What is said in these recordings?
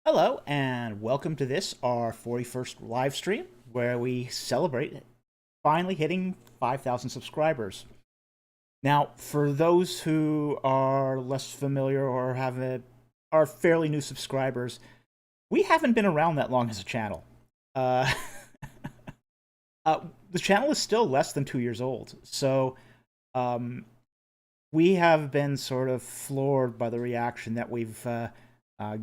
Hello, and welcome to this, our 41st live stream, where we celebrate finally hitting 5,000 subscribers. Now, for those who are less familiar or are fairly new subscribers, we haven't been around that long as a channel. Uh, the channel is still less than 2 years old, so um, we have been sort of floored by the reaction that we've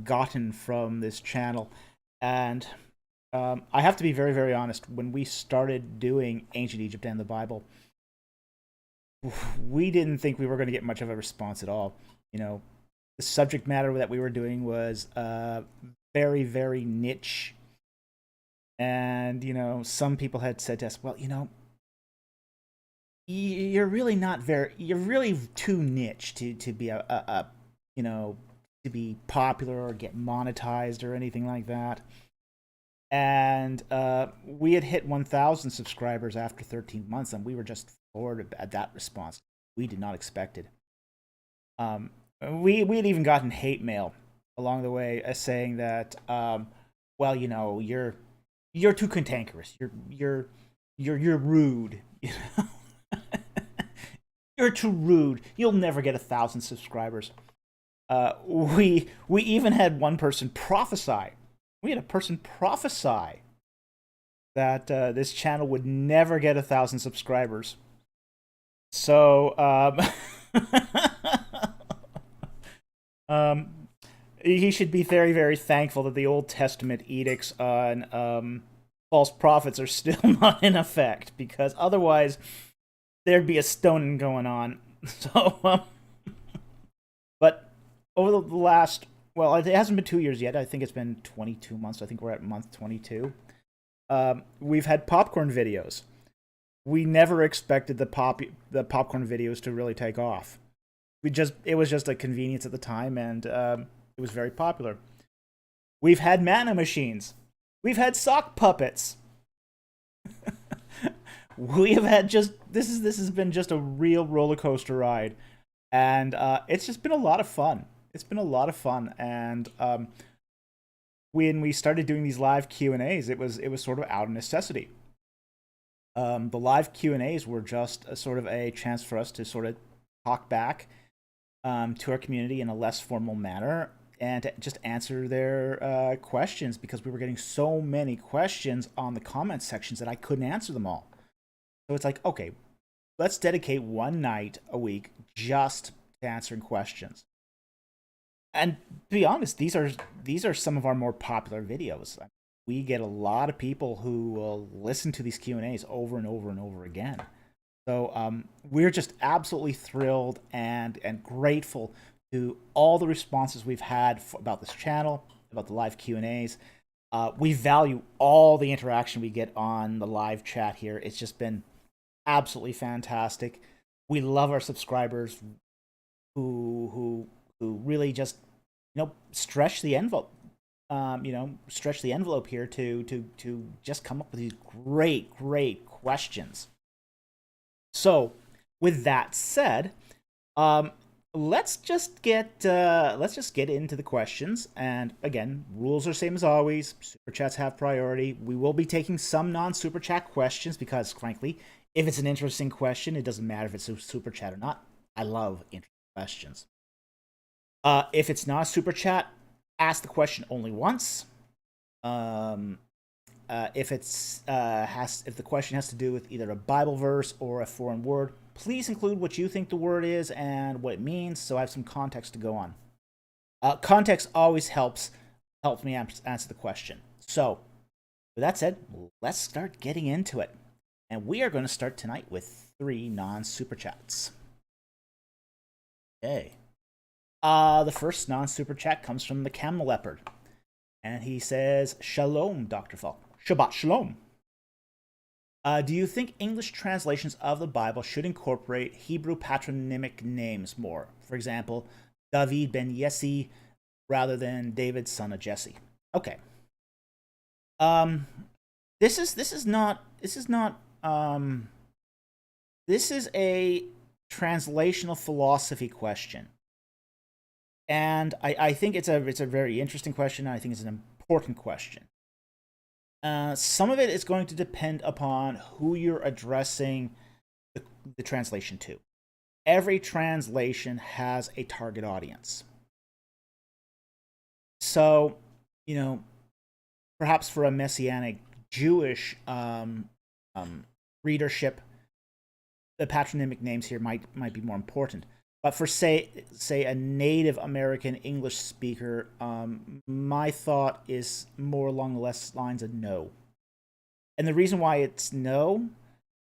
gotten from this channel. And I have to be very, very honest. When we started doing Ancient Egypt and the Bible, we didn't think we were going to get much of a response at all. You know, the subject matter that we were doing was very, very niche. And, some people had said to us, well, you're really not you're really too niche to be to be popular or get monetized or anything like that. And we had hit 1,000 subscribers after 13 months, and we were just floored at that response. We did not expect it. We had even gotten hate mail along the way, saying that, well, you're too cantankerous. You're rude. You're too rude. You'll never get 1,000 subscribers. We even had one person prophesy. We had a person prophesy that this channel would never get 1,000 subscribers. So, he should be very, very thankful that the Old Testament edicts on false prophets are still not in effect, because otherwise there'd be a stoning going on. So, but over the last, well, it hasn't been 2 years yet. I think it's been 22 months. I think we're at month 22. We've had popcorn videos. We never expected the popcorn videos to really take off. It was just a convenience at the time, and it was very popular. We've had mana machines. We've had sock puppets. We have had this has been just a real roller coaster ride, and it's just been a lot of fun. It's been a lot of fun, and when we started doing these live Q&As, it was sort of out of necessity. The live Q&As were just a sort of a chance for us to sort of talk back to our community in a less formal manner and to just answer their questions, because we were getting so many questions on the comment sections that I couldn't answer them all. So it's like, okay, let's dedicate one night a week just to answering questions. And to be honest, these are some of our more popular videos. We get a lot of people who will listen to these Q&As over and over and over again. So we're just absolutely thrilled and grateful to all the responses we've had about this channel, about the live Q&As. We value all the interaction we get on the live chat here. It's just been absolutely fantastic. We love our subscribers who really just stretch the envelope. Stretch the envelope here to just come up with these great questions. So, with that said, let's just get into the questions. And again, rules are same as always. Super chats have priority. We will be taking some non-super chat questions because, frankly, if it's an interesting question, it doesn't matter if it's a super chat or not. I love interesting questions. If it's not a super chat, ask the question only once. If the question has to do with either a Bible verse or a foreign word, please include what you think the word is and what it means, so I have some context to go on. Context always helps me answer the question. So, with that said, let's start getting into it. And we are going to start tonight with 3 non-super chats. Okay. The first non-super chat comes from the Camel Leopard. And he says, Shalom, Dr. Falk. Shabbat Shalom. Do you think English translations of the Bible should incorporate Hebrew patronymic names more? For example, David ben Yessi rather than David, son of Jesse. Okay. This is a translational philosophy question. And I think it's a very interesting question. I think it's an important question. Some of it is going to depend upon who you're addressing the translation to. Every translation has a target audience. So, perhaps for a Messianic Jewish readership, the patronymic names here might be more important. But for say a Native American English speaker, my thought is more along the lines of no. And the reason why it's no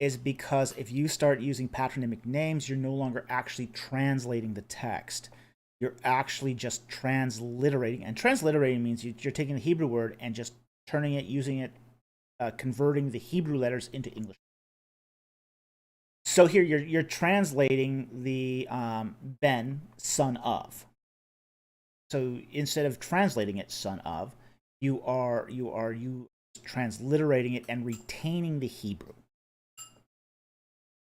is because if you start using patronymic names, you're no longer actually translating the text. You're actually just transliterating. And transliterating means you're taking the Hebrew word and just turning it, using it, converting the Hebrew letters into English. So here you're translating the Ben, son of. So instead of translating it son of, you transliterating it and retaining the Hebrew.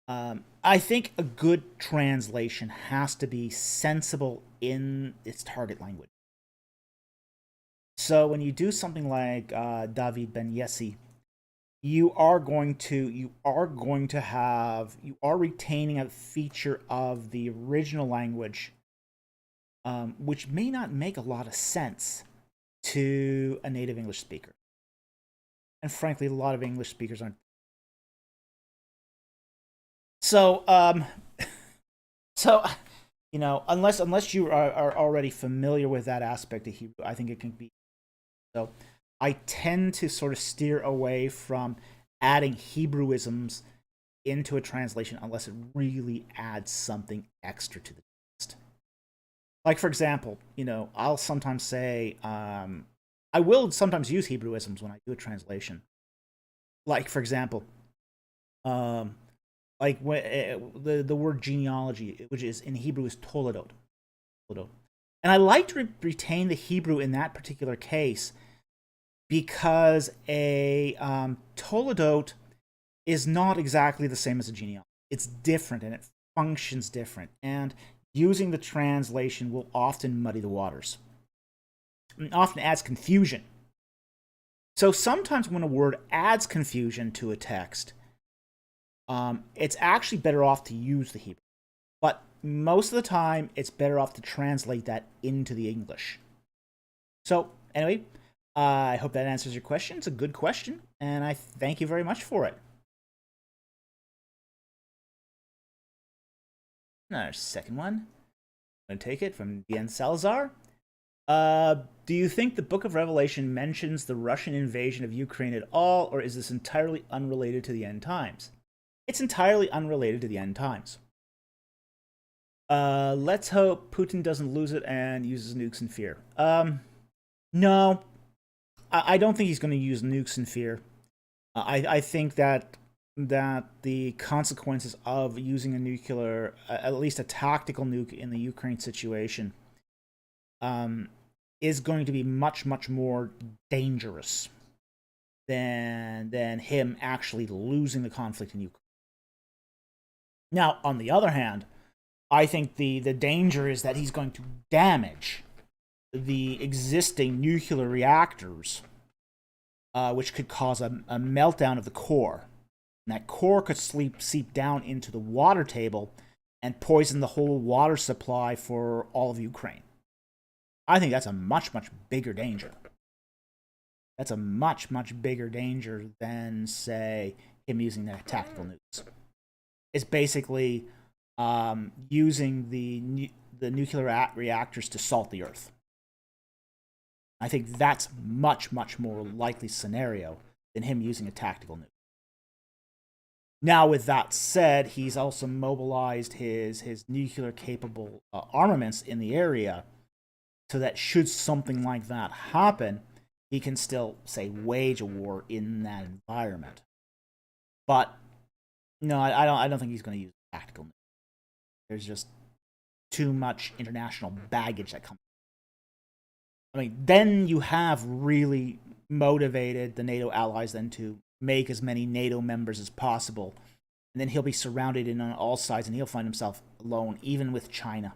I think a good translation has to be sensible in its target language. So when you do something like David ben Yessi, you are retaining a feature of the original language, which may not make a lot of sense to a native English speaker. And frankly, a lot of English speakers aren't. So, unless you are already familiar with that aspect of Hebrew, I think it can be. So, I tend to sort of steer away from adding Hebrewisms into a translation unless it really adds something extra to the text. Like, for example, I'll sometimes say, I will sometimes use Hebrewisms when I do a translation. Like, for example, like the word genealogy, which is in Hebrew is toledot. And I like to retain the Hebrew in that particular case because a toledot is not exactly the same as a genealogy. It's different and it functions different. And using the translation will often muddy the waters. It often adds confusion. So sometimes when a word adds confusion to a text, it's actually better off to use the Hebrew. But most of the time, it's better off to translate that into the English. So, anyway, I hope that answers your question. It's a good question, and I thank you very much for it. Our second one. I'm going to take it from Dien Salazar. Do you think the Book of Revelation mentions the Russian invasion of Ukraine at all, or is this entirely unrelated to the end times? It's entirely unrelated to the end times. Let's hope Putin doesn't lose it and uses nukes in fear. No, I don't think he's going to use nukes in fear. I think that the consequences of using a nuclear, at least a tactical nuke in the Ukraine situation, is going to be much, much more dangerous than him actually losing the conflict in Ukraine. Now, on the other hand, I think the danger is that he's going to damage the existing nuclear reactors, which could cause a meltdown of the core. And that core could seep down into the water table and poison the whole water supply for all of Ukraine. I think that's a much, much bigger danger. That's a much, much bigger danger than, say, him using the tactical nukes. It's basically using the nuclear reactors to salt the earth. I think that's much, much more likely scenario than him using a tactical nuke. Now, with that said, he's also mobilized his nuclear-capable armaments in the area, so that should something like that happen, he can still, say, wage a war in that environment. But no, I don't think he's going to use tactical. There's just too much international baggage that comes. I mean, then you have really motivated the NATO allies then to make as many NATO members as possible, and then he'll be surrounded on all sides, and he'll find himself alone, even with China.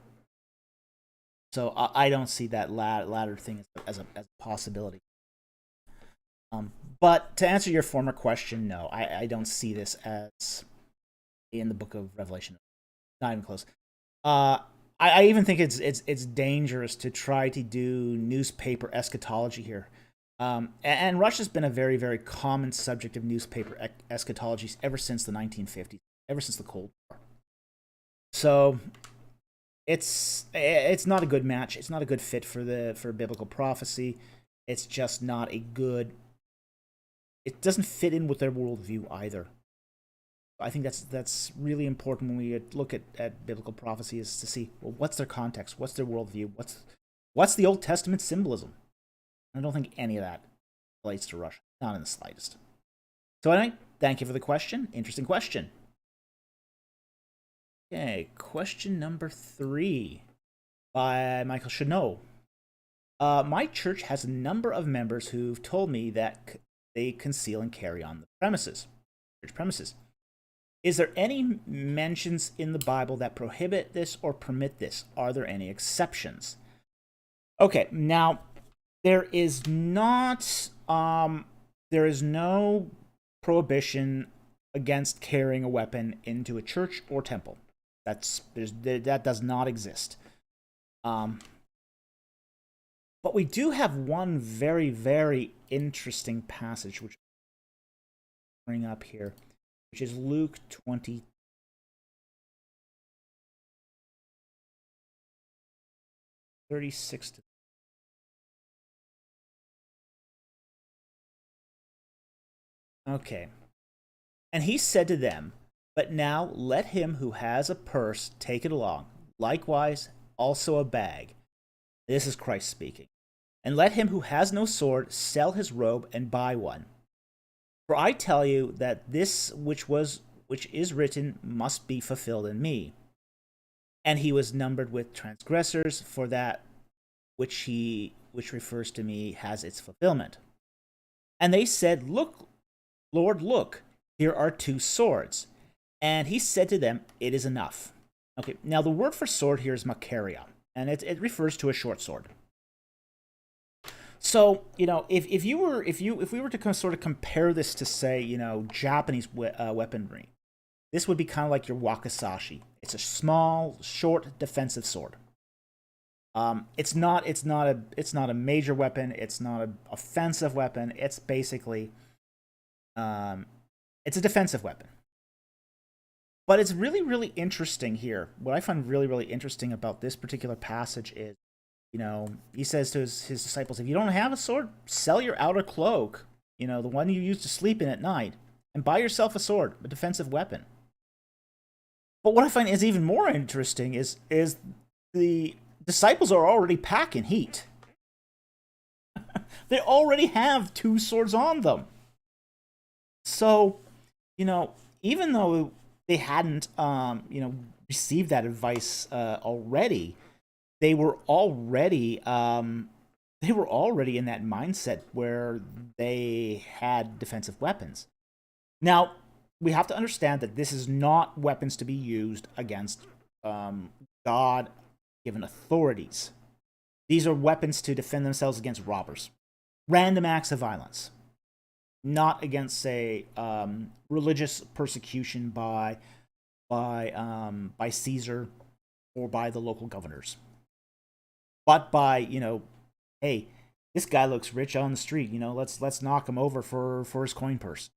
So I don't see that latter thing as a possibility. But to answer your former question, no, I don't see this as in the book of Revelation. Not even close. I even think it's dangerous to try to do newspaper eschatology here. And Russia's been a very, very common subject of newspaper eschatology ever since the 1950s, ever since the Cold War. So it's not a good match. It's not a good fit for biblical prophecy. It's just not a good. It doesn't fit in with their worldview either. I think that's really important when we look at biblical prophecy, is to see, well, what's their context, what's their worldview, what's the Old Testament symbolism. I don't think any of that relates to Russia, not in the slightest. So anyway, thank you for the question. Interesting question. Okay, question number 3 by Michael Chanot. My church has a number of members who've told me that they conceal and carry on the church premises. Is there any mentions in the Bible that prohibit this or permit this? Are there any exceptions? Okay, now there is not. There is no prohibition against carrying a weapon into a church or temple. That does not exist. But we do have one very, very interesting passage which I'll bring up here, which is Luke 20. (36) Okay. And he said to them, "But now let him who has a purse take it along, likewise also a bag." This is Christ speaking. "And let him who has no sword sell his robe and buy one. For I tell you that this which is written must be fulfilled in me." And he was numbered with transgressors, for that which refers to me has its fulfillment. And they said, "Look, Lord, look, here are 2 swords." And he said to them, "It is enough." Okay, now the word for sword here is makaria, and it refers to a short sword. So, if we were to sort of compare this to, say, Japanese weaponry, this would be kind of like your wakizashi. It's a small, short, defensive sword. It's not a major weapon. It's not an offensive weapon. It's basically, it's a defensive weapon. But it's really, really interesting here. What I find really, really interesting about this particular passage is, he says to his disciples, if you don't have a sword, sell your outer cloak, the one you use to sleep in at night, and buy yourself a sword, a defensive weapon. But what I find is even more interesting is the disciples are already packing heat. They already have 2 swords on them. So, even though they hadn't, received that advice already, they were already in that mindset where they had defensive weapons. Now, we have to understand that this is not weapons to be used against God-given authorities. These are weapons to defend themselves against robbers, random acts of violence, not against, say, religious persecution by Caesar or by the local governors, but by, hey, this guy looks rich on the street, let's knock him over for his coin purse.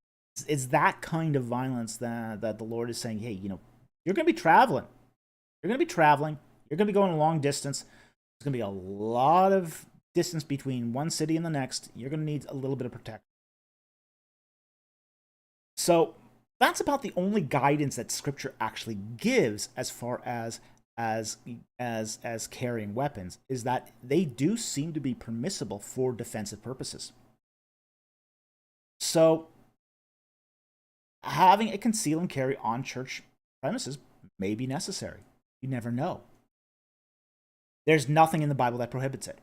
It's that kind of violence that the Lord is saying, hey, you're going to be traveling. You're going to be going a long distance. There's going to be a lot of distance between one city and the next. You're going to need a little bit of protection. So that's about the only guidance that Scripture actually gives as far as carrying weapons, is that they do seem to be permissible for defensive purposes. So having a conceal and carry on church premises may be necessary. You never know. There's nothing in the Bible that prohibits it.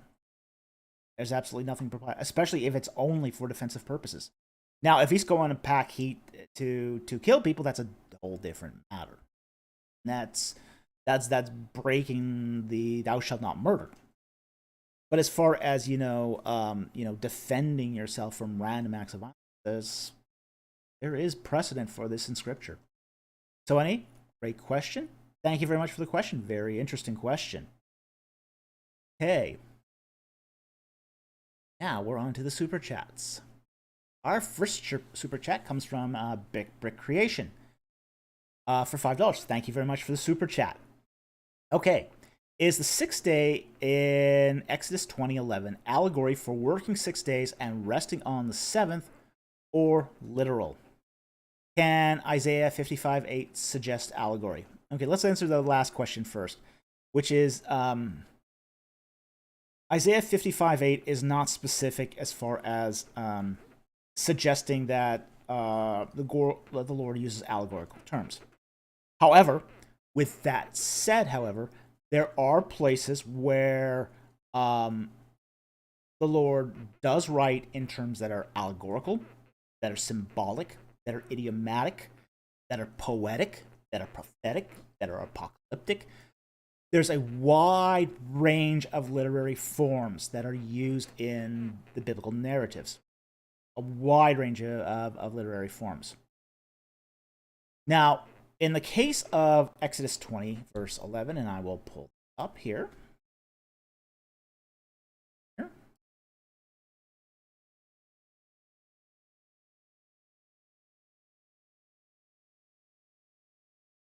There's absolutely nothing, especially if it's only for defensive purposes. Now, if he's going to pack heat to kill people, that's a whole different matter. That's breaking the "thou shalt not murder." But as far as defending yourself from random acts of violence, there is precedent for this in Scripture. So, Annie, great question. Thank you very much for the question. Very interesting question. Okay. Now we're on to the super chats. Our first super chat comes from Brick Creation for $5. Thank you very much for the super chat. Okay. Is the sixth day in Exodus 20:11 allegory for working 6 days and resting on the seventh, or literal? Can Isaiah 55:8 suggest allegory? Okay, let's answer the last question first, which is Isaiah 55:8 is not specific as far as suggesting that the Lord uses allegorical terms. However, with that said, there are places where the Lord does write in terms that are allegorical, that are symbolic, that are idiomatic, that are poetic, that are prophetic, that are apocalyptic. There's a wide range of literary forms that are used in the biblical narratives. A wide range of literary forms. Now, in the case of Exodus 20, verse 11, and I will pull up here.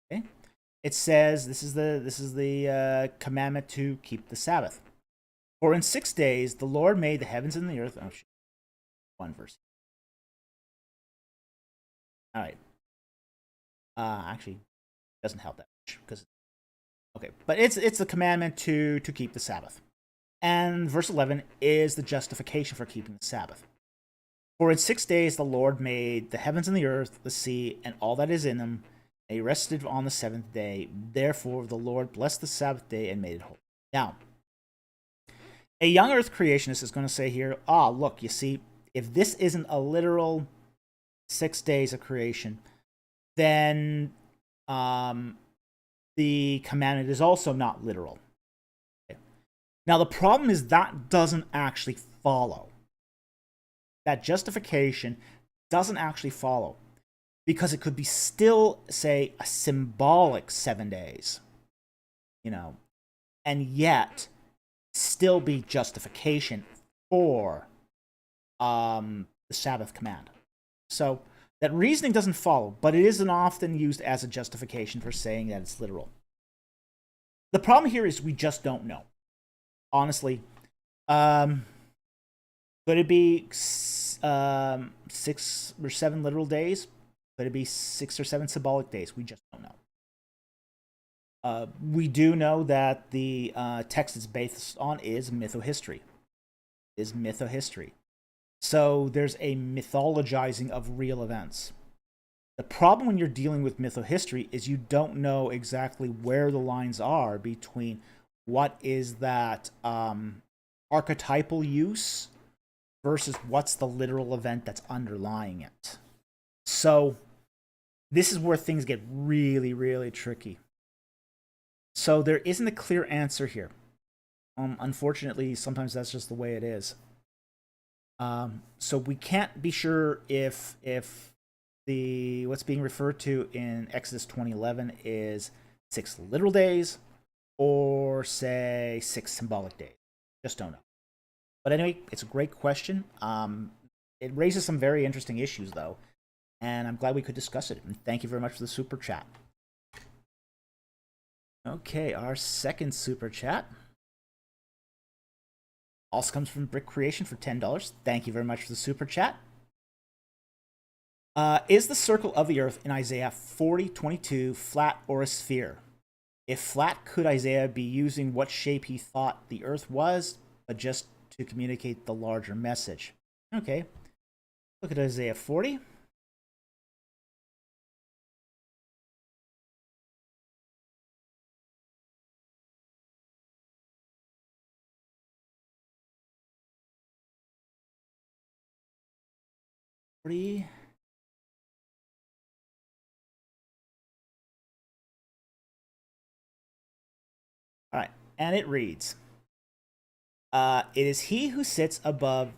Okay. It says this is the commandment to keep the Sabbath. For in 6 days the Lord made the heavens and the earth. Oh, shit. One verse. All right. Actually, doesn't help that much because okay, but it's the commandment to keep the Sabbath, and verse 11 is the justification for keeping the Sabbath. For in 6 days the Lord made the heavens and the earth, the sea, and all that is in them. And he rested on the seventh day. Therefore the Lord blessed the Sabbath day and made it holy. Now, a young earth creationist is going to say here, look, you see, if this isn't a literal 6 days of creation, then the commandment is also not literal. Okay. Now, the problem is that doesn't actually follow. That justification doesn't actually follow, because it could be still, say, a symbolic 7 days, and yet still be justification for the Sabbath command. So that reasoning doesn't follow, but it isn't often used as a justification for saying that it's literal. The problem here is we just don't know. Honestly, could it be 6 or 7 literal days? Could it be 6 or 7 symbolic days? We just don't know. We do know that the text it's based on is mythohistory. So there's a mythologizing of real events. The problem when you're dealing with mythohistory is you don't know exactly where the lines are between what is that archetypal use versus what's the literal event that's underlying it. So this is where things get really, really tricky. So there isn't a clear answer here. Unfortunately, sometimes that's just the way it is. So we can't be sure if what's being referred to in Exodus 20:11 is 6 literal days or say 6 symbolic days. Just don't know. But anyway, it's a great question. It raises some very interesting issues though, and I'm glad we could discuss it. And thank you very much for the super chat. Okay, our second super chat also comes from Brick Creation for $10. Thank you very much for the super chat. Is the circle of the earth in Isaiah 40:22 flat or a sphere? If flat, could Isaiah be using what shape he thought the earth was, but just to communicate the larger message? Okay, look at Isaiah 40. All right, and it reads, It is he who sits above.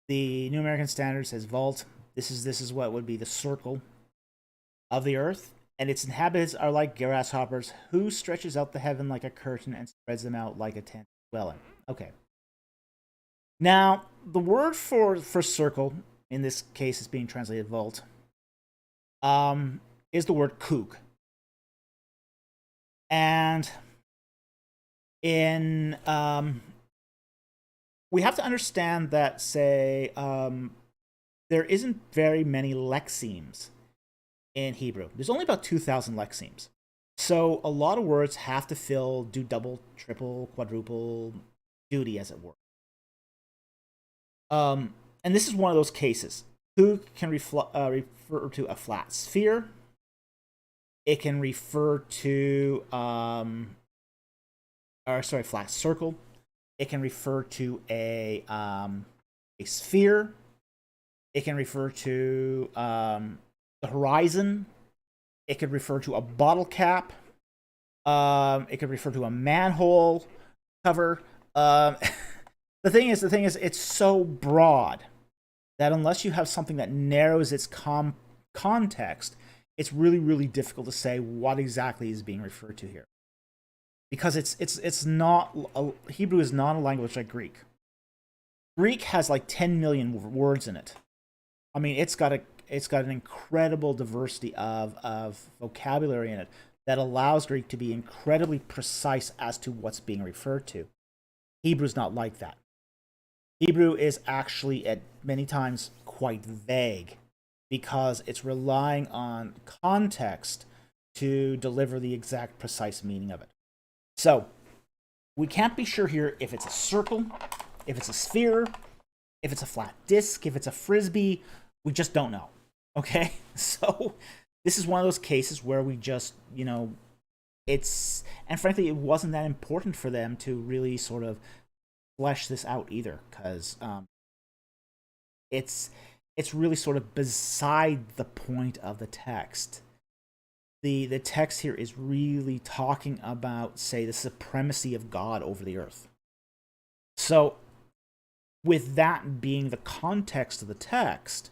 The New American Standard says vault. This is what would be the circle of the earth, and its inhabitants are like grasshoppers, who stretches out the heaven like a curtain and spreads them out like a tent dwelling. Okay. Now, the word for circle, in this case is being translated vault, is the word kug. And in we have to understand that, say, there isn't very many lexemes in Hebrew. There's only about 2,000 lexemes. So a lot of words have to do double, triple, quadruple duty, as it were. And this is one of those cases. Kug can refer to a flat sphere. It can refer to flat circle. It can refer to a sphere. It can refer to the horizon. It could refer to a bottle cap. It could refer to a manhole cover. The thing is, it's so broad that unless you have something that narrows its context, it's really, really difficult to say what exactly is being referred to here. Because it's not Hebrew is not a language like Greek. Greek has like 10 million words in it. I mean, it's got an incredible diversity of vocabulary in it that allows Greek to be incredibly precise as to what's being referred to. Hebrew's not like that. Hebrew is actually at many times quite vague because it's relying on context to deliver the exact precise meaning of it. So, we can't be sure here if it's a circle, if it's a sphere, if it's a flat disc, if it's a frisbee. We just don't know. Okay? So, this is one of those cases where we just, and frankly, it wasn't that important for them to really sort of flesh this out either, because it's really sort of beside the point of the text. The text here is really talking about, say, the supremacy of God over the earth. So, with that being the context of the text,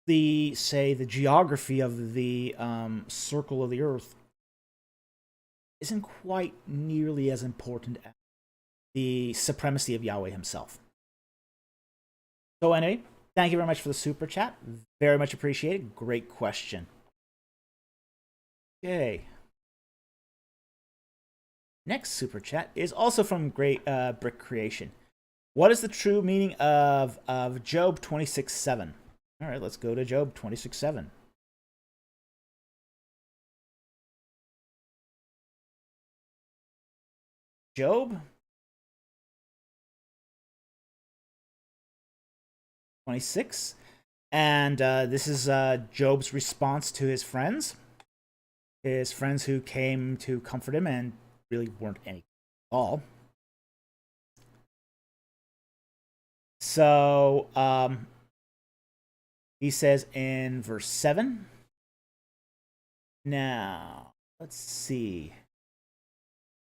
the geography of the circle of the earth isn't quite nearly as important as the supremacy of Yahweh himself. So anyway, thank you very much for the super chat. Very much appreciated. Great question. Okay. Next super chat is also from Great Brick Creation. What is the true meaning of Job 26:7? All right, let's go to Job 26:7. Job 26. And this is Job's response to his friends who came to comfort him and really weren't any at all. So he says in verse 7. Now, let's see.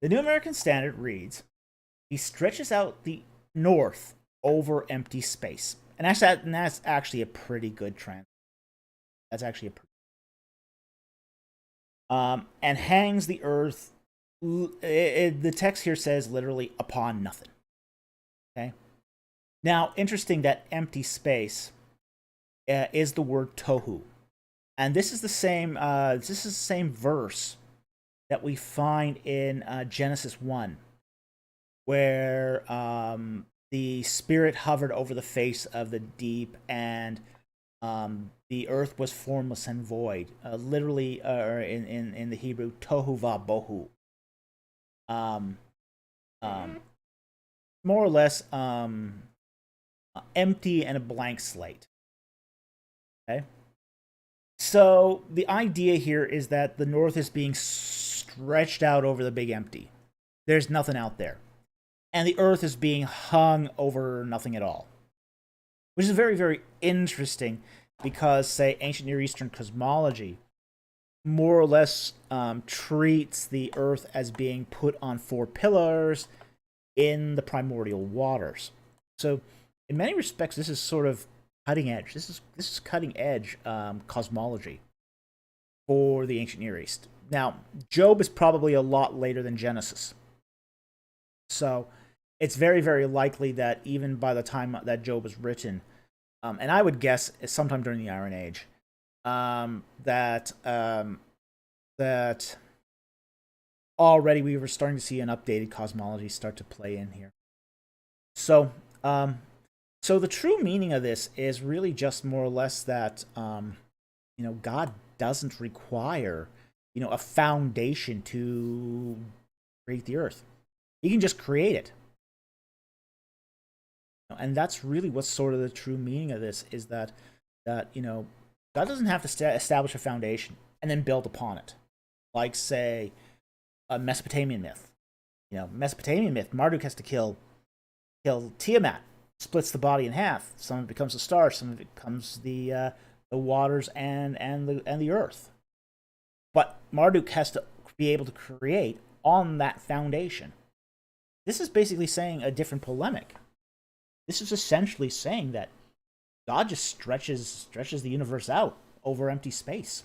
The New American Standard reads, he stretches out the north over empty space. And that's actually a pretty good translation. That's actually a pretty and hangs the earth. The text here says literally upon nothing. Okay. Now, interesting that empty space is the word tohu, and this is the same. This is the same verse that we find in Genesis 1, where the Spirit hovered over the face of the deep, and the earth was formless and void. Literally, in the Hebrew, tohu va bohu. More or less, empty and a blank slate. Okay. So the idea here is that the north is being stretched out over the big empty. There's nothing out there. And the earth is being hung over nothing at all. Which is very, very interesting because, say, ancient Near Eastern cosmology more or less treats the earth as being put on four pillars in the primordial waters. So, in many respects, this is sort of cutting edge. This is cutting edge cosmology for the ancient Near East. Now, Job is probably a lot later than Genesis, so it's very, very likely that even by the time that Job was written, and I would guess sometime during the Iron Age, that already we were starting to see an updated cosmology start to play in here. So, so the true meaning of this is really just more or less that God doesn't require a foundation to create the earth. He can just create it. And that's really what's sort of the true meaning of this, is that God doesn't have to establish a foundation and then build upon it, like say a Mesopotamian myth. Mesopotamian myth, Marduk has to kill Tiamat, splits the body in half. Some of it becomes a star, some of it becomes the waters and the earth. But Marduk has to be able to create on that foundation. This is basically saying a different polemic. This is essentially saying that God just stretches the universe out over empty space.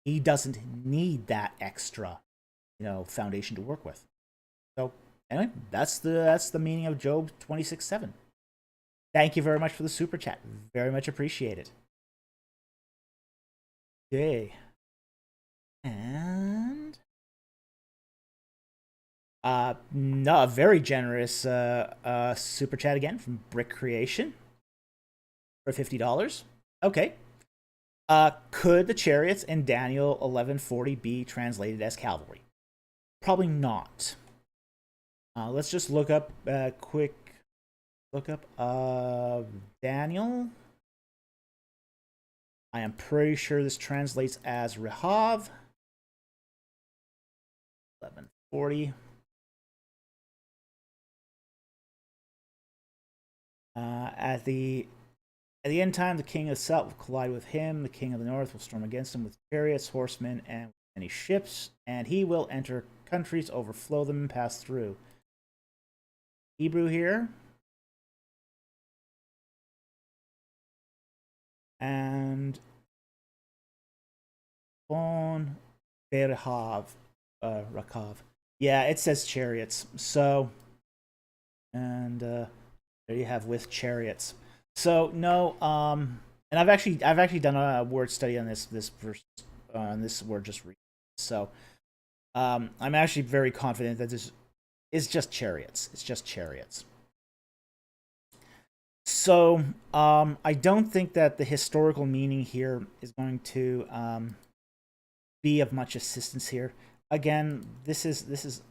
He doesn't need that extra, foundation to work with. So anyway, that's the meaning of Job 26:7. Thank you very much for the super chat. Very much appreciated. Okay. And no, a very generous super chat again from Brick Creation for $50. Okay. Could the chariots in Daniel 11:40 be translated as cavalry? Probably not. Let's just look up quick lookup of Daniel. I am pretty sure this translates as Rehav. 11:40. At the end time, the king of the south will collide with him. The king of the north will storm against him with chariots, horsemen, and many ships, and he will enter countries, overflow them, and pass through. Hebrew here. And on Rakav. Yeah, it says chariots. So, and there you have with chariots. So no, and I've actually done a word study on this verse, on this word just recently. So, I'm actually very confident that this is just chariots. It's just chariots. So, I don't think that the historical meaning here is going to be of much assistance here. Again, this is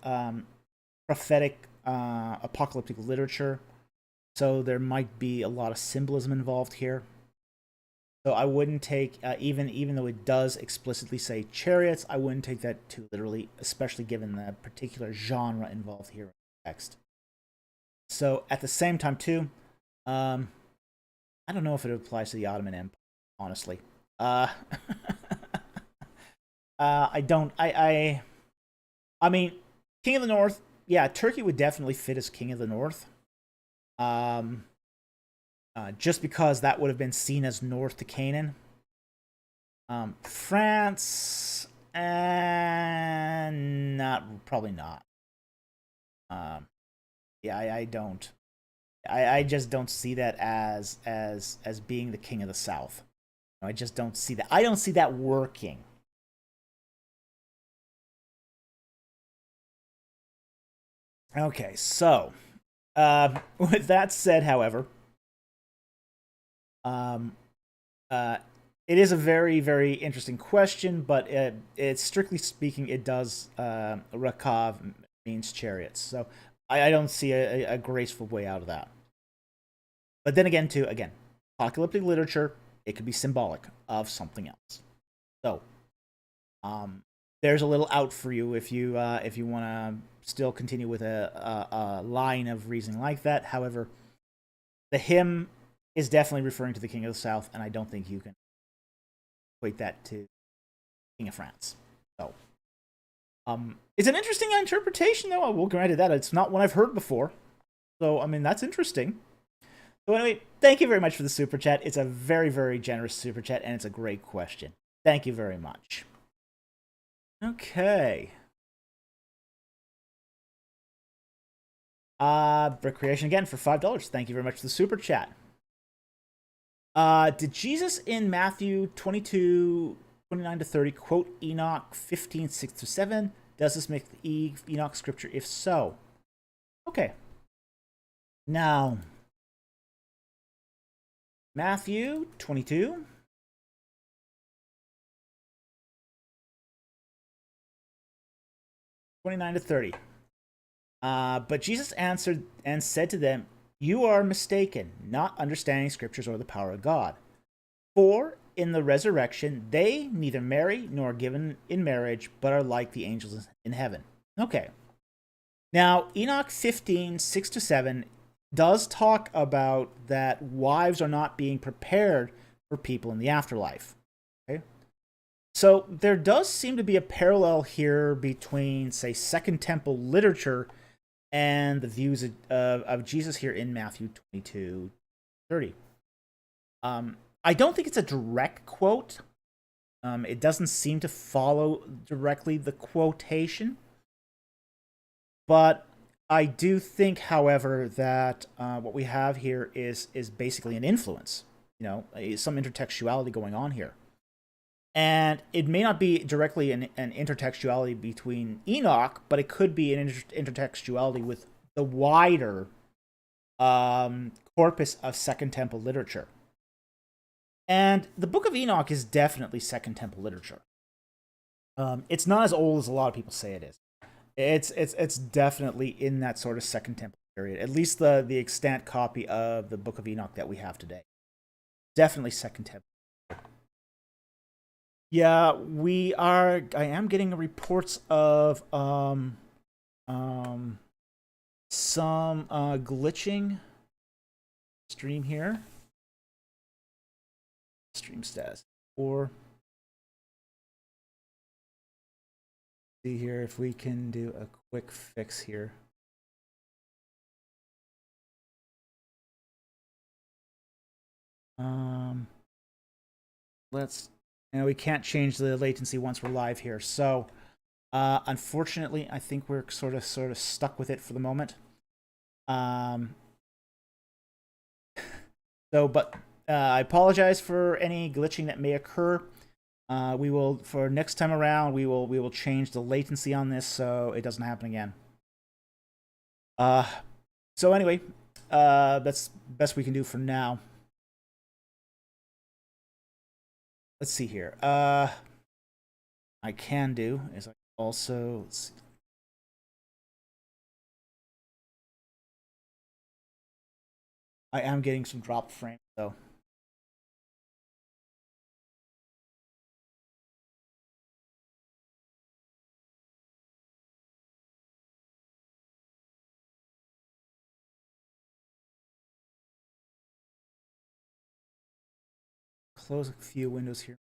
prophetic, apocalyptic literature, so there might be a lot of symbolism involved here. So I wouldn't take even though it does explicitly say chariots, I wouldn't take that too literally, especially given the particular genre involved here in the text. So at the same time too, I don't know if it applies to the Ottoman Empire, honestly. I don't. I mean, King of the North. Yeah, Turkey would definitely fit as King of the North. Just because that would have been seen as north to Canaan. France, probably not. Yeah, I don't. I just don't see that as being the king of the South. I just don't see that. I don't see that working. Okay, so with that said, however, it is a very, very interesting question, but it's strictly speaking, it does Rakav means chariots, so I don't see a graceful way out of that. But then again, apocalyptic literature, it could be symbolic of something else. So, there's a little out for you if you want to still continue with a line of reasoning like that. However, the hymn is definitely referring to the King of the South, and I don't think you can equate that to King of France. So, it's an interesting interpretation, though. I will grant it that it's not one I've heard before. So, I mean, that's interesting. So anyway, thank you very much for the super chat. It's a very, very generous super chat, and it's a great question. Thank you very much. Okay. Brick Creation again for $5. Thank you very much for the super chat. Did Jesus in Matthew 22, 29 to 30 quote Enoch 15, 6 to 7? Does this make Enoch scripture? If so. Okay. Now, Matthew 22. (29 to 30). But Jesus answered and said to them, "You are mistaken, not understanding scriptures or the power of God. For in the resurrection they neither marry nor are given in marriage, but are like the angels in heaven." Okay. Now, Enoch 15, 6 to 7 does talk about that wives are not being prepared for people in the afterlife. Okay. So there does seem to be a parallel here between, say, Second Temple literature and the views of Jesus here in Matthew 22, 30. I don't think it's a direct quote. It doesn't seem to follow directly the quotation. But I do think, however, that what we have here is basically an influence. You know, some intertextuality going on here. And it may not be directly an intertextuality between Enoch, but it could be an intertextuality with the wider corpus of Second Temple literature. And the Book of Enoch is definitely Second Temple literature. It's not as old as a lot of people say it is. It's definitely in that sort of Second Temple period. At least the extant copy of the Book of Enoch that we have today. Definitely Second Temple. Yeah, I am getting reports of some glitching. Stream here. Stream status. Or see here if we can do a quick fix here. We can't change the latency once we're live here, so unfortunately, I think we're sort of stuck with it for the moment. But I apologize for any glitching that may occur. We will, for next time around, we will change the latency on this so it doesn't happen again. So anyway, that's best we can do for now. Let's see here. I can do is I also let's see. I am getting some dropped frames though. Close a few windows here.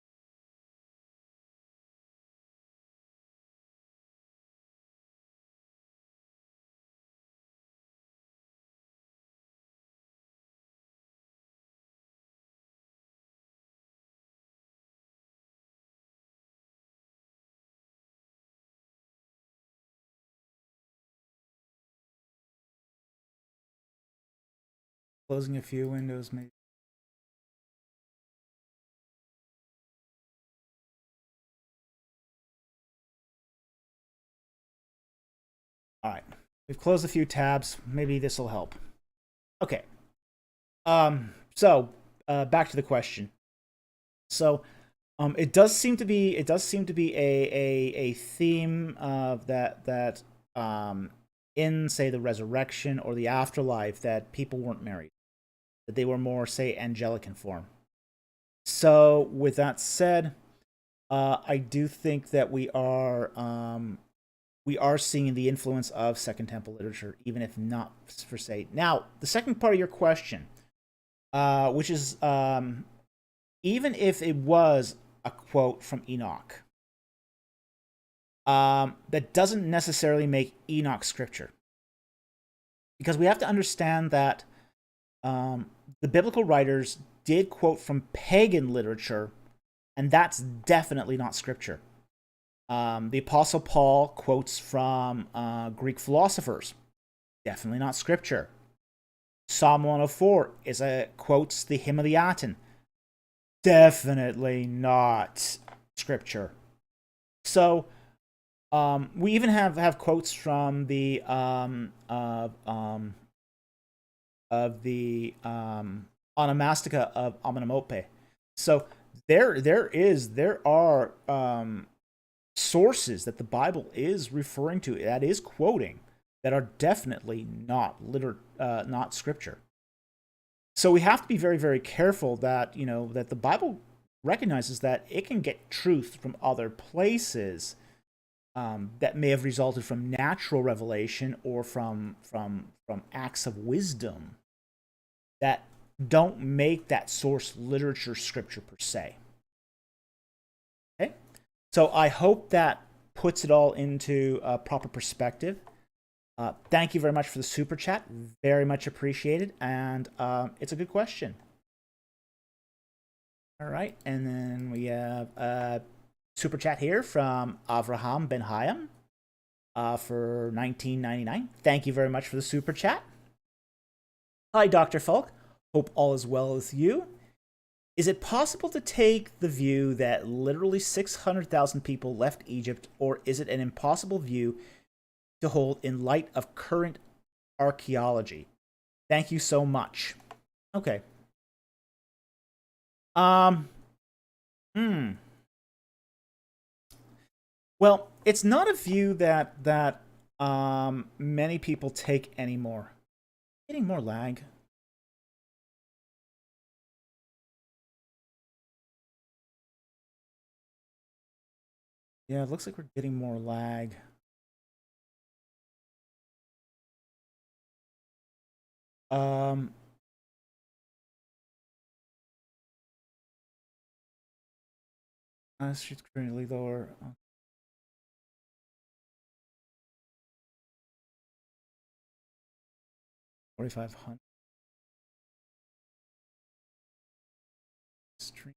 Closing a few windows, maybe. All right, we've closed a few tabs. Maybe this will help. Okay. So back to the question. So, it does seem to be a theme of that in, say, the resurrection or the afterlife, that people weren't married, that they were more, say, angelic in form. So with that said, I do think that we are seeing the influence of Second Temple literature, even if not for say. Now, the second part of your question, which is even if it was a quote from Enoch, that doesn't necessarily make Enoch scripture. Because we have to understand that the biblical writers did quote from pagan literature, and that's definitely not scripture. The Apostle Paul quotes from Greek philosophers, definitely not scripture. Psalm 104 quotes the Hymn of the Aten, definitely not scripture. So we even have quotes from the onomastica of Amenemope. So there are sources that the Bible is referring to, that is quoting, that are definitely not not scripture. So we have to be very, very careful that that the Bible recognizes that it can get truth from other places that may have resulted from natural revelation or from acts of wisdom that don't make that source literature scripture per se. Okay, so I hope that puts it all into proper perspective. Thank you very much for the super chat. Very much appreciated, and it's a good question. All right, and then we have a super chat here from Avraham Ben Hayam for $19.99. Thank you very much for the super chat. Hi, Dr. Falk. Hope all is well with you. Is it possible to take the view that literally 600,000 people left Egypt, or is it an impossible view to hold in light of current archaeology? Thank you so much. Okay. Well, it's not a view that many people take anymore. Getting more lag. Yeah, it looks like we're getting more lag. Streets currently lower. 4,500. Stream.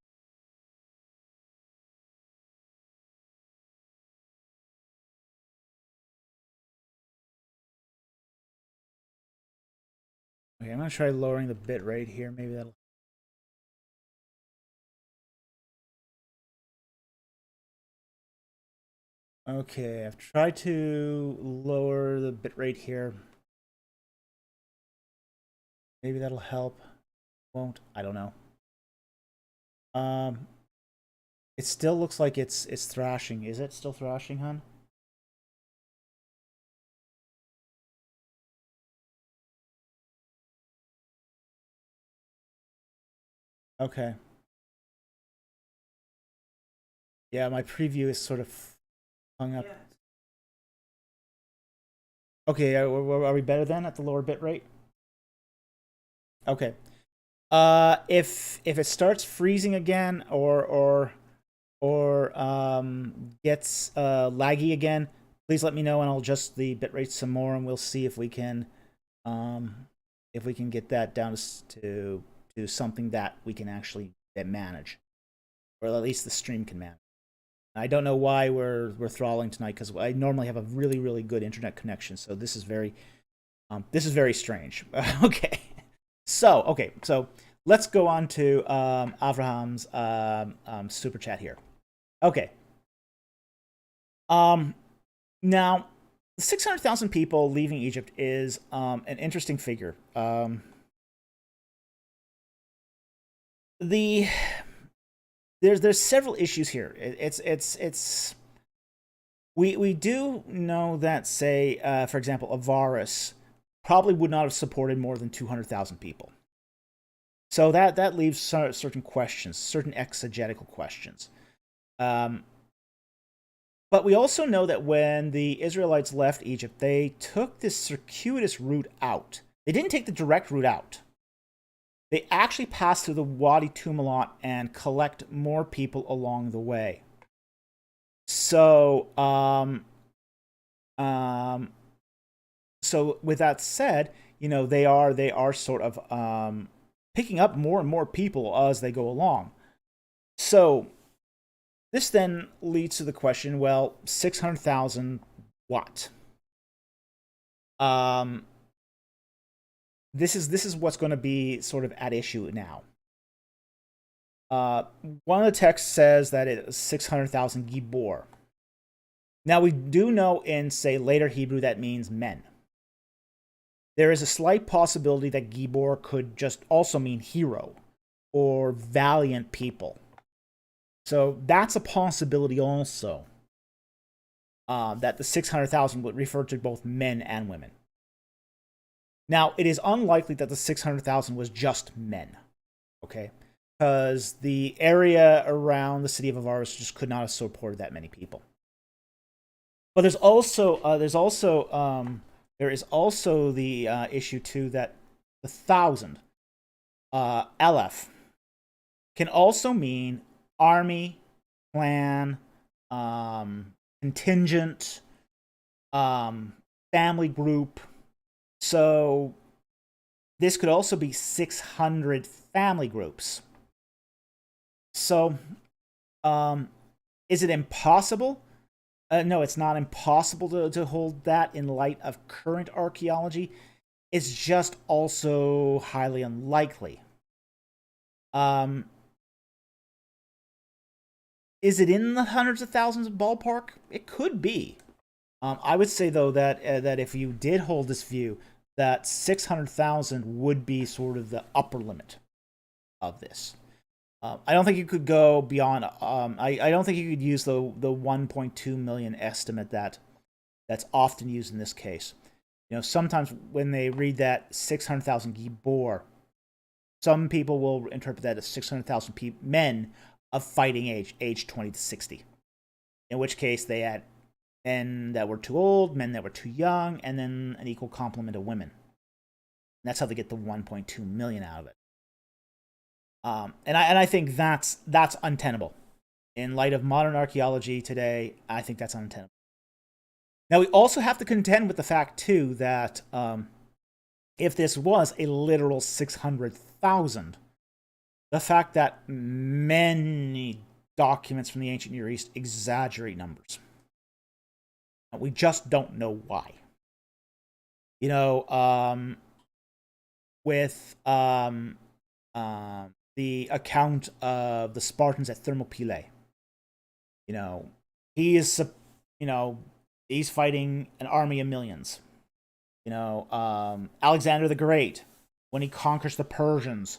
Okay, I'm gonna try lowering the bit rate here. Maybe that'll. Okay, I've tried to lower the bit rate here. Maybe that'll help. Won't. I don't know. It still looks like it's thrashing. Is it still thrashing, hon? Okay. Yeah, my preview is sort of hung up. Yeah. Okay, are we better then at the lower bit rate? Okay. If it starts freezing again or gets laggy again, please let me know and I'll adjust the bitrate some more, and we'll see if we can get that down to something that we can actually manage, or at least the stream can manage. I don't know why we're throttling tonight, because I normally have a really, really good internet connection, so this is very strange. Okay. So let's go on to Avraham's super chat here. Okay. Now, 600,000 people leaving Egypt is an interesting figure. There's several issues here. We do know that, say, for example, Avaris probably would not have supported more than 200,000 people. So that leaves certain questions, certain exegetical questions. But we also know that when the Israelites left Egypt, they took this circuitous route out. They didn't take the direct route out. They actually passed through the Wadi Tumilat and collect more people along the way. So, um, so with that said, they are sort of picking up more and more people as they go along. So this then leads to the question: well, 600,000 what? Um, this is what's going to be sort of at issue now. Uh, One of the texts says that it is 600,000 gibor. Now we do know in, say, later Hebrew that means men. There is a slight possibility that gibor could just also mean hero or valiant people. So that's a possibility also, that the 600,000 would refer to both men and women. Now, it is unlikely that the 600,000 was just men, okay? Because the area around the city of Avaris just could not have supported that many people. But there is also the issue too that the 1,000, Aleph, can also mean army, clan, contingent, family group. So this could also be 600 family groups. So, is it impossible? No, it's not impossible to hold that in light of current archaeology. It's just also highly unlikely. Um, is it in the hundreds of thousands ballpark? It could be. I would say though that if you did hold this view, that 600,000 would be sort of the upper limit of this. I don't think you could go beyond. I don't think you could use the 1.2 million estimate that's often used in this case. Sometimes when they read that 600,000 gibor, some people will interpret that as 600,000 men of fighting age 20 to 60. In which case they had men that were too old, men that were too young, and then an equal complement of women. And that's how they get the 1.2 million out of it. And I think that's untenable. In light of modern archaeology today, I think that's untenable. Now, we also have to contend with the fact, too, that if this was a literal 600,000, the fact that many documents from the ancient Near East exaggerate numbers. We just don't know why. With the account of the Spartans at Thermopylae, he is, he's fighting an army of millions. Alexander the Great, when he conquers the Persians,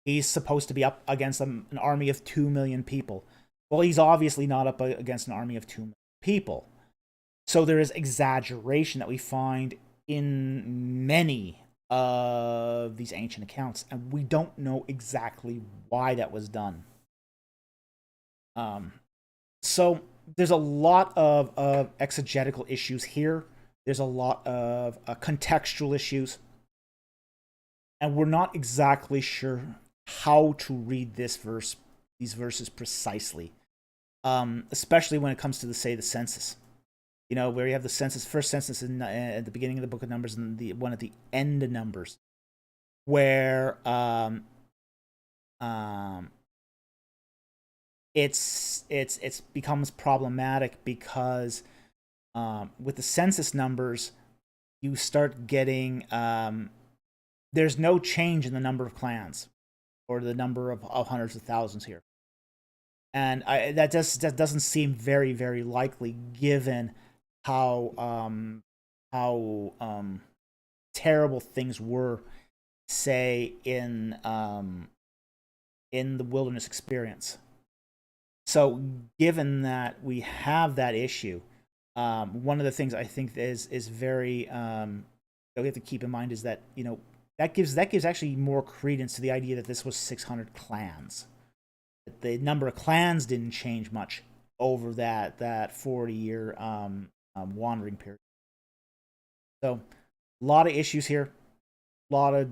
he's supposed to be up against an army of 2 million people. Well, he's obviously not up against an army of 2 million people. So there is exaggeration that we find in many of these ancient accounts, and we don't know exactly why that was done. So there's a lot of exegetical issues here. There's a lot of contextual issues, and we're not exactly sure how to read these verses precisely, especially when it comes to the census. Where you have the census, first census at the beginning of the book of Numbers, and the one at the end of Numbers, where it's becomes problematic because with the census numbers, you start getting there's no change in the number of clans or the number of hundreds of thousands here, and that doesn't seem very, very likely given how terrible things were, say, in the wilderness experience. So, given that we have that issue, one of the things I think is very that we have to keep in mind is that that gives actually more credence to the idea that this was 600 clans. The number of clans didn't change much over that 40-year wandering period. So, a lot of issues here, a lot of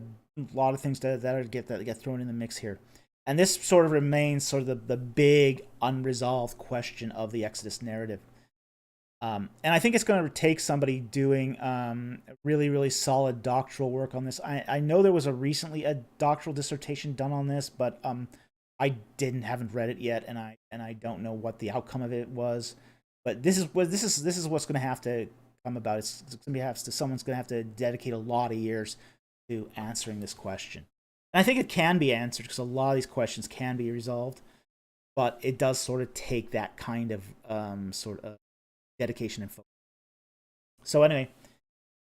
things that get thrown in the mix here. And this sort of remains sort of the big unresolved question of the Exodus narrative. And I think it's going to take somebody doing really, really solid doctoral work on this. I know there was recently a doctoral dissertation done on this, but I haven't read it yet, and I don't know what the outcome of it was. But this is what's going to have to come about. It's going to have to someone's going to have to dedicate a lot of years to answering this question. And I think it can be answered because a lot of these questions can be resolved, but it does sort of take that kind of sort of dedication and focus. So anyway,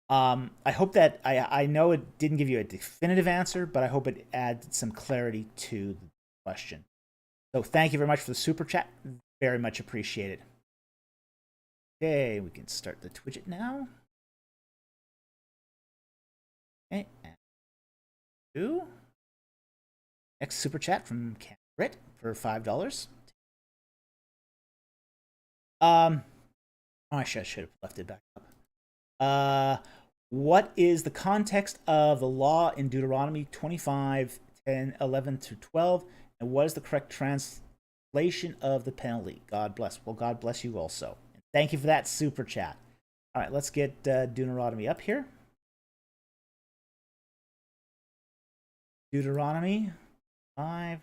I hope that I know it didn't give you a definitive answer, but I hope it adds some clarity to the question. So thank you very much for the super chat. Very much appreciated. Okay, we can start the widget now. Okay, and next super chat from Crit for $5. Oh, I should have left it back up. What is the context of the law in Deuteronomy 25, 10, 11 to 12? And what is the correct translation of the penalty? God bless. Well, God bless you also. And thank you for that super chat. All right, let's get Deuteronomy up here. Deuteronomy 5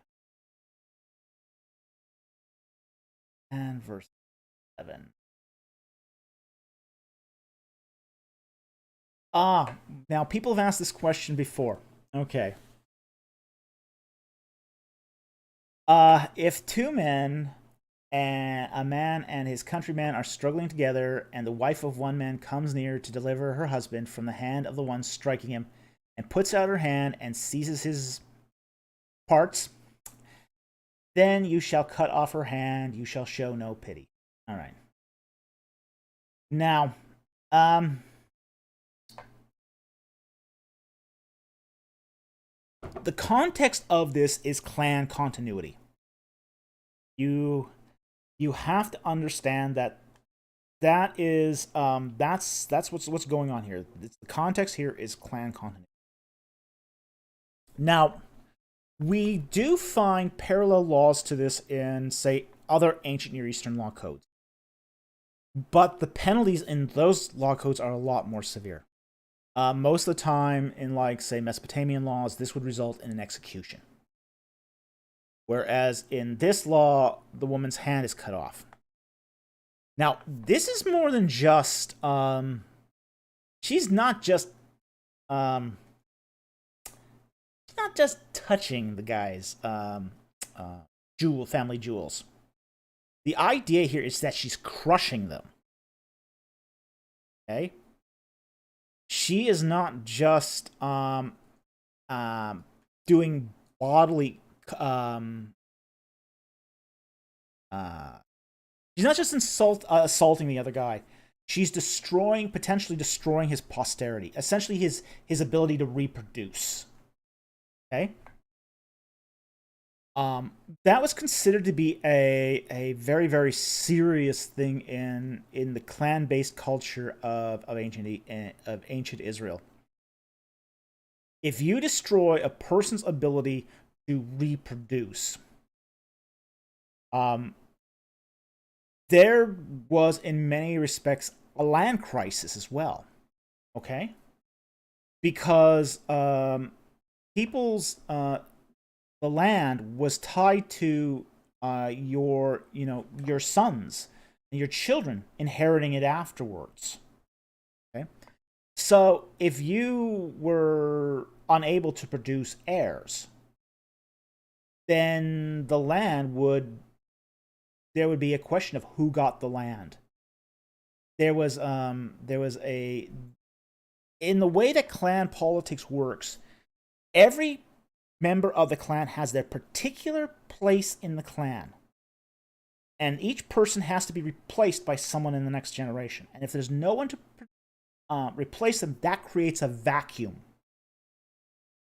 and verse 7. Now people have asked this question before. Okay. If two men, and a man and his countryman, are struggling together, and the wife of one man comes near to deliver her husband from the hand of the one striking him, and puts out her hand and seizes his parts, then you shall cut off her hand. You shall show no pity. All right. Now, the context of this is clan continuity. You have to understand that is that's what's going on here. The context here is clan continuity. Now, we do find parallel laws to this in, say, other ancient Near Eastern law codes, but the penalties in those law codes are a lot more severe. Most of the time, in, like, say, Mesopotamian laws, this would result in an execution. Whereas in this law, the woman's hand is cut off. Now, this is more than just, she's not just touching the guy's family jewels. The idea here is that she's crushing them. Okay? She is not just doing bodily she's not just assaulting the other guy. She's potentially destroying his posterity, essentially his ability to reproduce. Okay? That was considered to be a very, very serious thing in the clan-based culture of ancient Israel. If you destroy a person's ability to reproduce, there was, in many respects, a land crisis as well. Okay? Because people's the land was tied to your sons and your children inheriting it afterwards. Okay? So if you were unable to produce heirs, then there would be a question of who got the land. There was in the way that clan politics works, every member of the clan has their particular place in the clan, and each person has to be replaced by someone in the next generation. And if there's no one to replace them, that creates a vacuum,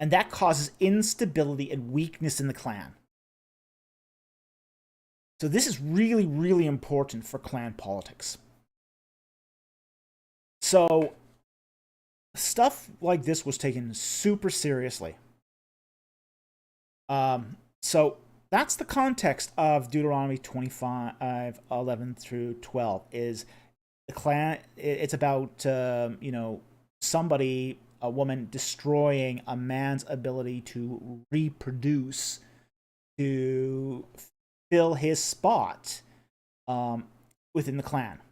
and that causes instability and weakness in the clan. So this is really, really important for clan politics. So stuff like this was taken super seriously. So that's the context of Deuteronomy 25:11 through 12. Is the clan? It's about somebody, a woman, destroying a man's ability to reproduce, to fill his spot within the clan.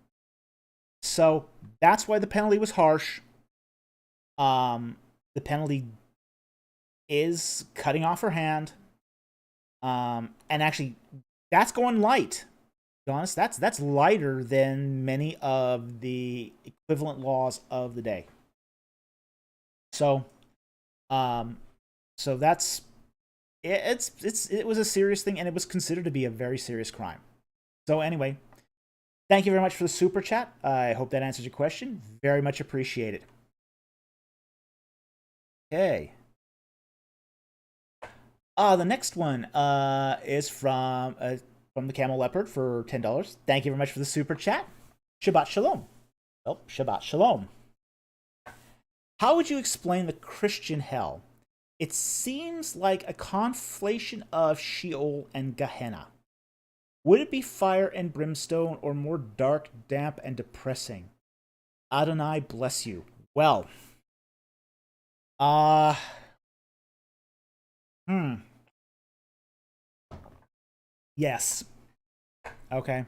So that's why the penalty was harsh. The penalty is cutting off her hand. And actually, that's going light. To be honest, that's lighter than many of the equivalent laws of the day. So, so that's it was a serious thing, and it was considered to be a very serious crime. So anyway, thank you very much for the super chat. I hope that answers your question. Very much appreciated. Okay. The next one is from the Camel Leopard for $10. Thank you very much for the super chat. Shabbat Shalom. Oh, Shabbat Shalom. How would you explain the Christian hell? It seems like a conflation of Sheol and Gehenna. Would it be fire and brimstone, or more dark, damp, and depressing? Adonai bless you. Well, yes. Okay.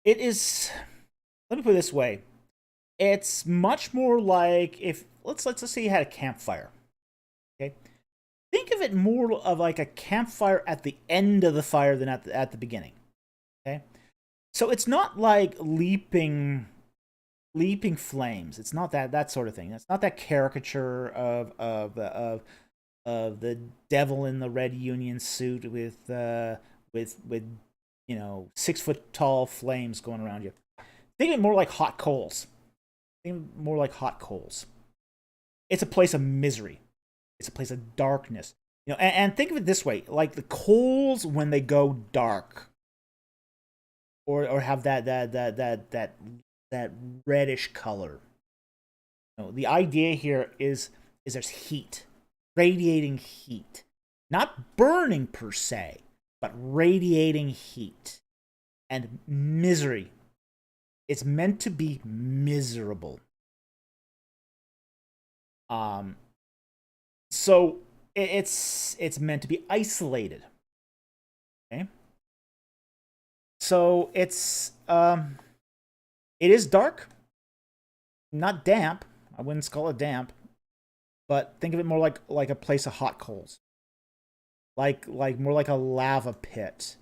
It is. Let me put it this way. It's much more like if let's say you had a campfire. Okay. Think of it more of like a campfire at the end of the fire than at the beginning. Okay. So it's not like leaping flames. It's not that sort of thing. It's not that caricature of the devil in the red Union suit with 6-foot tall flames going around you. Think of it more like hot coals. Think of it more like hot coals. It's a place of misery. It's a place of darkness. And think of it this way: like the coals when they go dark, or have that reddish color. The idea here is there's heat, radiating heat, not burning per se, but radiating heat and misery. It's meant to be miserable. So it's meant to be isolated. Okay. So it is dark, not damp. I wouldn't call it damp, but think of it more like a place of hot coals, like more like a lava pit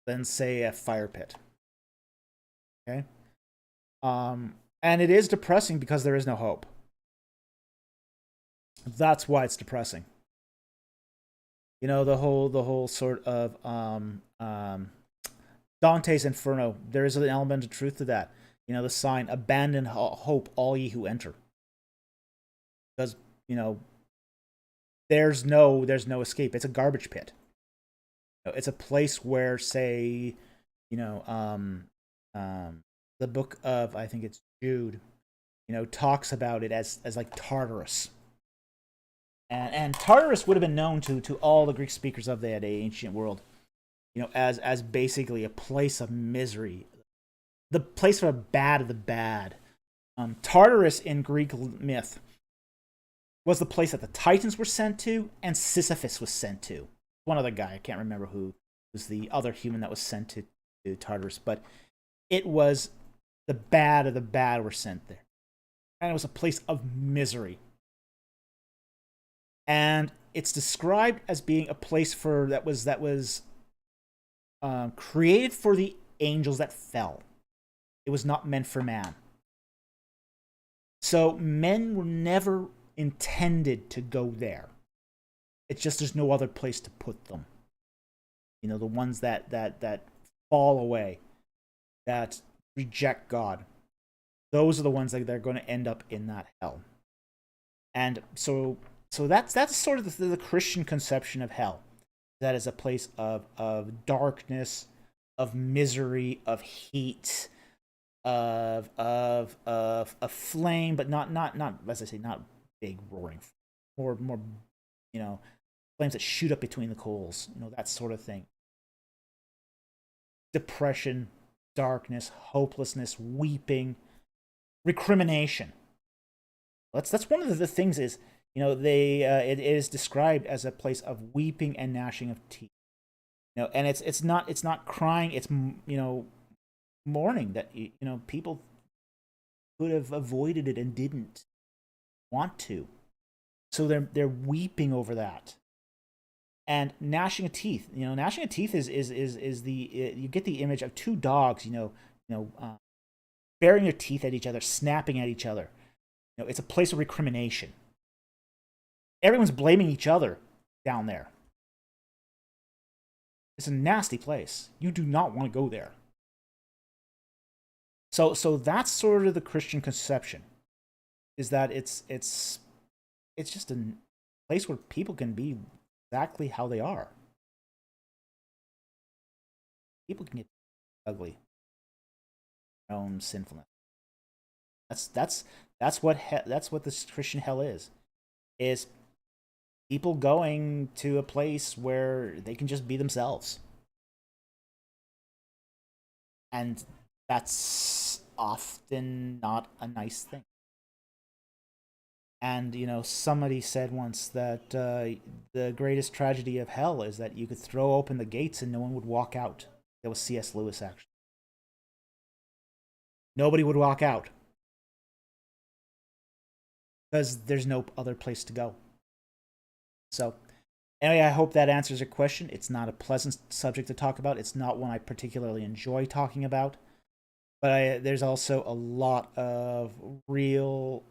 than say a fire pit. Okay. And it is depressing because there is no hope. That's why it's depressing. The whole sort of Dante's Inferno. There is an element of truth to that. The sign, abandon hope, all ye who enter. Because, there's no escape. It's a garbage pit. It's a place where, say, the book of, I think it's Jude, talks about it as like Tartarus. And Tartarus would have been known to all the Greek speakers of that ancient world, as basically a place of misery, the place for a bad of the bad. Tartarus in Greek myth was the place that the Titans were sent to, and Sisyphus was sent to. One other guy, I can't remember who was the other human that was sent to Tartarus, but it was the bad of the bad were sent there, and it was a place of misery. And it's described as being a place that was created for the angels that fell. It was not meant for man. So men were never intended to go there. It's just there's no other place to put them. The ones that fall away, that reject God, those are the ones that they're going to end up in that hell. And so that's sort of the Christian conception of hell. That is a place of darkness, of misery, of heat, of flame, but not as I say, not big roaring, more flames that shoot up between the coals, that sort of thing. Depression, darkness, hopelessness, weeping, recrimination. That's one of the things is, it is described as a place of weeping and gnashing of teeth. And it's not crying, it's mourning that people could have avoided it and didn't want to. So they're weeping over that. And gnashing of teeth. Gnashing of teeth is the you get the image of two dogs, baring their teeth at each other, snapping at each other. It's a place of recrimination. Everyone's blaming each other down there. It's a nasty place. You do not want to go there. So that's sort of the Christian conception, is that it's just a place where people can be exactly how they are. People can get ugly, their own sinfulness. That's what this Christian hell is people going to a place where they can just be themselves, and that's often not a nice thing. And somebody said once that the greatest tragedy of hell is that you could throw open the gates and no one would walk out. That was C.S. Lewis, actually. Nobody would walk out because there's no other place to go. So, anyway, I hope that answers your question. It's not a pleasant subject to talk about. It's not one I particularly enjoy talking about. But there's also a lot of real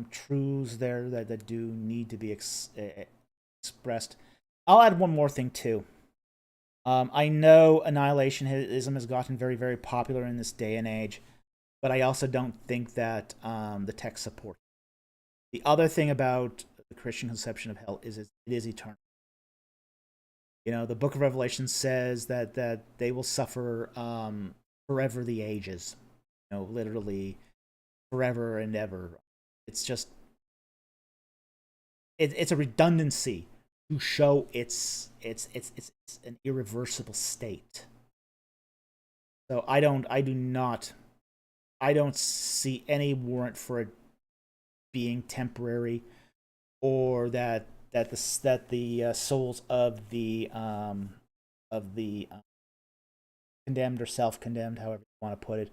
truths there that do need to be expressed. I'll add one more thing, too. I know annihilationism has gotten very, very popular in this day and age, but I also don't think that the text supports it. The other thing about the Christian conception of hell is it is eternal. The book of Revelation says that they will suffer forever the ages. Literally forever and ever. It's just it's a redundancy to show it's an irreversible state. So I don't see any warrant for it being temporary, or that the souls of the condemned or self-condemned, however you want to put it,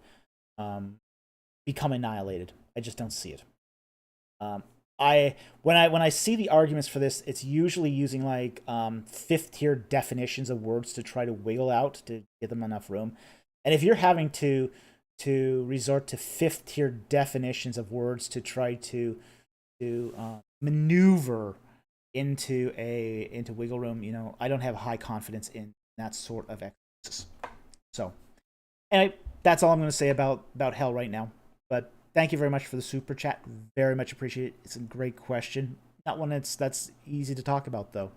become annihilated. I just don't see it. When I see the arguments for this, it's usually using like fifth tier definitions of words to try to wiggle out to give them enough room. And if you're having to resort to fifth tier definitions of words to try to maneuver into wiggle room, I don't have high confidence in that sort of exercise. So, anyway, that's all I'm going to say about hell right now. But thank you very much for the super chat. Very much appreciate it. It's a great question. Not one that's easy to talk about, though.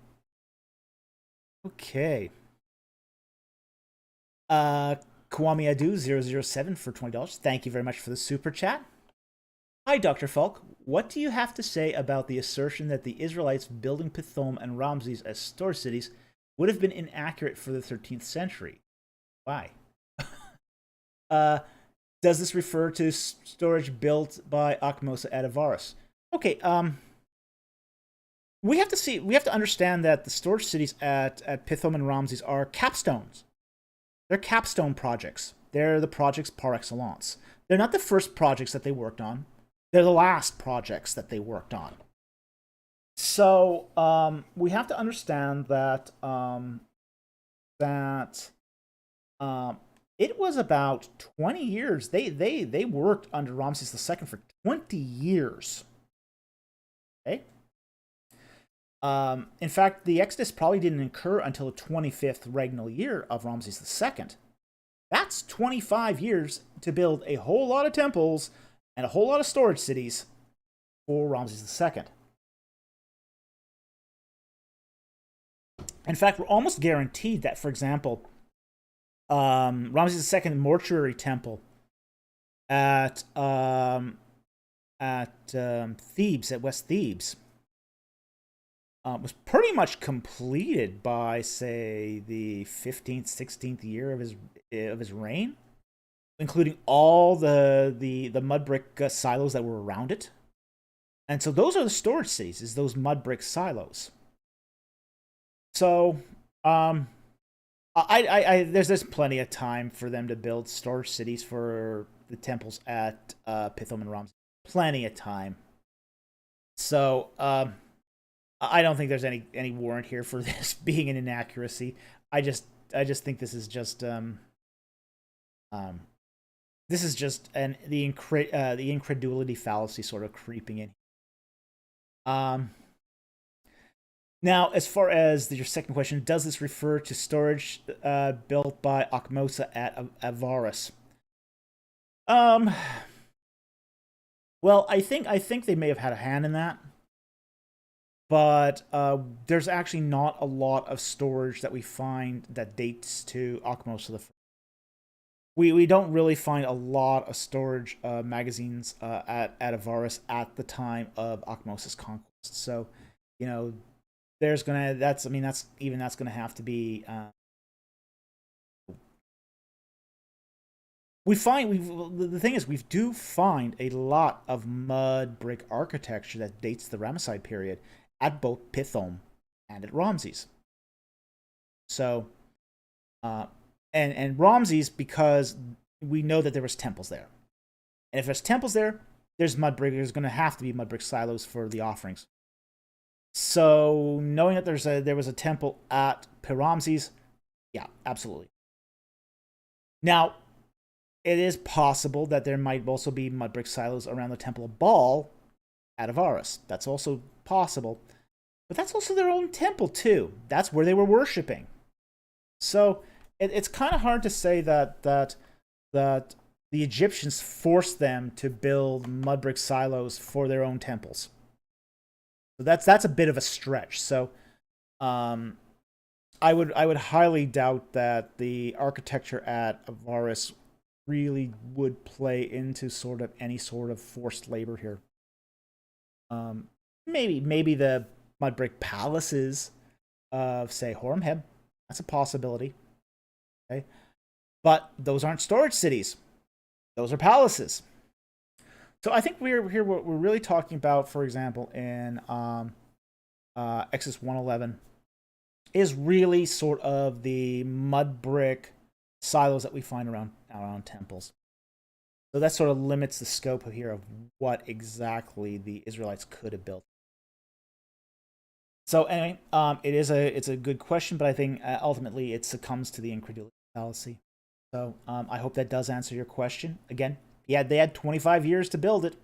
Okay. Kwame Adu 007 for $20. Thank you very much for the super chat. Hi, Dr. Falk. What do you have to say about the assertion that the Israelites building Pithom and Ramses as store cities would have been inaccurate for the 13th century? Why? Does this refer to storage built by Akhmos at Avaris? Okay, we have to understand that the storage cities at Pithom and Ramses are capstones. They're capstone projects. They're the projects par excellence. They're not the first projects that they worked on. They're the last projects that they worked on. So we have to understand that it was about 20 years. They worked under Ramses II for 20 years. Okay. In fact, the Exodus probably didn't occur until the 25th regnal year of Ramses II. That's 25 years to build a whole lot of temples and a whole lot of storage cities for Ramses II. In fact, we're almost guaranteed that, for example, Ramses II mortuary temple at Thebes, at West Thebes, was pretty much completed by, say, the 15th, 16th year of his reign, including all the mud brick silos that were around it. And so those are the storage cities, is those mud brick silos. So, there's plenty of time for them to build storage cities for the temples at Pithom and Ramses. Plenty of time. So, I don't think there's any warrant here for this being an inaccuracy. I just think this is just the incredulity fallacy sort of creeping in. Now, as far as your second question, does this refer to storage built by Achmosa at Avaris? Well, I think they may have had a hand in that, but there's actually not a lot of storage that we find that dates to Achmosa the First. We don't really find a lot of storage magazines at Avaris at the time of Achmosa's conquest. So, that's gonna have to be. The thing is, we do find a lot of mud brick architecture that dates the Ramesside period at both Pithom and at Ramses. So, and Ramses, because we know that there was temples there, and if there's temples there, there's going to have to be mud brick silos for the offerings. So, knowing that there was a temple at Ramses, yeah, absolutely. Now, it is possible that there might also be mud brick silos around the Temple of Baal at Avaris. That's also possible. But that's also their own temple, too. That's where they were worshipping. So, it's kind of hard to say that the Egyptians forced them to build mud brick silos for their own temples. So that's a bit of a stretch. So, I would highly doubt that the architecture at Avaris really would play into sort of any sort of forced labor here. Maybe the mud brick palaces of, say, Horemheb. That's a possibility. Okay, but those aren't storage cities; those are palaces. So I think we're really talking about, for example, in Exodus 1:11, is really sort of the mud brick silos that we find around temples. So that sort of limits the scope of here of what exactly the Israelites could have built. So anyway, it's a good question, but I think ultimately it succumbs to the incredulity fallacy. So I hope that does answer your question. Again, they had 25 years to build it.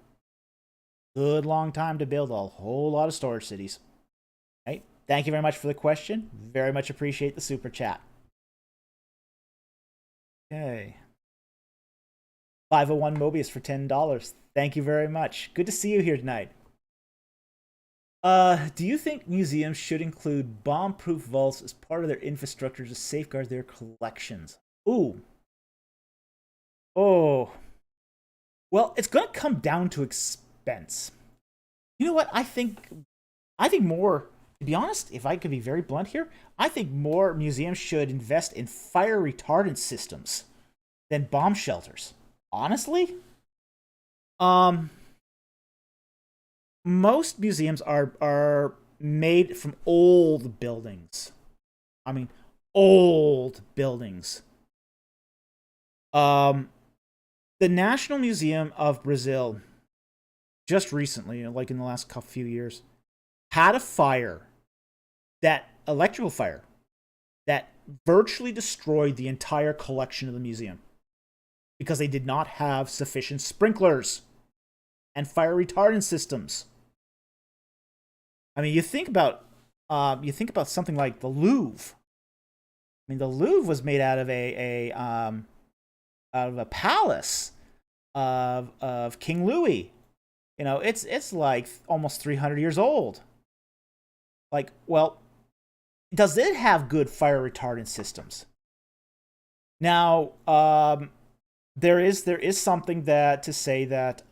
Good long time to build a whole lot of storage cities. Right? Thank you very much for the question. Very much appreciate the super chat. Okay. 501 Mobius for $10. Thank you very much. Good to see you here tonight. Do you think museums should include bomb-proof vaults as part of their infrastructure to safeguard their collections? Ooh. Oh. Well, it's going to come down to expense. You know what? I think more, to be honest, if I could be very blunt here, I think more museums should invest in fire retardant systems than bomb shelters. Honestly? Most museums are made from old buildings. I mean, old buildings. The National Museum of Brazil, just recently, like in the last few years, had a fire, that electrical fire, that virtually destroyed the entire collection of the museum because they did not have sufficient sprinklers and fire retardant systems. I mean, you think about something like the Louvre. I mean, the Louvre was made out of a palace of King Louis. It's like almost 300 years old. Like, well, does it have good fire retardant systems? Now, there is something to say that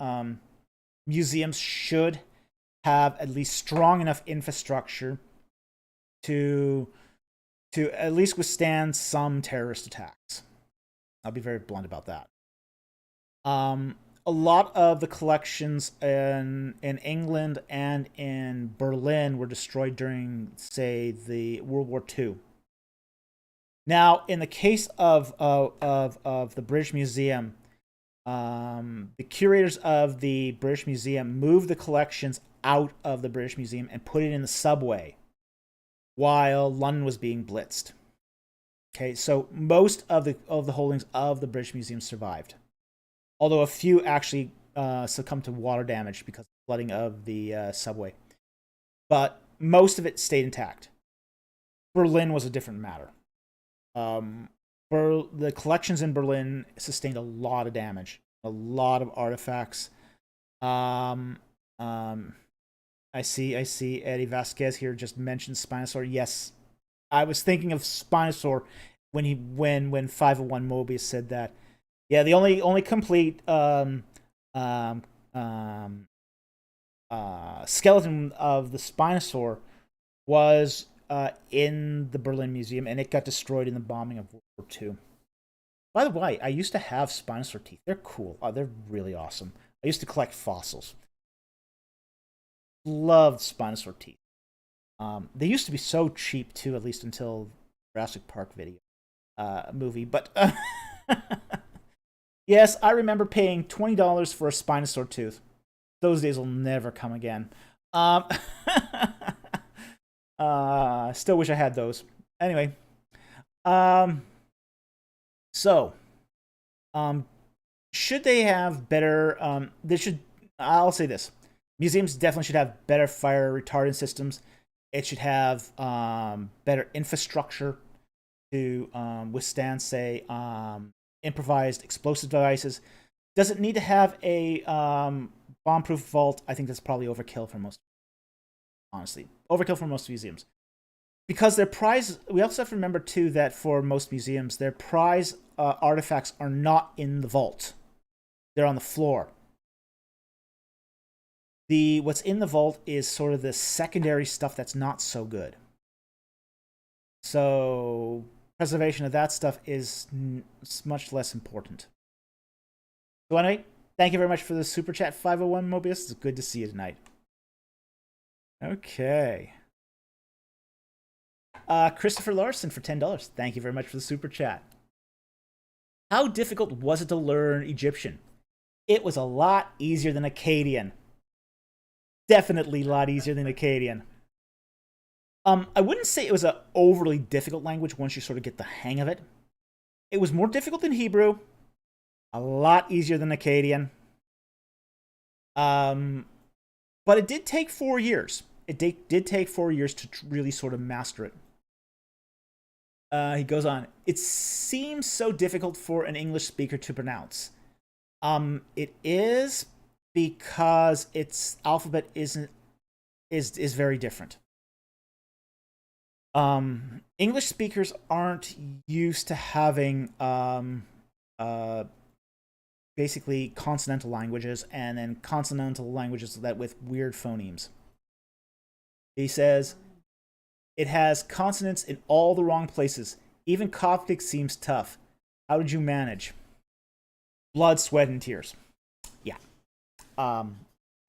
museums should have at least strong enough infrastructure to at least withstand some terrorist attacks. I'll be very blunt about that. A lot of the collections in England and in Berlin were destroyed during, say, the World War II. Now, in the case of the British Museum, the curators of the British Museum moved the collections out of the British Museum and put it in the subway while London was being blitzed. Okay, so most of the holdings of the British Museum survived, although a few actually succumbed to water damage because of flooding of the subway. But most of it stayed intact. Berlin was a different matter. The collections in Berlin sustained a lot of damage, a lot of artifacts. I see Eddie Vasquez here just mentioned Spinosaur. Yes, I was thinking of Spinosaur when 501 Mobius said that. Yeah, the only complete skeleton of the Spinosaur was in the Berlin Museum, and it got destroyed in the bombing of World War II. By the way, I used to have Spinosaur teeth. They're cool. They're really awesome. I used to collect fossils. Loved Spinosaur teeth. They used to be so cheap too, at least until Jurassic Park movie. But yes, I remember paying $20 for a Spinosaur tooth. Those days will never come again. Still wish I had those. Anyway, should they have better? They should. I'll say this: museums definitely should have better fire retardant systems. It should have better infrastructure to withstand, say, improvised explosive devices. Does it need to have a bomb-proof vault? I think that's probably overkill for most. Honestly, overkill for most museums. Because their prize, we also have to remember too that for most museums, their prize artifacts are not in the vault; they're on the floor. What's in the vault is sort of the secondary stuff that's not so good. So preservation of that stuff is much less important. So anyway, thank you very much for the super chat, 501 Mobius. It's good to see you tonight. Okay. Christopher Larson for $10. Thank you very much for the super chat. How difficult was it to learn Egyptian? It was a lot easier than Akkadian. Definitely a lot easier than Akkadian. I wouldn't say it was an overly difficult language once you sort of get the hang of it. It was more difficult than Hebrew. A lot easier than Akkadian. But it did take 4 years. It did take 4 years to really sort of master it. He goes on. It seems so difficult for an English speaker to pronounce. It is because its alphabet is very different. English speakers aren't used to having basically consonantal languages and then consonantal languages that with weird phonemes. He says, it has consonants in all the wrong places. Even Coptic seems tough. How did you manage? Blood, sweat, and tears. Yeah. A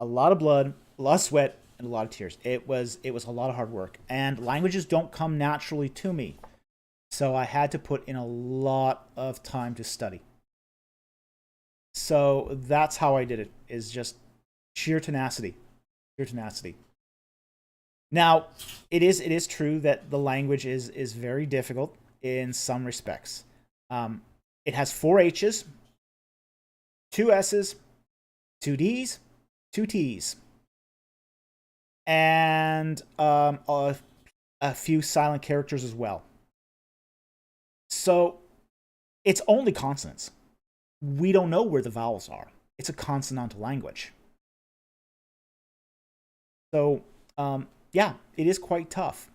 lot of blood, a lot of sweat, and a lot of tears. It was a lot of hard work. And languages don't come naturally to me. So I had to put in a lot of time to study. So that's how I did it, is just sheer tenacity. Sheer tenacity. Now, it is true that the language is very difficult in some respects. It has 4 H's, 2 S's, 2 D's, 2 T's, and a few silent characters as well. So it's only consonants. We don't know where the vowels are. It's a consonantal language. So, yeah, it is quite tough.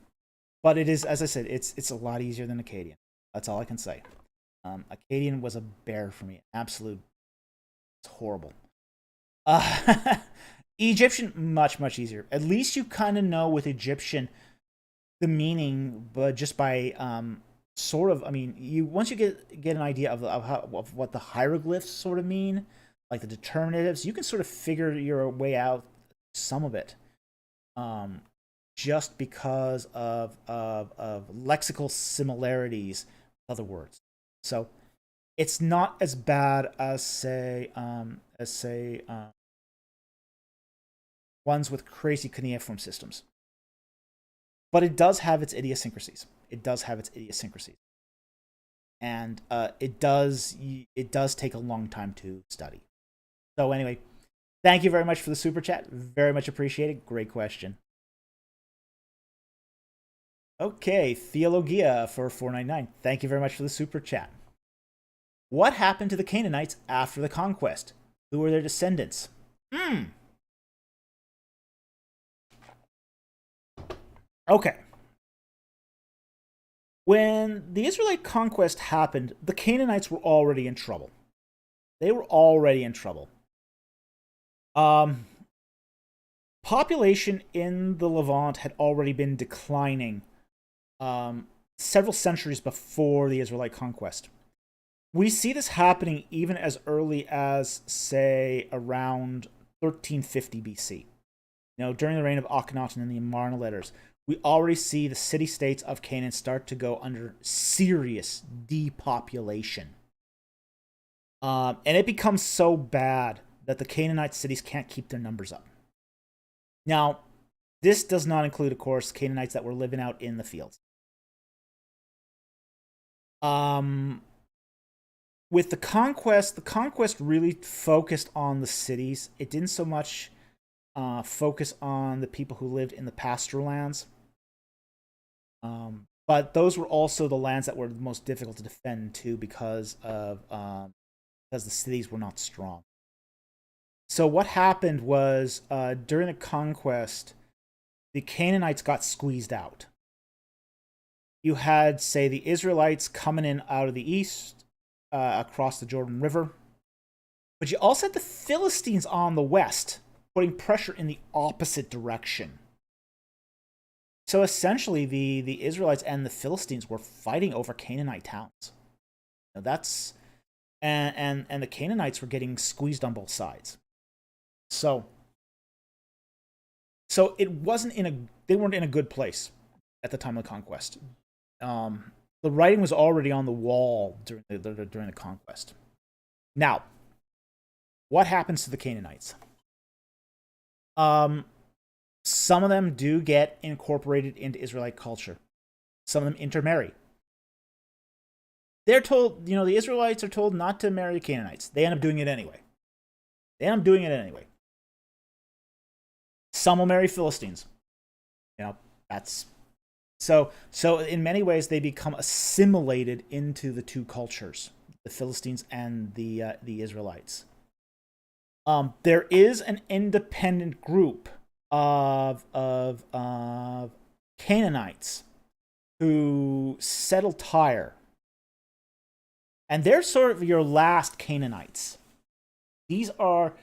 But it is, as I said, it's a lot easier than Akkadian. That's all I can say. Akkadian was a bear for me. Absolute. It's horrible. Egyptian, much, much easier. At least you kind of know with Egyptian the meaning, but just by sort of, I mean, you once you get an idea of what the hieroglyphs sort of mean, like the determinatives, you can sort of figure your way out some of it, just because of lexical similarities with other words. So it's not as bad as say ones with crazy cuneiform systems, but it does have its idiosyncrasies. And it does take a long time to study. So anyway, thank you very much for the super chat. Very much appreciated. Great question. Okay, Theologia for 499. Thank you very much for the super chat. What happened to the Canaanites after the conquest? Who were their descendants? Okay. When the Israelite conquest happened, the Canaanites were already in trouble. They were already in trouble. Population in the Levant had already been declining several centuries before the Israelite conquest. We see this happening even as early as, say, around 1350 BC. During the reign of Akhenaten and the Amarna letters, we already see the city-states of Canaan start to go under serious depopulation. And it becomes so bad that the Canaanite cities can't keep their numbers up. Now, this does not include, of course, Canaanites that were living out in the fields. With the conquest really focused on the cities. It didn't so much focus on the people who lived in the pastoral lands. But those were also the lands that were the most difficult to defend too, because the cities were not strong. So what happened was, during the conquest, the Canaanites got squeezed out. You had, say, the Israelites coming in out of the east, across the Jordan River. But you also had the Philistines on the west, putting pressure in the opposite direction. So essentially, the Israelites and the Philistines were fighting over Canaanite towns. And the Canaanites were getting squeezed on both sides. So it wasn't they weren't in a good place at the time of the conquest. The writing was already on the wall during the conquest. Now, what happens to the Canaanites? Some of them do get incorporated into Israelite culture. Some of them intermarry. They're told, the Israelites are told not to marry the Canaanites. They end up doing it anyway. Some will marry Philistines. That's so in many ways they become assimilated into the two cultures, the Philistines and the Israelites. There is an independent group of Canaanites who settle Tyre, and they're sort of your last Canaanites. These are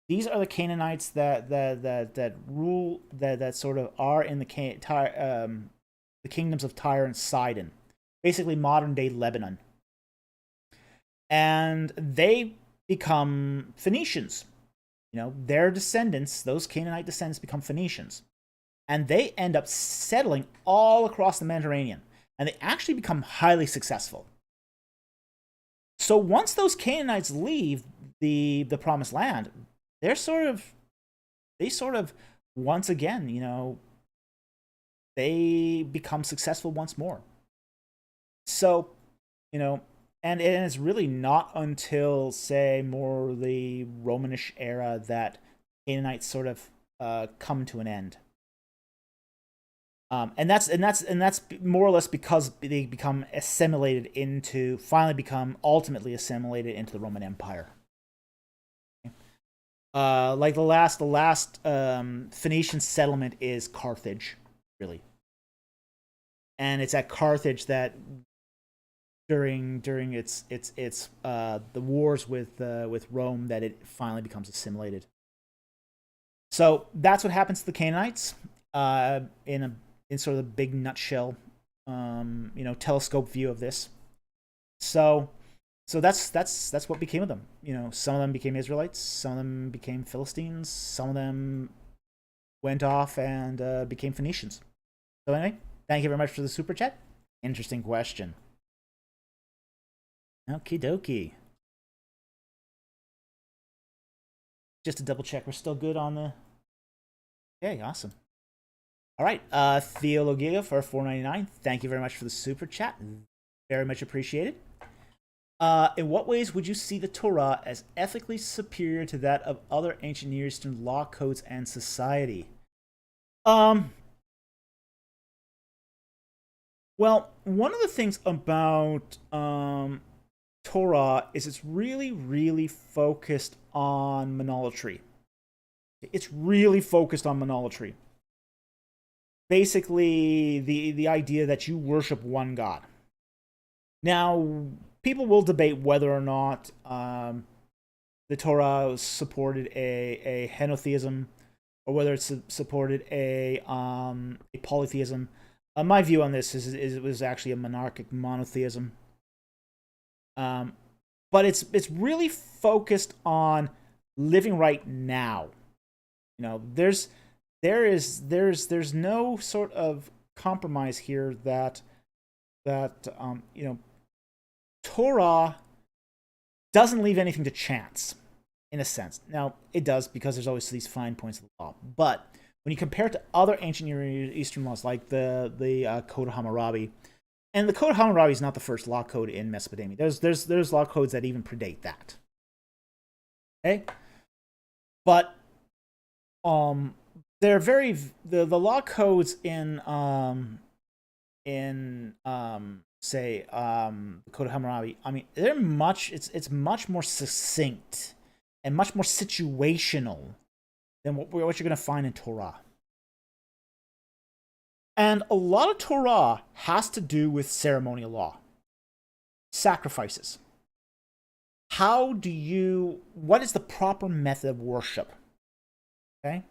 the Canaanites that rule, that sort of are in the kingdoms of Tyre and Sidon, basically modern day Lebanon, and they become Phoenicians. Their descendants, those Canaanite descendants, become Phoenicians, and they end up settling all across the Mediterranean, and they actually become highly successful. So once those Canaanites leave the promised land, they sort of once again, they become successful once more. So, and it's really not until, say, more the Romanish era that Canaanites sort of come to an end. And that's more or less because they ultimately assimilated into the Roman Empire. Like the last Phoenician settlement is Carthage, really, and it's at Carthage that during its the wars with Rome that it finally becomes assimilated. So that's what happens to the Canaanites in in sort of the big nutshell, telescope view of this. So that's what became of them. Some of them became Israelites, some of them became Philistines, some of them went off and became Phoenicians. So anyway, thank you very much for the super chat. Interesting question. Okie dokie. Just to double check, we're still good on the. Okay, awesome. All right, Theologia for $4.99. Thank you very much for the super chat. Very much appreciated. In what ways would you see the Torah as ethically superior to that of other ancient Near Eastern law codes and society? Well, one of the things about Torah is it's really, really focused on monolatry. It's really focused on monolatry. Basically, the idea that you worship one God. Now, people will debate whether or not the Torah supported a henotheism or whether it supported a polytheism. My view on this is it was actually a monarchic monotheism. But it's really focused on living right now. There's no sort of compromise here that Torah doesn't leave anything to chance, in a sense. Now, it does, because there's always these fine points of the law. But when you compare it to other ancient Near Eastern laws, like the Code of Hammurabi, and the Code of Hammurabi is not the first law code in Mesopotamia. There's law codes that even predate that. Okay? But they're very the law codes in say the Code of Hammurabi. I mean, it's much more succinct and much more situational than what you're going to find in Torah. And a lot of Torah has to do with ceremonial law, sacrifices. What is the proper method of worship? Okay.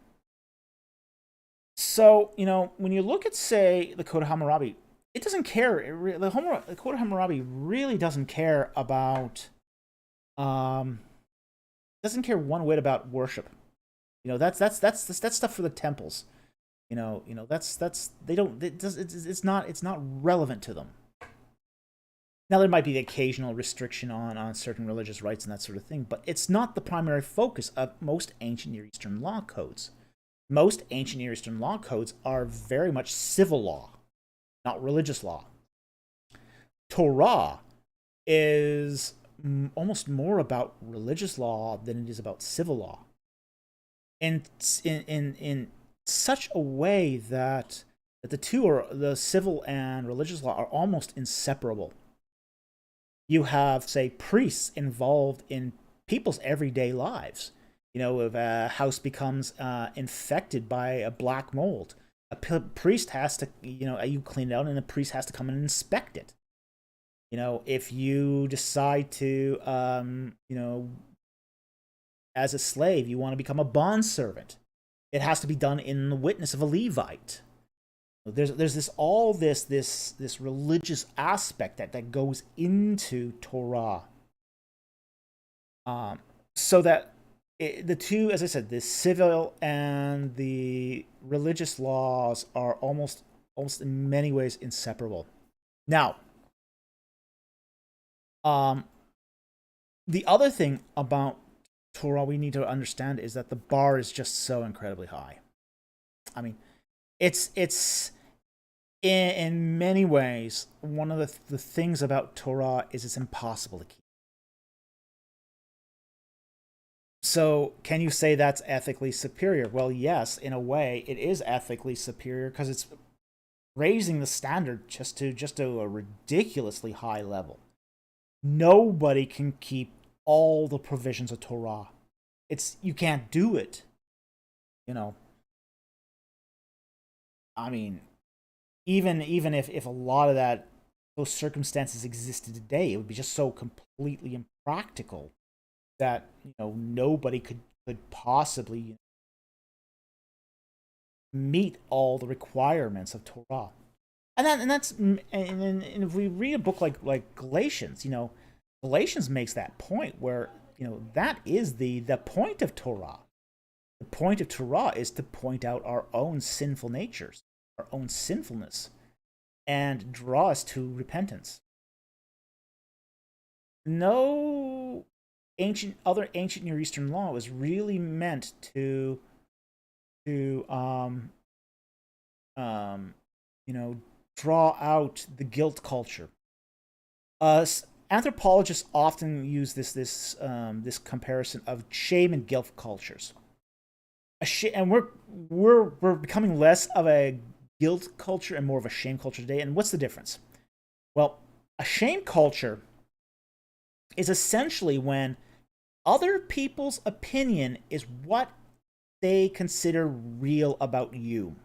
So, when you look at, say, the Code of Hammurabi, it doesn't care. The Code of Hammurabi really doesn't care about, doesn't care one whit about worship. That's stuff for the temples. It's not relevant to them. Now, there might be the occasional restriction on certain religious rights and that sort of thing, but it's not the primary focus of most ancient Near Eastern law codes. Most ancient Near Eastern law codes are very much civil law, not religious law. Torah is almost more about religious law than it is about civil law. In such a way that the two the civil and religious law, are almost inseparable. You have, say, priests involved in people's everyday lives. If a house becomes infected by a black mold, a priest has to, you clean it out, and the priest has to come and inspect it. If you decide to, as a slave, you want to become a bondservant, it has to be done in the witness of a Levite. There's this religious aspect that goes into Torah, so that the two, as I said, the civil and the religious laws are almost in many ways inseparable. Now, the other thing about Torah we need to understand is that the bar is just so incredibly high. I mean, it's in many ways, one of the things about Torah is it's impossible to keep. So, can you say that's ethically superior? Well, yes, in a way, it is ethically superior, because it's raising the standard just to a ridiculously high level. Nobody can keep all the provisions of Torah. You can't do it. I mean, even if a lot of those circumstances existed today, it would be just so completely impractical that nobody could possibly meet all the requirements of Torah. And if we read a book like Galatians, Galatians makes that point where that is the point of Torah. The point of Torah is to point out our own sinful natures, our own sinfulness, and draw us to repentance. No other ancient Near Eastern law was really meant to draw out the guilt culture. Anthropologists often use this comparison of shame and guilt cultures. And we're becoming less of a guilt culture and more of a shame culture today. And what's the difference? Well, a shame culture is essentially when other people's opinion is what they consider real about you.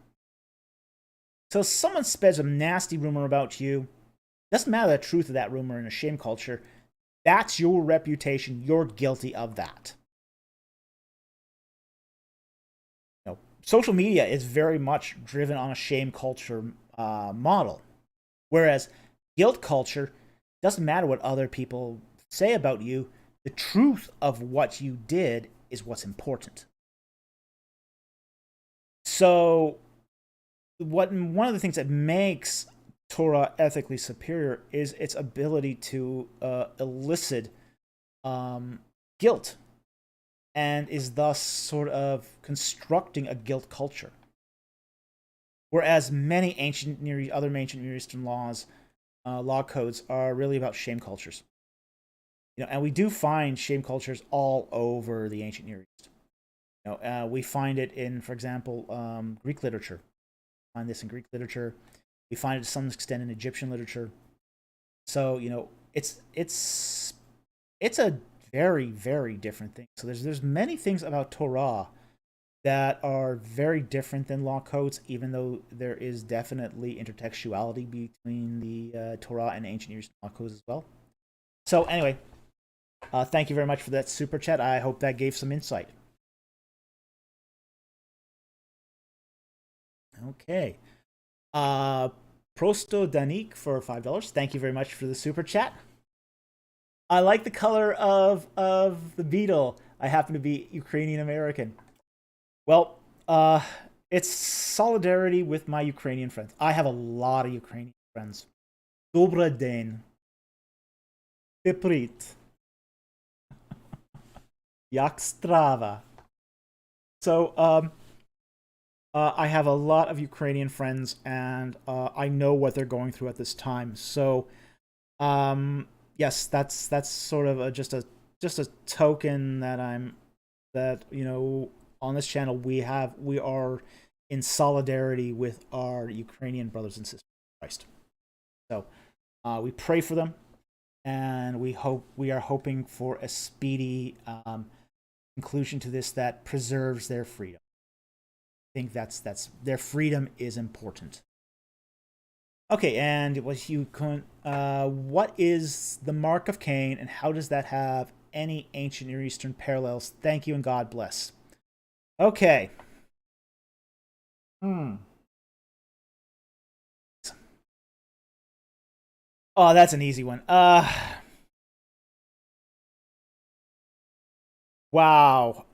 So if someone spreads a nasty rumor about you, doesn't matter the truth of that rumor in a shame culture, that's your reputation. You're guilty of that. Social media is very much driven on a shame culture model, whereas guilt culture doesn't matter what other people say about you. The truth of what you did is what's important. So, one of the things that makes Torah ethically superior is its ability to elicit guilt, and is thus sort of constructing a guilt culture. Whereas many other ancient Near Eastern laws, law codes are really about shame cultures. And we do find shame cultures all over the ancient Near East. We find it in, for example, Greek literature. We find this in Greek literature. We find it to some extent in Egyptian literature. So it's a very, very different thing. So there's many things about Torah that are very different than law codes, even though there is definitely intertextuality between the Torah and ancient Near Eastern law codes as well. So anyway, thank you very much for that super chat. I hope that gave some insight. Okay. Prosto Danik for $5. Thank you very much for the super chat. I like the color of the beetle. I happen to be Ukrainian American. Well, it's solidarity with my Ukrainian friends. I have a lot of Ukrainian friends. Добрый день. Piprit. Як страва. So, I have a lot of Ukrainian friends, and I know what they're going through at this time. So, yes, that's sort of just a token that on this channel we are in solidarity with our Ukrainian brothers and sisters in Christ. So we pray for them, and we are hoping for a speedy conclusion to this that preserves their freedom. I think that's their freedom is important. Okay, and what is the mark of Cain, and how does that have any ancient Near Eastern parallels? Thank you, and God bless. Okay. Oh, that's an easy one. Wow.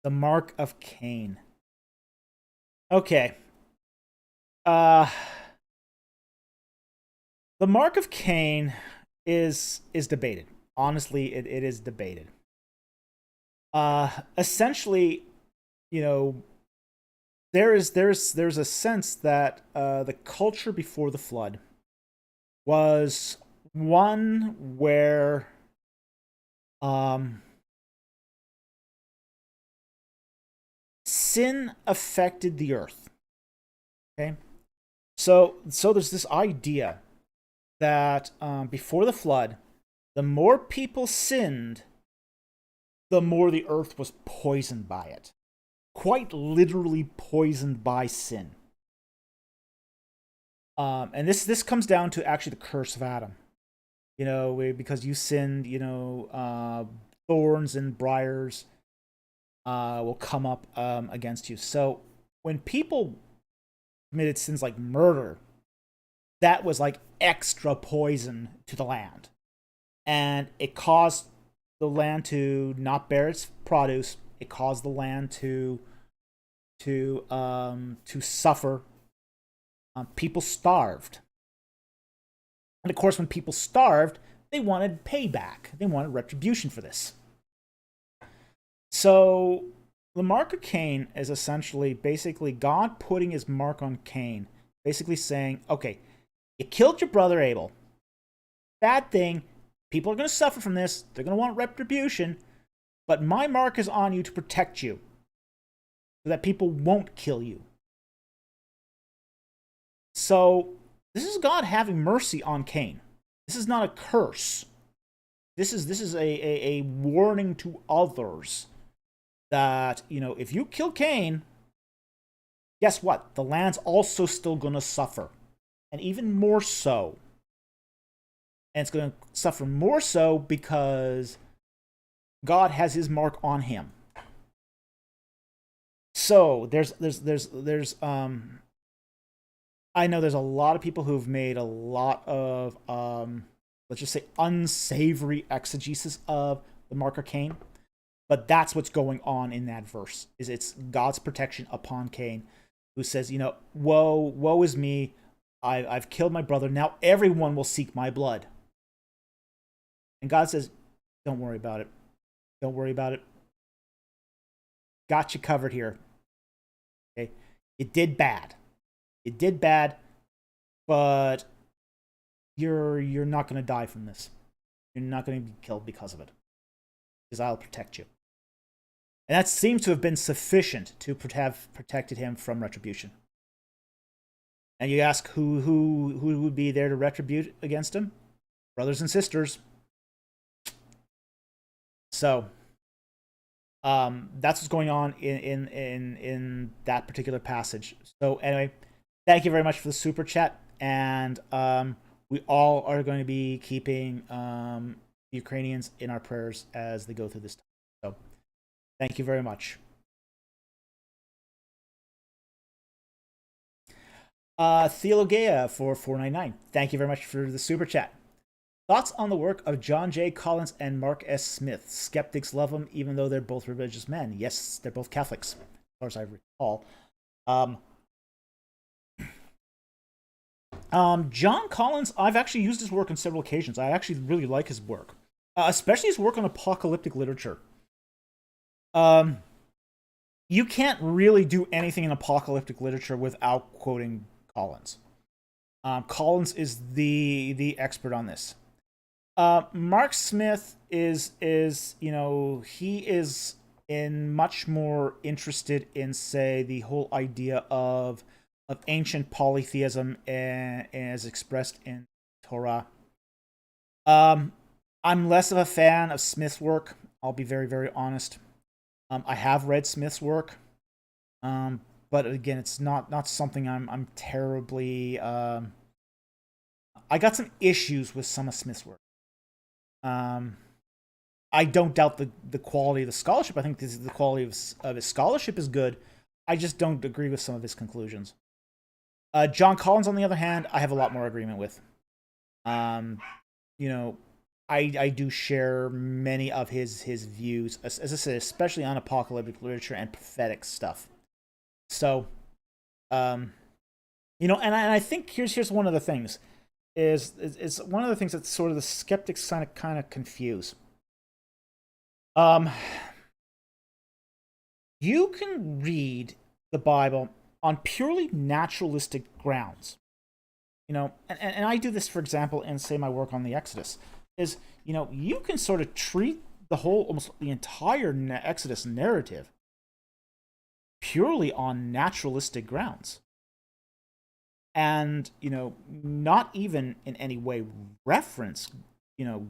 The mark of Cain. Okay. The mark of Cain is debated. Honestly, it is debated. Essentially, there's a sense that the culture before the flood was one where sin affected the earth. Okay, so there's this idea that before the flood, the more people sinned, the more the earth was poisoned by it. Quite literally poisoned by sin. And this comes down to actually the curse of Adam. Because you sinned, thorns and briars will come up against you. So when people committed sins like murder, that was like extra poison to the land. And it caused the land to not bear its produce. It caused the land to suffer. People starved. And of course, when people starved, they wanted payback. They wanted retribution for this. So the mark of Cain is essentially basically God putting his mark on Cain, basically saying, okay, you killed your brother Abel. Bad thing. People are going to suffer from this. They're going to want retribution. But my mark is on you to protect you, so that people won't kill you. So this is God having mercy on Cain. This is not a curse. This is a warning to others that, if you kill Cain, guess what? The land's also still going to suffer. And even more so. And it's going to suffer more so because God has his mark on him. So there's I know there's a lot of people who've made a lot of let's just say unsavory exegesis of the mark of Cain, but that's what's going on in that verse. Is it's God's protection upon Cain, who says, woe is me, I've killed my brother, now everyone will seek my blood. And God says, don't worry about it. Don't worry about it. Got you covered here. Okay? It did bad. It did bad, but you're not going to die from this. You're not going to be killed because of it. Because I'll protect you. And that seems to have been sufficient to have protected him from retribution. And you ask who would be there to retribute against him? Brothers and sisters. So that's what's going on in that particular passage. So anyway, thank you very much for the super chat, and we all are going to be keeping Ukrainians in our prayers as they go through this time. So thank you very much. Theologia for 499. Thank you very much for the super chat. Thoughts on the work of John J. Collins and Mark S. Smith? Skeptics love them, even though they're both religious men. Yes, they're both Catholics, as far as I recall. John Collins, I've actually used his work on several occasions. I actually really like his work, especially his work on apocalyptic literature. You can't really do anything in apocalyptic literature without quoting Collins. Collins is the expert on this. Mark Smith is he is much more interested in, say, the whole idea of ancient polytheism as expressed in Torah. I'm less of a fan of Smith's work. I'll be very, very honest. I have read Smith's work, but again, it's not something I'm terribly. I got some issues with some of Smith's work. I don't doubt the quality of the scholarship. I think the quality of his scholarship is good. I just don't agree with some of his conclusions. John Collins, on the other hand, I have a lot more agreement with. I do share many of his views, as I said, especially on apocalyptic literature and prophetic stuff. So, and I think here's one of the things. Is one of the things that sort of the skeptics kind of confuse. You can read the Bible on purely naturalistic grounds. And I do this, for example, in, say, my work on the Exodus, is, you can sort of treat almost the entire Exodus narrative purely on naturalistic grounds. And, not even in any way reference,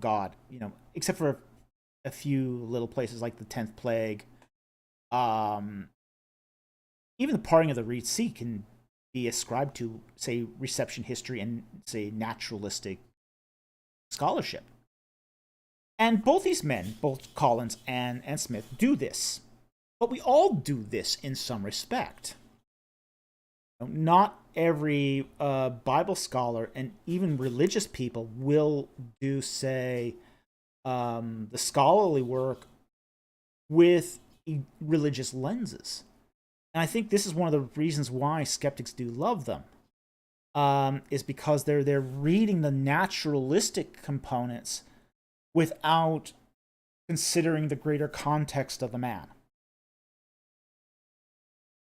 God, except for a few little places like the 10th plague. Even the parting of the Red Sea can be ascribed to, say, reception history and, say, naturalistic scholarship. And both these men, both Collins and Smith, do this. But we all do this in some respect. Not every Bible scholar and even religious people will do, say, the scholarly work with religious lenses. And I think this is one of the reasons why skeptics do love them, is because they're reading the naturalistic components without considering the greater context of the man.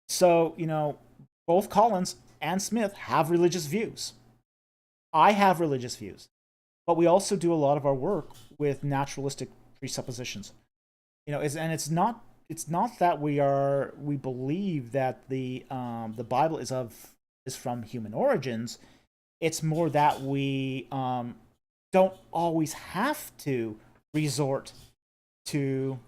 So, both Collins and Smith have religious views. I have religious views, but we also do a lot of our work with naturalistic presuppositions. And it's not that we believe that the Bible is from human origins. It's more that we don't always have to resort to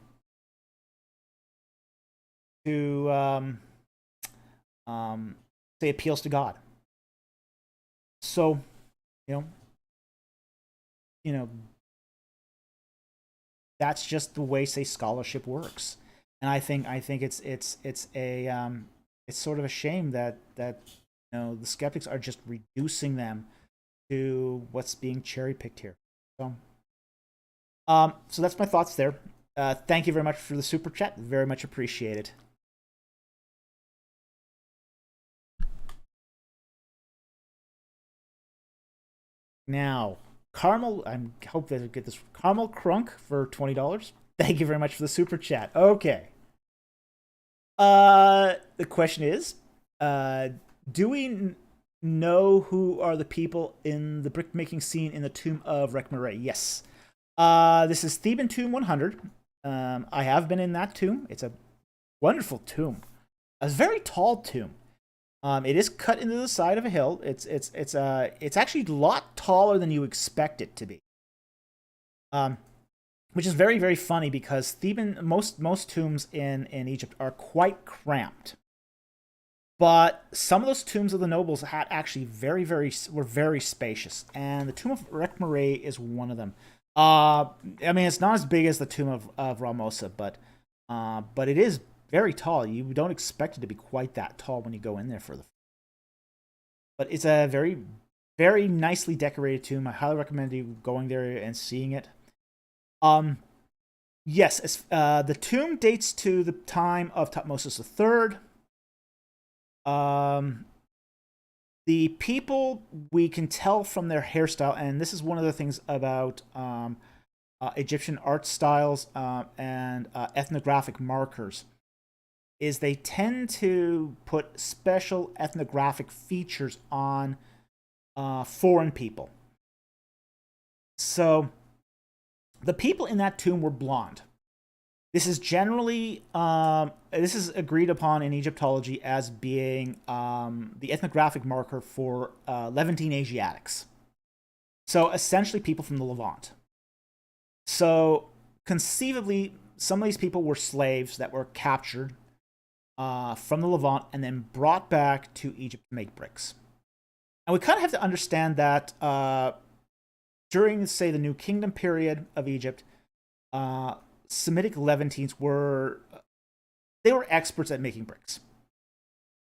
say appeals to God. So, you know, that's just the way, say, scholarship works. And I think it's sort of a shame that the skeptics are just reducing them to what's being cherry picked here. So that's my thoughts there. Thank you very much for the super chat. Very much appreciated. Now, Carmel, I hope that I get this. Carmel Crunk for $20. Thank you very much for the super chat. Okay. The question is, do we know who are the people in the brick-making scene in the tomb of Rekhmire? Yes. This is Theban Tomb 100. I have been in that tomb. It's a wonderful tomb. A very tall tomb. It is cut into the side of a hill. It's actually a lot taller than you expect it to be. Which is very, very funny because Theban, most tombs in Egypt are quite cramped. But some of those tombs of the nobles had actually were very spacious, and the tomb of Rekhmire is one of them. I mean, it's not as big as the tomb of Ramosa, but it is very tall. You don't expect it to be quite that tall when you go in there but it's a very, very nicely decorated tomb. I highly recommend you going there and seeing it. Yes, the tomb dates to the time of Thutmose III. The people, we can tell from their hairstyle, and this is one of the things about Egyptian art styles and ethnographic markers, is they tend to put special ethnographic features on foreign people. So the people in that tomb were blonde. This is generally this is agreed upon in Egyptology as being the ethnographic marker for Levantine Asiatics. So essentially people from the Levant. So conceivably, some of these people were slaves that were captured from the Levant and then brought back to Egypt to make bricks. And we kind of have to understand that during, say, the New Kingdom period of Egypt, Semitic Levantines were experts at making bricks.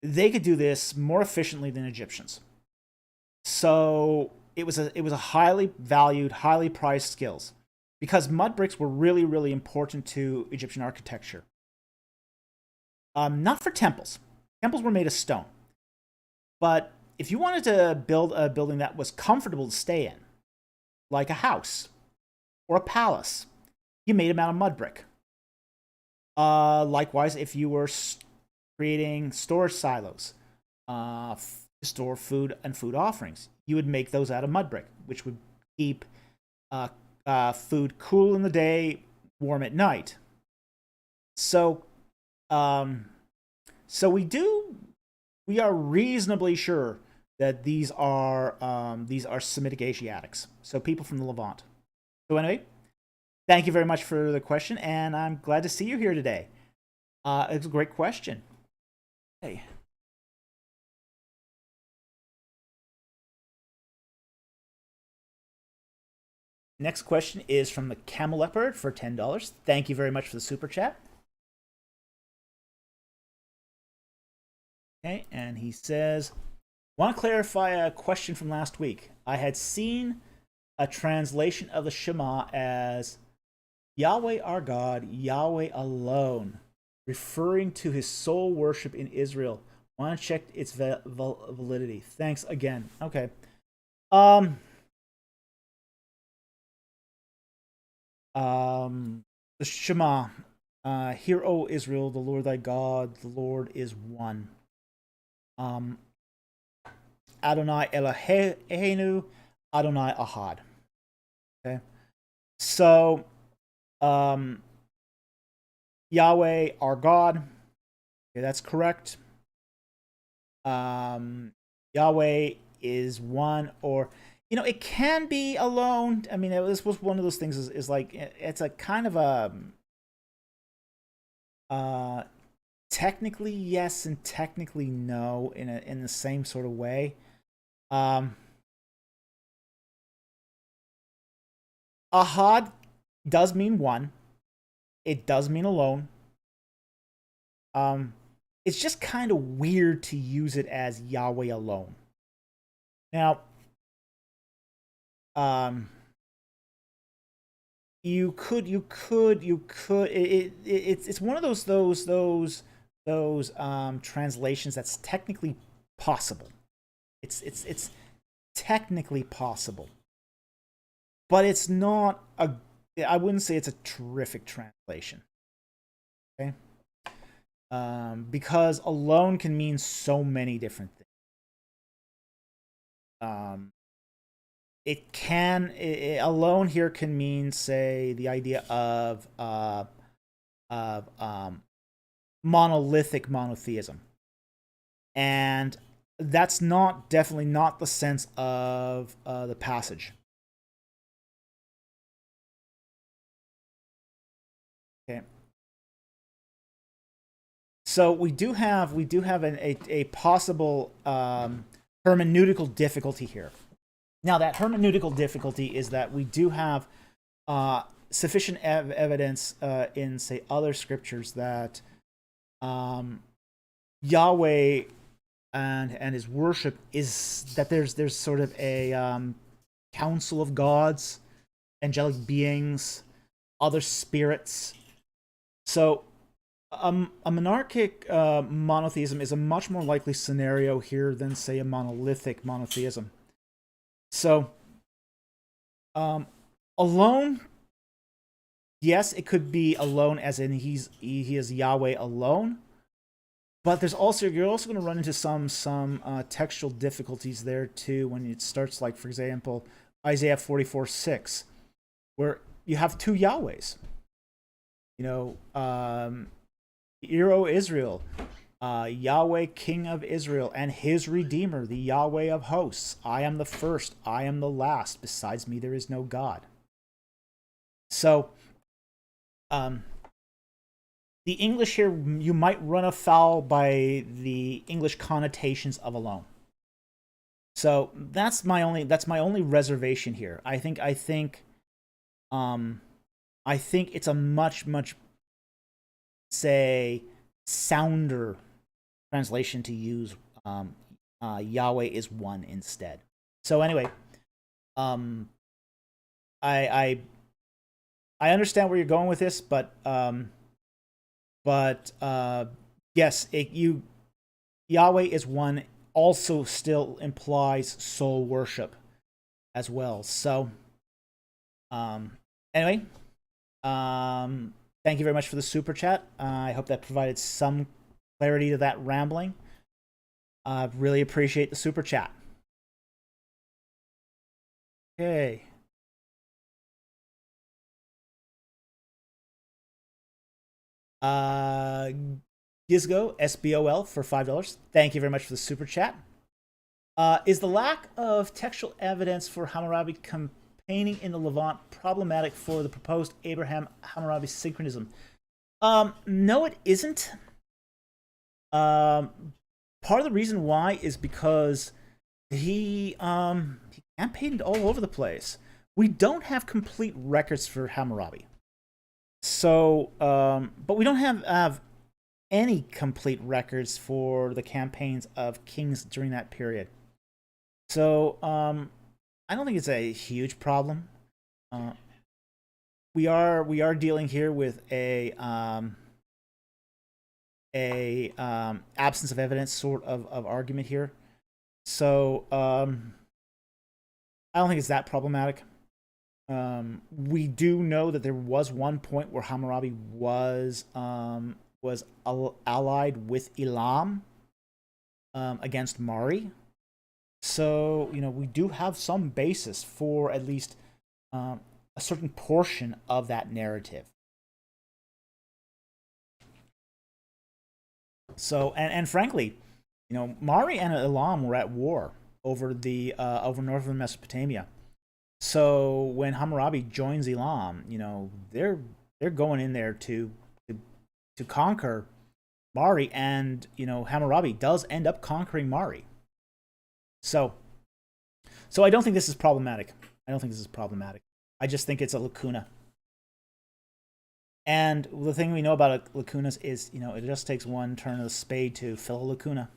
They could do this more efficiently than Egyptians. So it was a highly valued, highly prized skills, because mud bricks were really, really important to Egyptian architecture. Not for temples. Temples were made of stone. But if you wanted to build a building that was comfortable to stay in, like a house or a palace, you made them out of mud brick. Likewise, if you were creating storage silos to store food and food offerings, you would make those out of mud brick, which would keep food cool in the day, warm at night. So we are reasonably sure that these are Semitic Asiatics, so people from the Levant. So anyway, thank you very much for the question, and I'm glad to see you here today. It's a great question. Hey. Next question is from the Camel Leopard for $10. Thank you very much for the super chat. Okay, and he says, want to clarify a question from last week. I had seen a translation of the Shema as Yahweh our God, Yahweh alone, referring to his sole worship in Israel. Want to check its validity. Thanks again. Okay. The Shema. Hear, O Israel, the Lord thy God, the Lord is one. Adonai Eloheinu, Adonai Ahad. Okay. So, Yahweh our God. Okay, that's correct. Yahweh is one, or it can be alone. I mean, this was one of those things. Is like it's a kind of a technically yes and technically no in the same sort of way. Ahad does mean one. It does mean alone. It's just kind of weird to use it as Yahweh alone. Now, you could. It's one of those translations that's technically possible. It's technically possible, but it's not a. I wouldn't say it's a terrific translation. Okay. Because alone can mean so many different things. Alone here can mean, say, the idea of monolithic monotheism, and that's definitely not the sense of the passage. Okay. So we do have a possible hermeneutical difficulty here. Now, that hermeneutical difficulty is that we do have sufficient evidence in, say, other scriptures that Yahweh and his worship is that there's sort of a council of gods, angelic beings, other spirits. So a monarchic monotheism is a much more likely scenario here than, say, a monolithic monotheism. So, alone, yes, it could be alone as in he is Yahweh alone, but you're also going to run into some textual difficulties there too when it starts, like, for example, Isaiah 44:6, where you have two Yahwehs. Hear, O Israel, Yahweh, King of Israel, and his Redeemer, the Yahweh of hosts. I am the first, I am the last. Besides me, there is no God. So, the English here, you might run afoul by the English connotations of alone. So that's my only reservation here. I think it's a much, say, sounder translation to use Yahweh is one instead. So anyway, I understand where you're going with this, but yes, Yahweh is one also still implies soul worship as well. So anyway, thank you very much for the super chat. I hope that provided some clarity to that rambling. Really appreciate the super chat. Okay. Gizgo, SBOL, for $5. Thank you very much for the super chat. Is the lack of textual evidence for Hammurabi campaigning in the Levant problematic for the proposed Abraham-Hammurabi synchronism? No, it isn't. Part of the reason why is because he campaigned all over the place. We don't have complete records for Hammurabi. So, but we don't have any complete records for the campaigns of kings during that period. So I don't think it's a huge problem. Uh, we are dealing here with a absence of evidence sort of argument here. So I don't think it's that problematic. We do know that there was one point where Hammurabi was allied with Elam against Mari. So we do have some basis for at least a certain portion of that narrative. So and frankly, Mari and Elam were at war over over northern Mesopotamia. So when Hammurabi joins Elam, they're going in there to conquer Mari, and Hammurabi does end up conquering Mari. So I don't think this is problematic. I just think it's a lacuna. And the thing we know about lacunas is, it just takes one turn of the spade to fill a lacuna.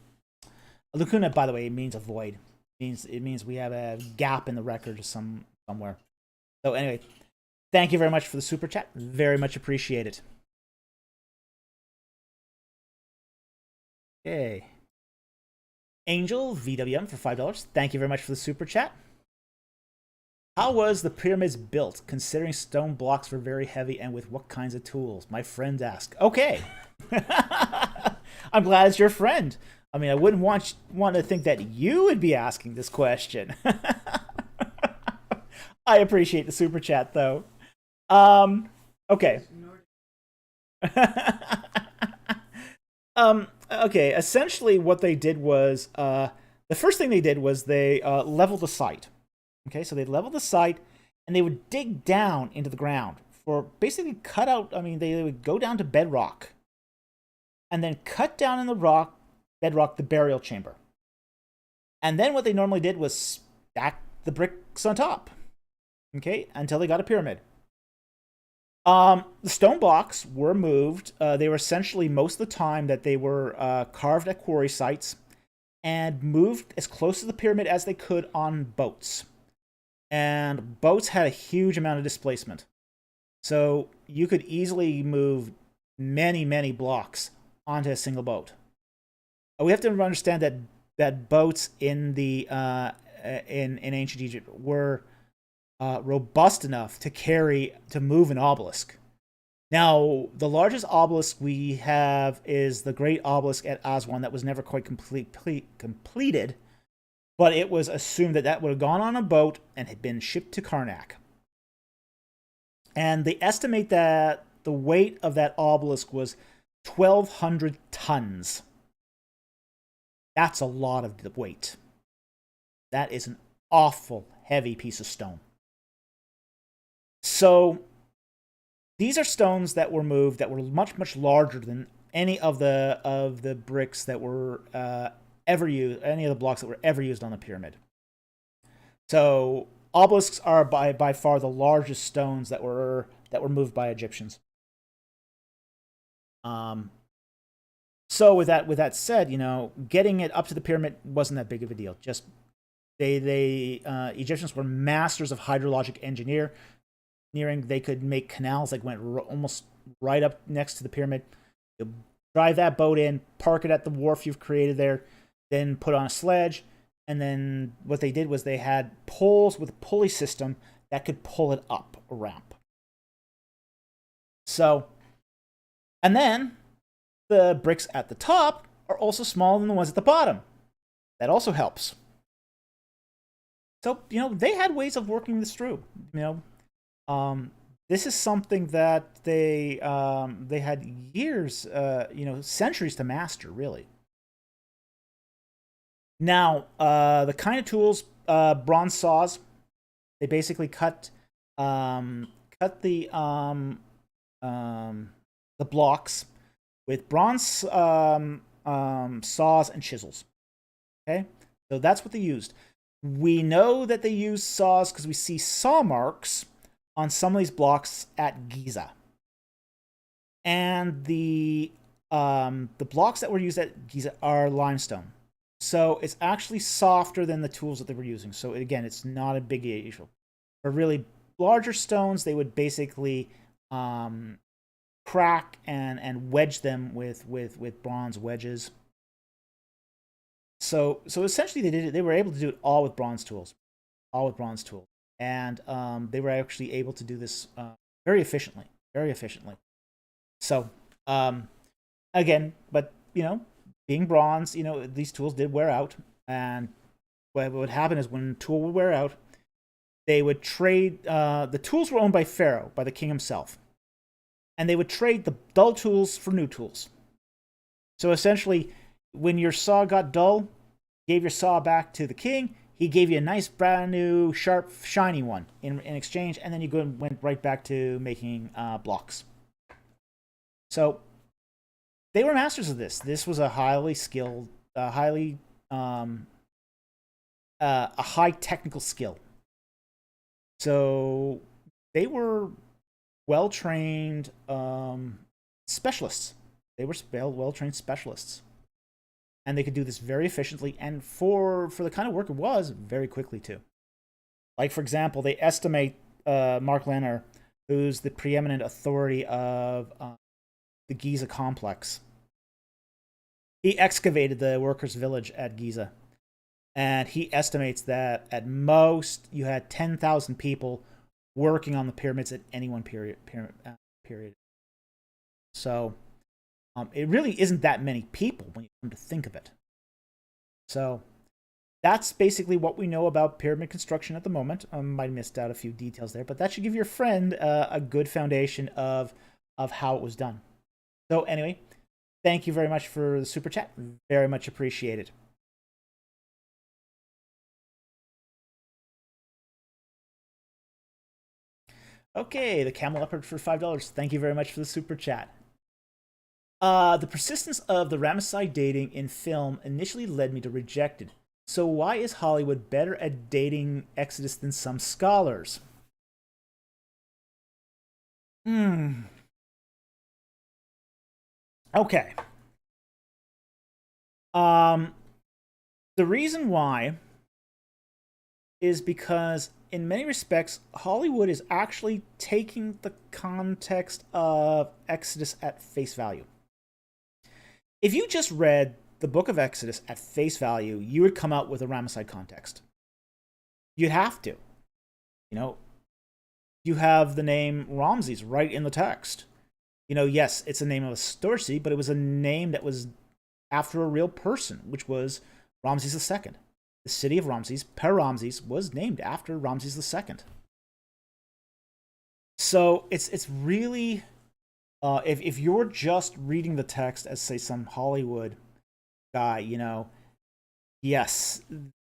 A lacuna, by the way, means a void. It means we have a gap in the record somewhere. So anyway, thank you very much for the super chat. Very much appreciate it. Okay. Angel VWM for $5. Thank you very much for the super chat. How was the pyramids built, considering stone blocks were very heavy, and with what kinds of tools? My friend asked. Okay. I'm glad it's your friend. I mean, I wouldn't want to think that you would be asking this question. I appreciate the super chat, though. Okay. Okay, essentially what they did was, the first thing they did was they leveled the site. Okay, so they leveled the site, and they would dig down into the ground for basically cut out, they would go down to bedrock, and then cut down in the bedrock, the burial chamber. And then what they normally did was stack the bricks on top, okay, until they got a pyramid. The stone blocks were moved. They were essentially, most of the time, that they were carved at quarry sites and moved as close to the pyramid as they could on boats. And boats had a huge amount of displacement. So you could easily move many, many blocks onto a single boat. We have to understand that boats in in ancient Egypt were robust enough to move an obelisk. Now, the largest obelisk we have is the Great Obelisk at Aswan that was never quite completed, but it was assumed that would have gone on a boat and had been shipped to Karnak. And they estimate that the weight of that obelisk was 1,200 tons. That's a lot of the weight. That is an awful heavy piece of stone. So these are stones that were moved that were much, much larger than any of the bricks that were ever used, any of the blocks that were ever used on the pyramid. So obelisks are by far the largest stones that were moved by Egyptians. So with that said, getting it up to the pyramid wasn't that big of a deal. Just Egyptians were masters of hydrologic engineering. They could make canals that went almost right up next to the pyramid. You drive that boat in, park it at the wharf you've created there, then put on a sledge. And then what they did was they had poles with a pulley system that could pull it up a ramp. So, and then the bricks at the top are also smaller than the ones at the bottom. That also helps. So, they had ways of working this through. This is something that they had years, centuries to master, really. Now, the kind of tools, bronze saws, they basically cut the blocks with bronze saws and chisels. Okay, so that's what they used. We know that they used saws because we see saw marks on some of these blocks at Giza. And the the blocks that were used at Giza are limestone. So it's actually softer than the tools that they were using. So again, it's not a big issue. For really larger stones, they would basically crack and wedge them with bronze wedges. So essentially, they were able to do it all with bronze tools, and they were actually able to do this very efficiently, So again, but being bronze, these tools did wear out, and what would happen is when a tool would wear out, they would trade. The tools were owned by Pharaoh, by the king himself, and they would trade the dull tools for new tools. So essentially, when your saw got dull, gave your saw back to the king. He gave you a nice, brand new, sharp, shiny one in exchange, and then you went right back to making blocks. So they were masters of this. This was a highly skilled, a high technical skill. So they were well-trained specialists. They were well-trained specialists. And they could do this very efficiently, and for the kind of work it was, very quickly too. Like, for example, they estimate Mark Lenner, who's the preeminent authority of the Giza complex. He excavated the workers' village at Giza, and he estimates that at most you had 10,000 people working on the pyramids at any one period. So it really isn't that many people when you come to think of it. So that's basically what we know about pyramid construction at the moment. I might have missed out a few details there, but that should give your friend a good foundation of how it was done. So anyway, thank you very much for the super chat. Very much appreciated. Okay, the Camel Leopard for $5. Thank you very much for the super chat. The persistence of the Ramesside dating in film initially led me to reject it. So why is Hollywood better at dating Exodus than some scholars? Okay. The reason why is because in many respects, Hollywood is actually taking the context of Exodus at face value. If you just read the book of Exodus at face value, you would come out with a Ramesside context. You'd have to. You have the name Ramses right in the text. Yes, it's a name of a story, but it was a name that was after a real person, which was Ramses II. The city of Ramses, Per Ramses, was named after Ramses II. So it's really, if you're just reading the text as, say, some Hollywood guy, yes,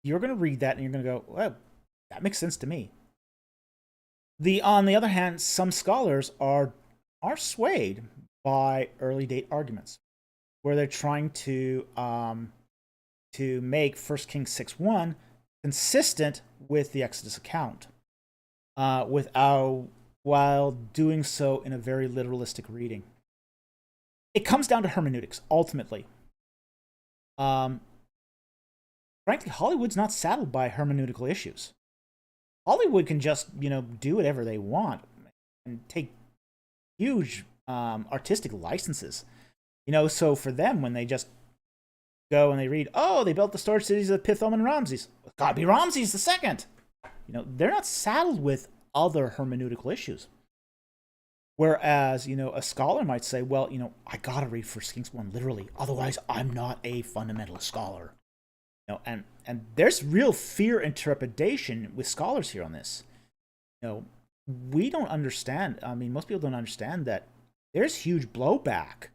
you're going to read that and you're going to go, well, that makes sense to me. On the other hand, some scholars are swayed by early date arguments, where they're trying to make 1 Kings 6:1 consistent with the Exodus account, while doing so in a very literalistic reading. It comes down to hermeneutics, ultimately. Frankly, Hollywood's not saddled by hermeneutical issues. Hollywood can just, do whatever they want and take huge artistic licenses. So for them, when they just go and they read, oh, they built the storage cities of Pithom and Ramses. It's gotta be Ramses II. They're not saddled with other hermeneutical issues. Whereas, a scholar might say, well, I gotta read 1 Kings 1 literally, otherwise I'm not a fundamentalist scholar. And there's real fear and trepidation with scholars here on this. We don't understand. I mean, most people don't understand that there's huge blowback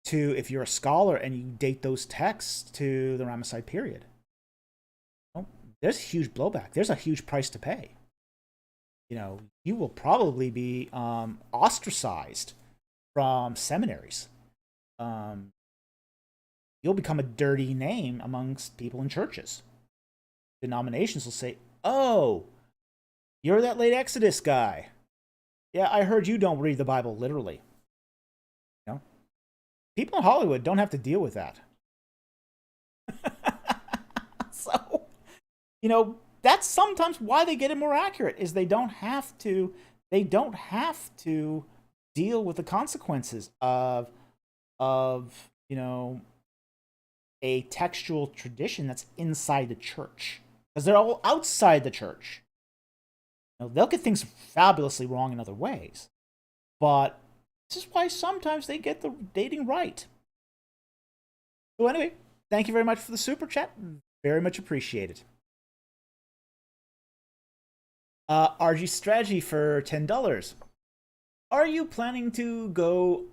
to if you're a scholar and you date those texts to the Ramesside period. There's huge blowback. There's a huge price to pay. You will probably be ostracized from seminaries. You'll become a dirty name amongst people in churches. Denominations will say, oh, you're that late Exodus guy. Yeah, I heard you don't read the Bible literally. people in Hollywood don't have to deal with that. So, that's sometimes why they get it more accurate, is they don't have to deal with the consequences of a textual tradition that's inside the church, because they're all outside the church. They'll get things fabulously wrong in other ways, but this is why sometimes they get the dating right. So anyway, thank you very much for the super chat. Very much appreciated. RG Strategy for $10. Are you planning to go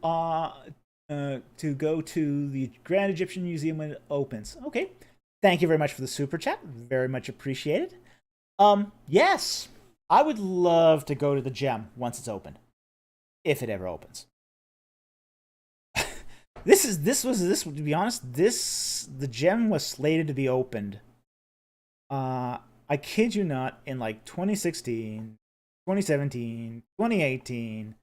to the Grand Egyptian Museum when it opens? Okay. Thank you very much for the super chat. Very much appreciated. Yes. I would love to go to the gem once it's open. If it ever opens. To be honest, the gem was slated to be opened. I kid you not, in like 2016, 2017, 2018,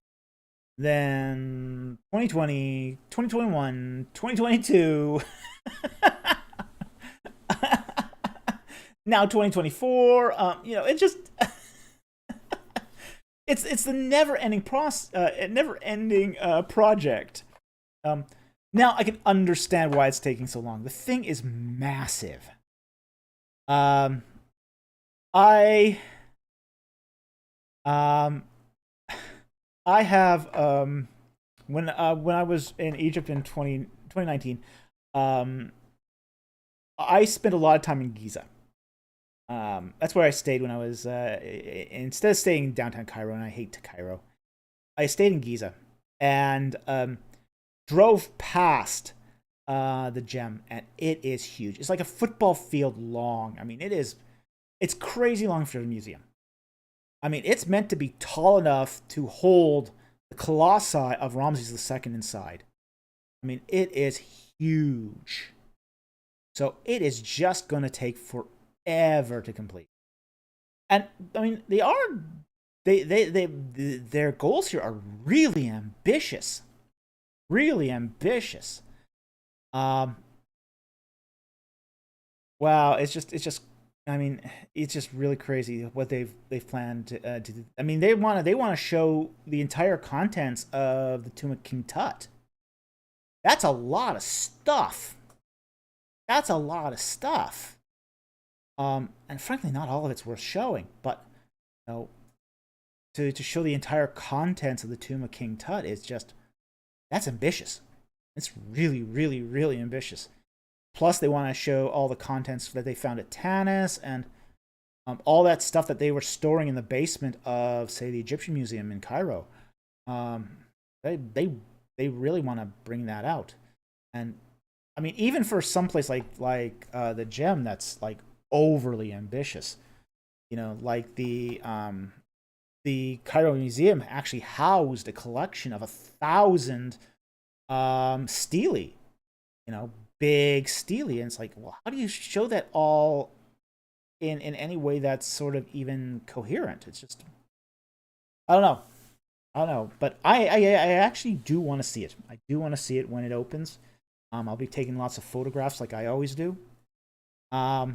then 2020, 2021, 2022, now 2024. It just it's the never-ending project. Now I can understand why it's taking so long. The thing is massive. I have when I was in Egypt in 2019, I spent a lot of time in Giza. That's where I stayed when I was instead of staying in downtown Cairo, and I hate Cairo. I stayed in Giza and drove past the gem, and it is huge. It's like a football field long. I mean, it's crazy long for a museum. I mean, it's meant to be tall enough to hold the colossi of Ramses II inside. I mean, it is huge. So it is just going to take forever to complete. And I mean, their goals here are really ambitious. Really ambitious. Wow, it's just I mean, it's just really crazy what they've planned to do. I mean, they want to show the entire contents of the tomb of King Tut. That's a lot of stuff. That's a lot of stuff. And frankly, not all of it's worth showing. But to show the entire contents of the tomb of King Tut is that's ambitious. It's really, really, really ambitious. Plus, they want to show all the contents that they found at Tanis and all that stuff that they were storing in the basement of, say, the Egyptian Museum in Cairo. They really want to bring that out. And I mean, even for someplace like the gem, that's like overly ambitious. Like the Cairo Museum actually housed a collection of 1,000 stele. Big stele, and it's like, well, how do you show that all in any way that's sort of even coherent? It's just, I don't know, but I actually do want to see it. I do want to see it when it opens. I'll be taking lots of photographs like I always do. Yeah,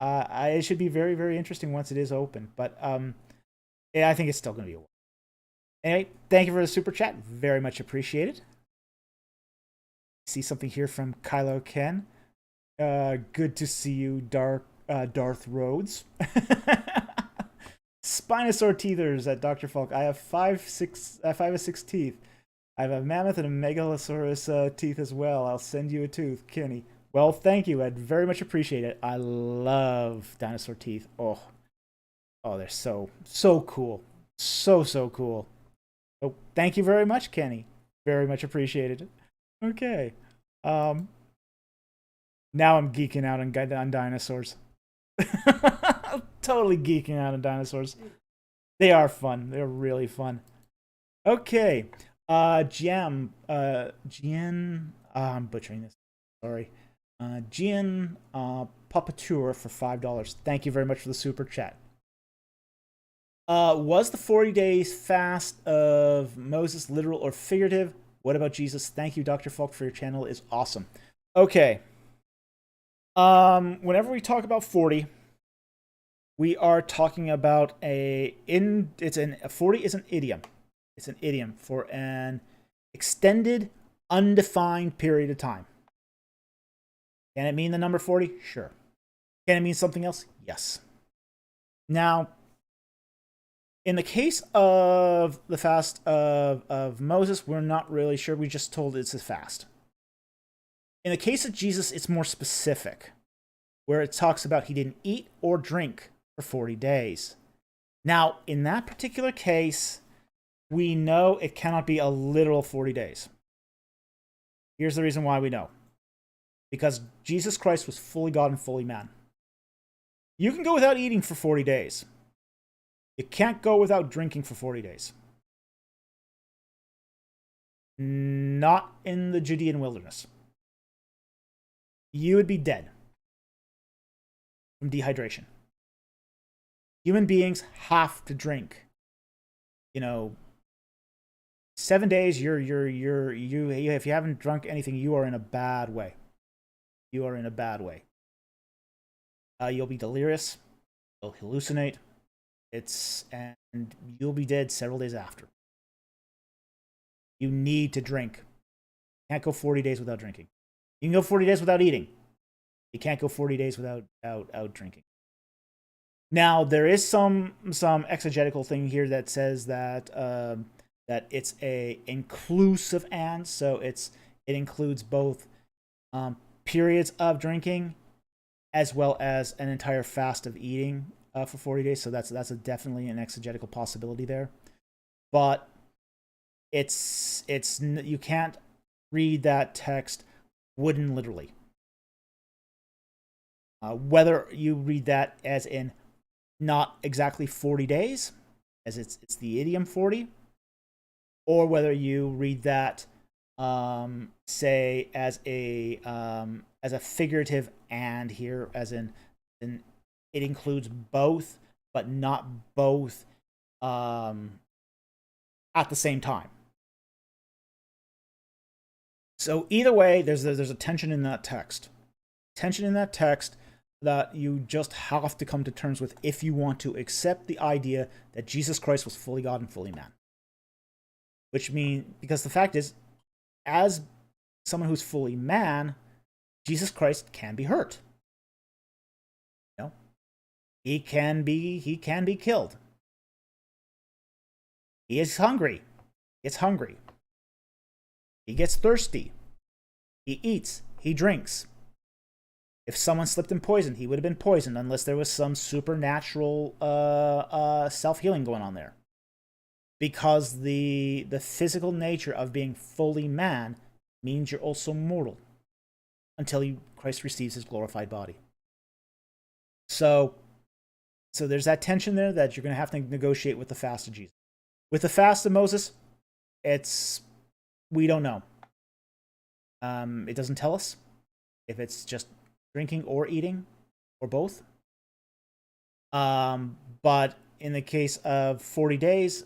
it should be very, very interesting once it is open. But yeah, I think it's still going to be a while. Anyway, thank you for the super chat. Very much appreciated. See something here from Kylo Ken. Good to see you, Darth Rhodes. Spinosaur teethers at Dr. Falk. I have 5 of 6 teeth. I have a mammoth and a megalosaurus teeth as well. I'll send you a tooth, Kenny. Well, thank you. I'd very much appreciate it. I love dinosaur teeth. Oh, they're so cool. So cool. Oh, thank you very much, Kenny. Very much appreciated. Okay. Now I'm geeking out on dinosaurs. Totally geeking out on dinosaurs. They are fun. They're really fun. Okay. Gian, I'm butchering this. Sorry. Gian Papatur for $5. Thank you very much for the super chat. Was the 40 days fast of Moses literal or figurative? What about Jesus? Thank you, Dr. Falk, for your channel. Is awesome. Okay. Whenever we talk about 40, we are talking about a 40 is an idiom. It's an idiom for an extended, undefined period of time. Can it mean the number 40? Sure. Can it mean something else? Yes. Now, in the case of the fast of Moses, we're not really sure. We just told it's a fast. In the case of Jesus, it's more specific, where it talks about he didn't eat or drink for 40 days. Now, in that particular case, we know it cannot be a literal 40 days. Here's the reason why we know. Because Jesus Christ was fully God and fully man. You can go without eating for 40 days. You can't go without drinking for 40 days. Not in the Judean wilderness. You would be dead from dehydration. Human beings have to drink. 7 days, if you haven't drunk anything, you are in a bad way. You are in a bad way. You'll be delirious. You'll hallucinate. And you'll be dead several days after. You need to drink. You can't go 40 days without drinking. You can go 40 days without eating. You can't go 40 days without drinking. Now, there is some exegetical thing here that says that that it's a inclusive and, so it includes both periods of drinking as well as an entire fast of eating for 40 days. So that's definitely an exegetical possibility there. But it's you can't read that text wooden literally. Whether you read that as in not exactly 40 days, as it's the idiom 40, or whether you read that say as a figurative and here, as in it includes both, but not both at the same time. So either way, there's a tension in that text. Tension in that text that you just have to come to terms with if you want to accept the idea that Jesus Christ was fully God and fully man. Which means, because the fact is, as someone who's fully man, Jesus Christ can be hurt. He can be killed. He is hungry. He gets hungry. He gets thirsty. He eats. He drinks. If someone slipped in poison, he would have been poisoned unless there was some supernatural self-healing going on there. Because the physical nature of being fully man means you're also mortal until Christ receives his glorified body. So there's that tension there that you're going to have to negotiate with the fast of Jesus. With the fast of Moses, we don't know. It doesn't tell us if it's just drinking or eating or both. But in the case of 40 days,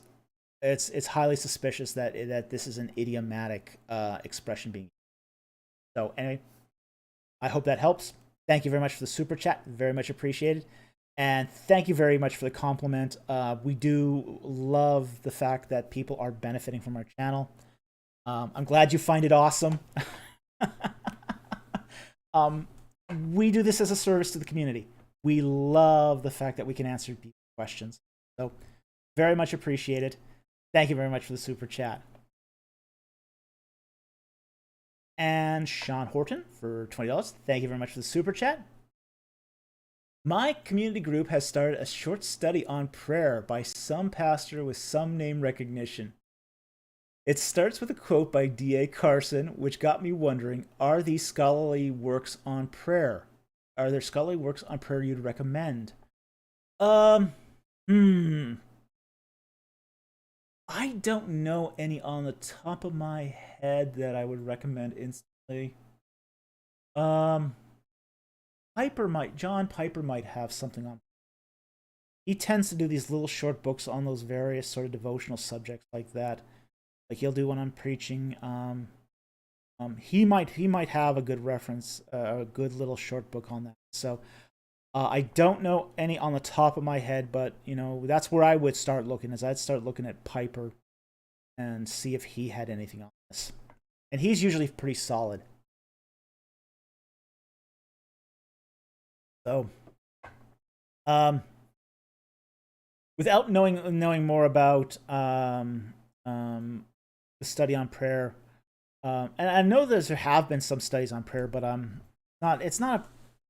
it's highly suspicious that this is an idiomatic expression being used. So anyway, I hope that helps. Thank you very much for the super chat. Very much appreciated. And thank you very much for the compliment. We do love the fact that people are benefiting from our channel. I'm glad you find it awesome. We do this as a service to the community. We love the fact that we can answer people's questions. So very much appreciated. Thank you very much for the super chat. And Sean Horton for $20. Thank you very much for the super chat. My community group has started a short study on prayer by some pastor with some name recognition. It starts with a quote by D.A. Carson, which got me wondering, are these scholarly works on prayer? Are there scholarly works on prayer you'd recommend? I don't know any on the top of my head that I would recommend instantly. John Piper might have something on. he tends to do these little short books on those various sort of devotional subjects like that. Like he'll do one on preaching. He might have a good reference, a good little short book on that. So I don't know any on the top of my head, but that's where I would start looking. Is I'd start looking at Piper and see if he had anything on this. And he's usually pretty solid. So, without knowing more about the study on prayer, and I know there have been some studies on prayer, but it's not a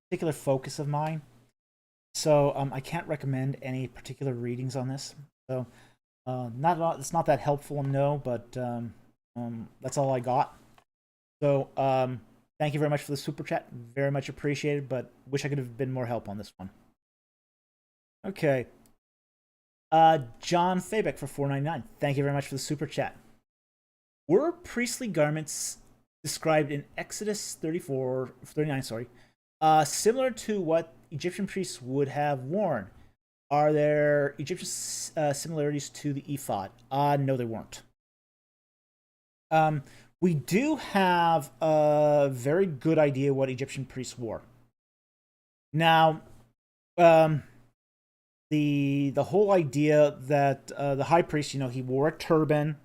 particular focus of mine. So I can't recommend any particular readings on this. So it's not that helpful, no, but that's all I got. So thank you very much for the super chat. Very much appreciated, but wish I could have been more help on this one. Okay. John Fabeck for $4.99. Thank you very much for the super chat. Were priestly garments described in Exodus 39, similar to what Egyptian priests would have worn? Are there Egyptian similarities to the ephod? No, there weren't. We do have a very good idea what Egyptian priests wore. Now, the whole idea that the high priest, he wore a turban,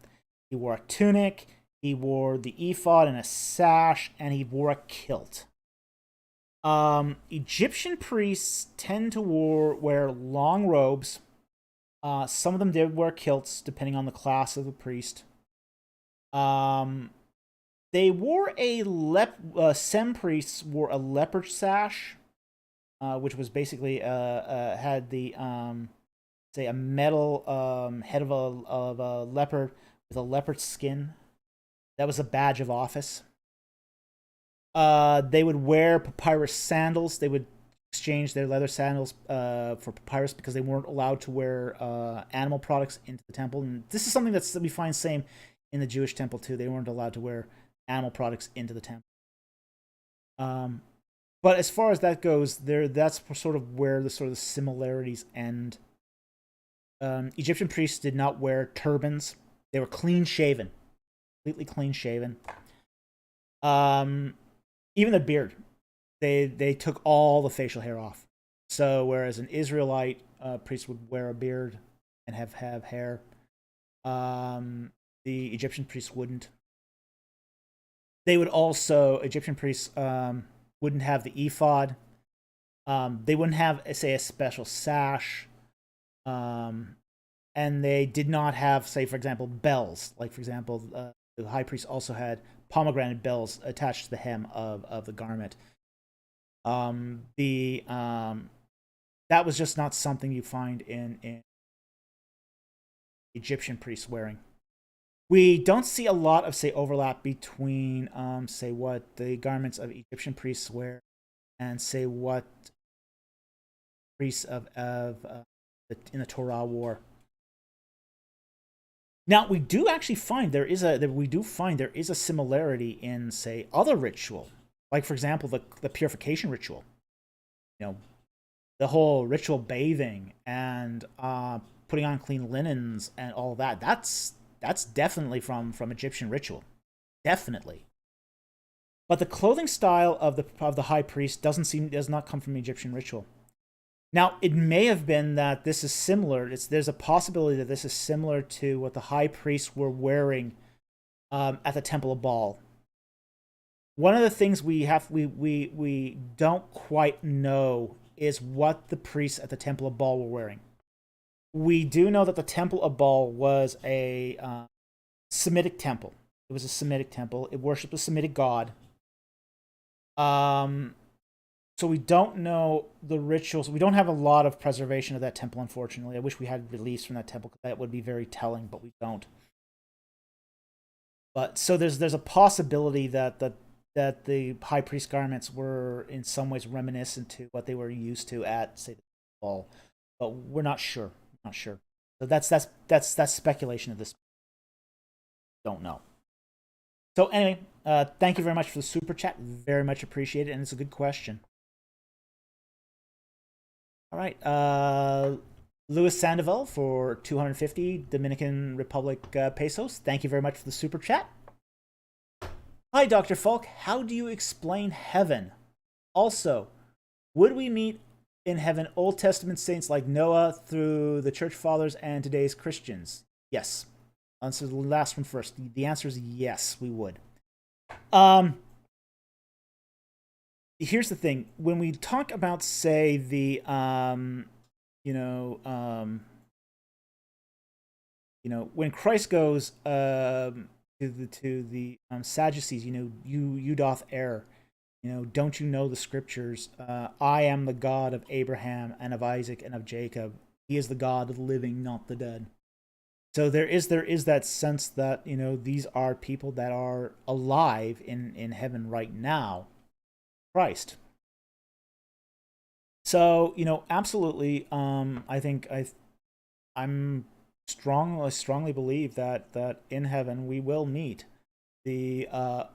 he wore a tunic, he wore the ephod and a sash, and he wore a kilt. Egyptian priests tend to wear long robes. Some of them did wear kilts, depending on the class of the priest. They wore Sem priests wore a leopard sash, which was basically had the say a metal head of a leopard with a leopard skin. That was a badge of office. They would wear papyrus sandals. They would exchange their leather sandals for papyrus because they weren't allowed to wear animal products into the temple. And this is something that we find same in the Jewish temple too. They weren't allowed to wear animal products into the temple. But as far as that goes, that's sort of where the similarities end. Egyptian priests did not wear turbans. They were clean shaven, completely clean shaven. Even the beard, they took all the facial hair off. So whereas an Israelite priest would wear a beard and have hair, the Egyptian priests wouldn't. They would also, Egyptian priests wouldn't have the ephod. They wouldn't have, say, a special sash. And they did not have, say, for example, bells. Like, for example, the high priest also had pomegranate bells attached to the hem of the garment. That was just not something you find in Egyptian priests wearing. We don't see a lot of, say, overlap between, say, what the garments of Egyptian priests wear and, say, what priests in the Torah wore. Now, we do actually find there is a similarity in, say, other ritual, like, for example, the purification ritual. The whole ritual bathing and putting on clean linens and all that. That's definitely from Egyptian ritual, definitely. But the clothing style of the high priest does not come from Egyptian ritual. Now, it may have been that this is similar. There's a possibility that this is similar to what the high priests were wearing at the Temple of Baal. One of the things we don't quite know is what the priests at the Temple of Baal were wearing. We do know that the Temple of Baal was a Semitic temple. It was a Semitic temple. It worshipped a Semitic god. So we don't know the rituals. We don't have a lot of preservation of that temple, unfortunately. I wish we had reliefs from that temple, because that would be very telling, but we don't. But so there's a possibility that the high priest garments were in some ways reminiscent to what they were used to at, say, the Baal, but we're not sure. Not sure. So that's speculation at this. Don't know. So anyway, thank you very much for the super chat. Very much appreciated, and it's a good question. All right. Louis Sandoval for 250 Dominican Republic pesos. Thank you very much for the super chat. Hi, Dr. Falk. How do you explain heaven? Also, would we meet in heaven Old Testament saints like Noah through the church fathers and today's Christians? Yes. Answer the last one first. The answer is yes, we would. Here's the thing. When we talk about, say, the when Christ goes to the Sadducees, you doth err. Don't you know the scriptures? I am the God of Abraham and of Isaac and of Jacob. He is the God of the living, not the dead. So there is that sense that these are people that are alive in heaven right now. Christ. So absolutely. I think I'm strongly believe that in heaven we will meet the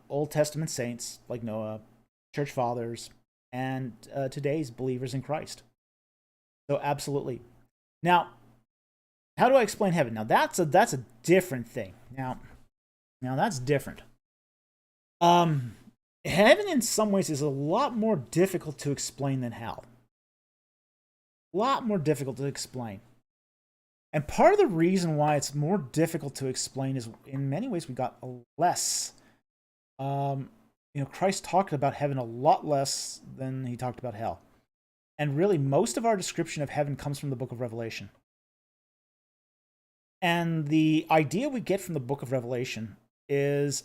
Old Testament saints like Noah, church fathers, and today's believers in Christ. So absolutely. Now, how do I explain heaven? Now that's a different thing. Now that's different. Heaven in some ways is a lot more difficult to explain than hell. A lot more difficult to explain. And part of the reason why it's more difficult to explain is in many ways we got less. Christ talked about heaven a lot less than he talked about hell. And really, most of our description of heaven comes from the book of Revelation. And the idea we get from the book of Revelation is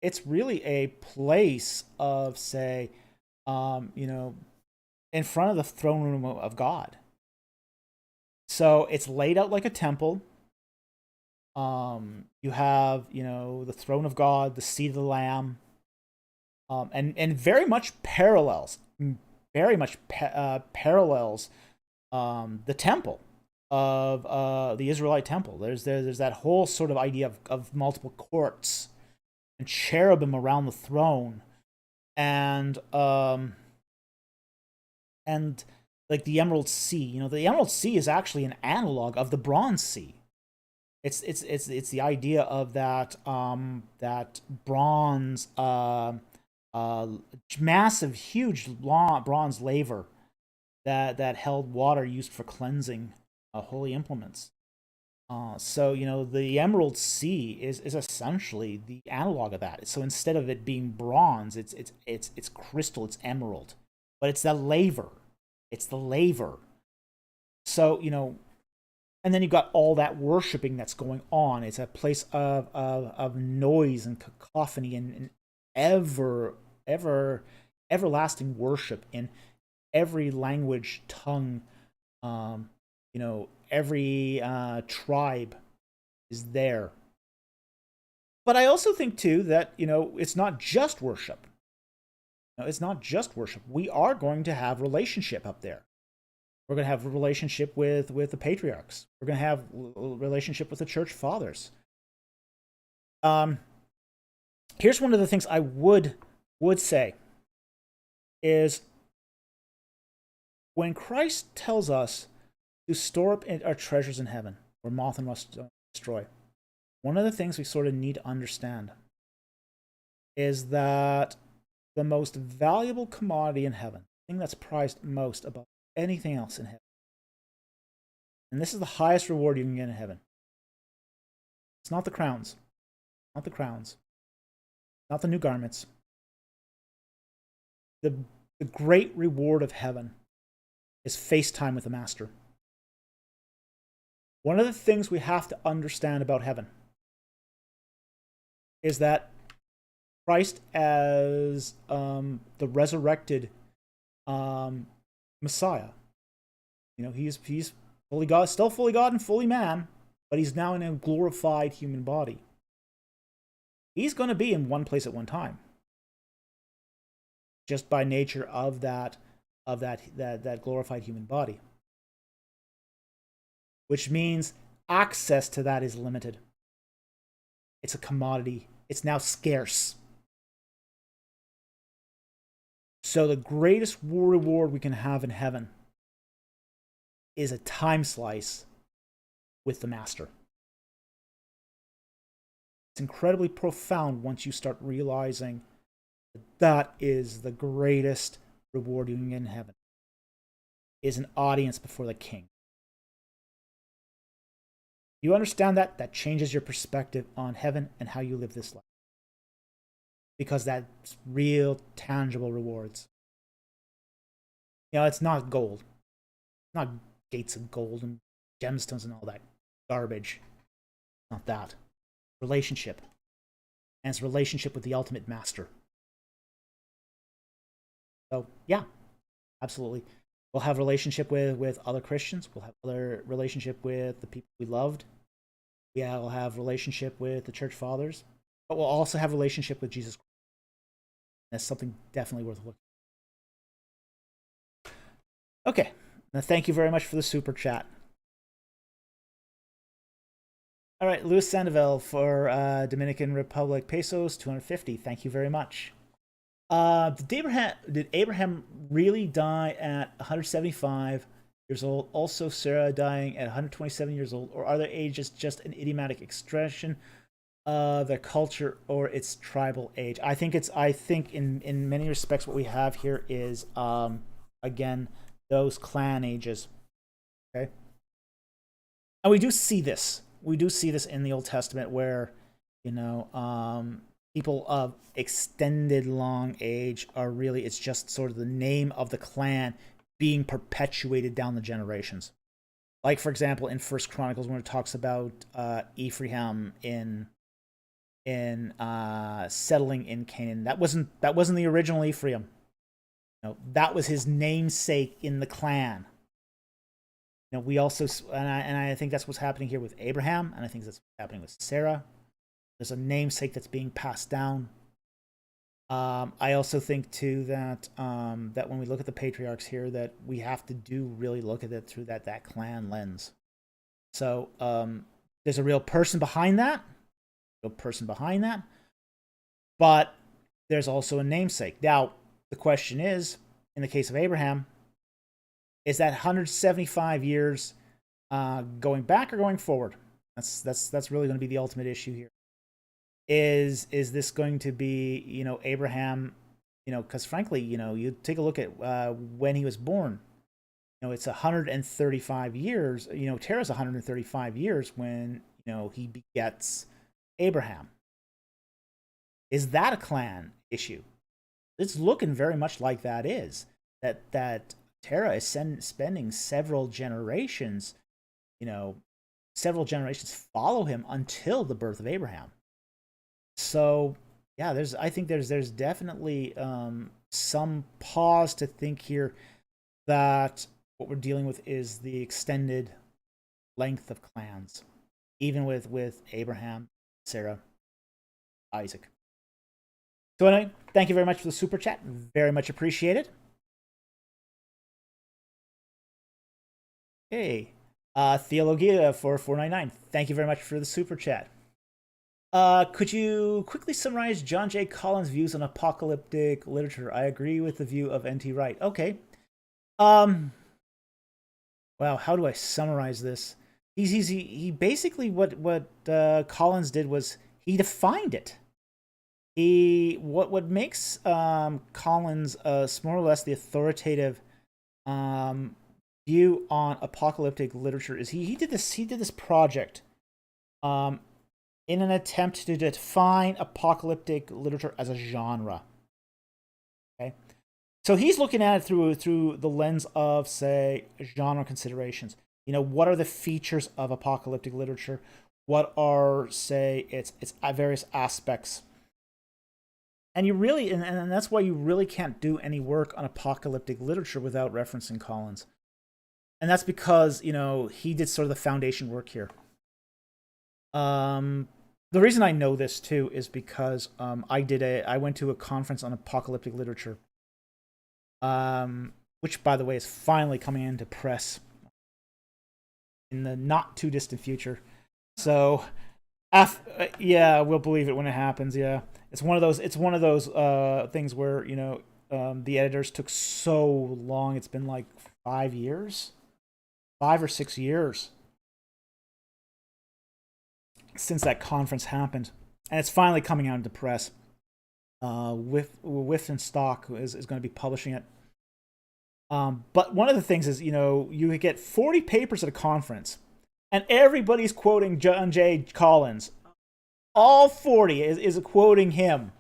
it's really a place of, say, in front of the throne room of God. So it's laid out like a temple. You have, the throne of God, the seat of the Lamb, and very much parallels the temple of the Israelite temple. There's that whole sort of idea of multiple courts and cherubim around the throne, and like the Emerald Sea. The Emerald Sea is actually an analog of the Bronze Sea. It's the idea of that bronze, massive, huge bronze laver that held water used for cleansing holy implements. So the Emerald Sea is essentially the analog of that. So instead of it being bronze, it's crystal, it's emerald, but it's the laver. It's the laver. So and then you've got all that worshiping that's going on. It's a place of noise and cacophony and everlasting worship in every language, tongue. Every tribe is there. But I also think too that it's not just worship. It's not just worship. We are going to have relationship up there. We're going to have a relationship with the patriarchs. We're going to have a relationship with the church fathers. Here's one of the things I would say is when Christ tells us to store up our treasures in heaven, where moth and rust don't destroy, one of the things we sort of need to understand is that the most valuable commodity in heaven, the thing that's prized most above anything else in heaven, and this is the highest reward you can get in heaven. It's not the crowns, not the new garments. The great reward of heaven is face time with the Master. One of the things we have to understand about heaven is that Christ as the resurrected Messiah. He's fully God, still fully God and fully man, but he's now in a glorified human body. He's going to be in one place at one time, just by nature of that glorified human body. Which means access to that is limited. It's a commodity. It's now scarce. So the greatest reward we can have in heaven is a time slice with the master. It's incredibly profound once you start realizing that is the greatest reward you can get in heaven, is an audience before the king. You understand that? That changes your perspective on heaven and how you live this life. Because that's real, tangible rewards. You know, it's not gold. It's not gates of gold and gemstones and all that garbage. Not that. Relationship. And it's relationship with the ultimate master. So, yeah, absolutely. We'll have relationship with other Christians. We'll have other relationship with the people we loved. Yeah, we'll have relationship with the church fathers. But we'll also have relationship with Jesus Christ. That's something definitely worth looking at. Okay. Now, thank you very much for the super chat. All right, Luis Sandoval for Dominican Republic pesos, 250. Thank you very much. Did Abraham really die at 175 years old? Also, Sarah dying at 127 years old? Or are their ages just an idiomatic expression of the culture or its tribal age? I think in many respects what we have here is again those clan ages. Okay, and we do see this. We do see this in the Old Testament where, you know, people of extended long age are really, it's just sort of the name of the clan being perpetuated down the generations. Like, for example, in First Chronicles, when it talks about Ephraim in settling in Canaan, that wasn't the original Ephraim. No, that was his namesake in the clan. You know, we also, and I think that's what's happening here with Abraham, and I think that's what's happening with Sarah. There's a namesake that's being passed down. I also think too that that when we look at the patriarchs here, that we have to really look at it through that clan lens. So there's a real person behind that, but there's also a namesake. Now the question is, in the case of Abraham, is that 175 years going back or going forward? That's really going to be the ultimate issue here. Is this going to be, you know, Abraham, you know, because frankly, you know, you take a look at when he was born. You know, it's 135 years. You know, Terah's 135 years when, you know, he begets Abraham. Is that a clan issue? It's looking very much like that is. That Terah is spending several generations, you know, follow him until the birth of Abraham. So, yeah, I think there's definitely some pause to think here that what we're dealing with is the extended length of clans, even with Abraham, Sarah, Isaac. So anyway, thank you very much for the super chat. Very much appreciated. Hey, Theologia for 499. Thank you very much for the super chat. Could you quickly summarize John J. Collins' views on apocalyptic literature? I agree with the view of N.T. Wright. Okay. Wow, how do I summarize this? He basically what Collins did was he defined it. What makes Collins more or less the authoritative view on apocalyptic literature is he did this project in an attempt to define apocalyptic literature as a genre. Okay, so he's looking at it through the lens of, say, genre considerations. You know, what are the features of apocalyptic literature? What are, say, its various aspects? And you really, and that's why you really can't do any work on apocalyptic literature without referencing Collins. And that's because, you know, he did sort of the foundation work here. The reason I know this too is because I went to a conference on apocalyptic literature, which, by the way, is finally coming into press in the not too distant future. So, yeah, we'll believe it when it happens. Yeah, it's one of those things where, you know, the editors took so long. It's been like 5 years. 5 or 6 years since that conference happened, and it's finally coming out into press. With Stock is going to be publishing it. But one of the things is, you get 40 papers at a conference, and everybody's quoting John J. Collins. All 40 is quoting him.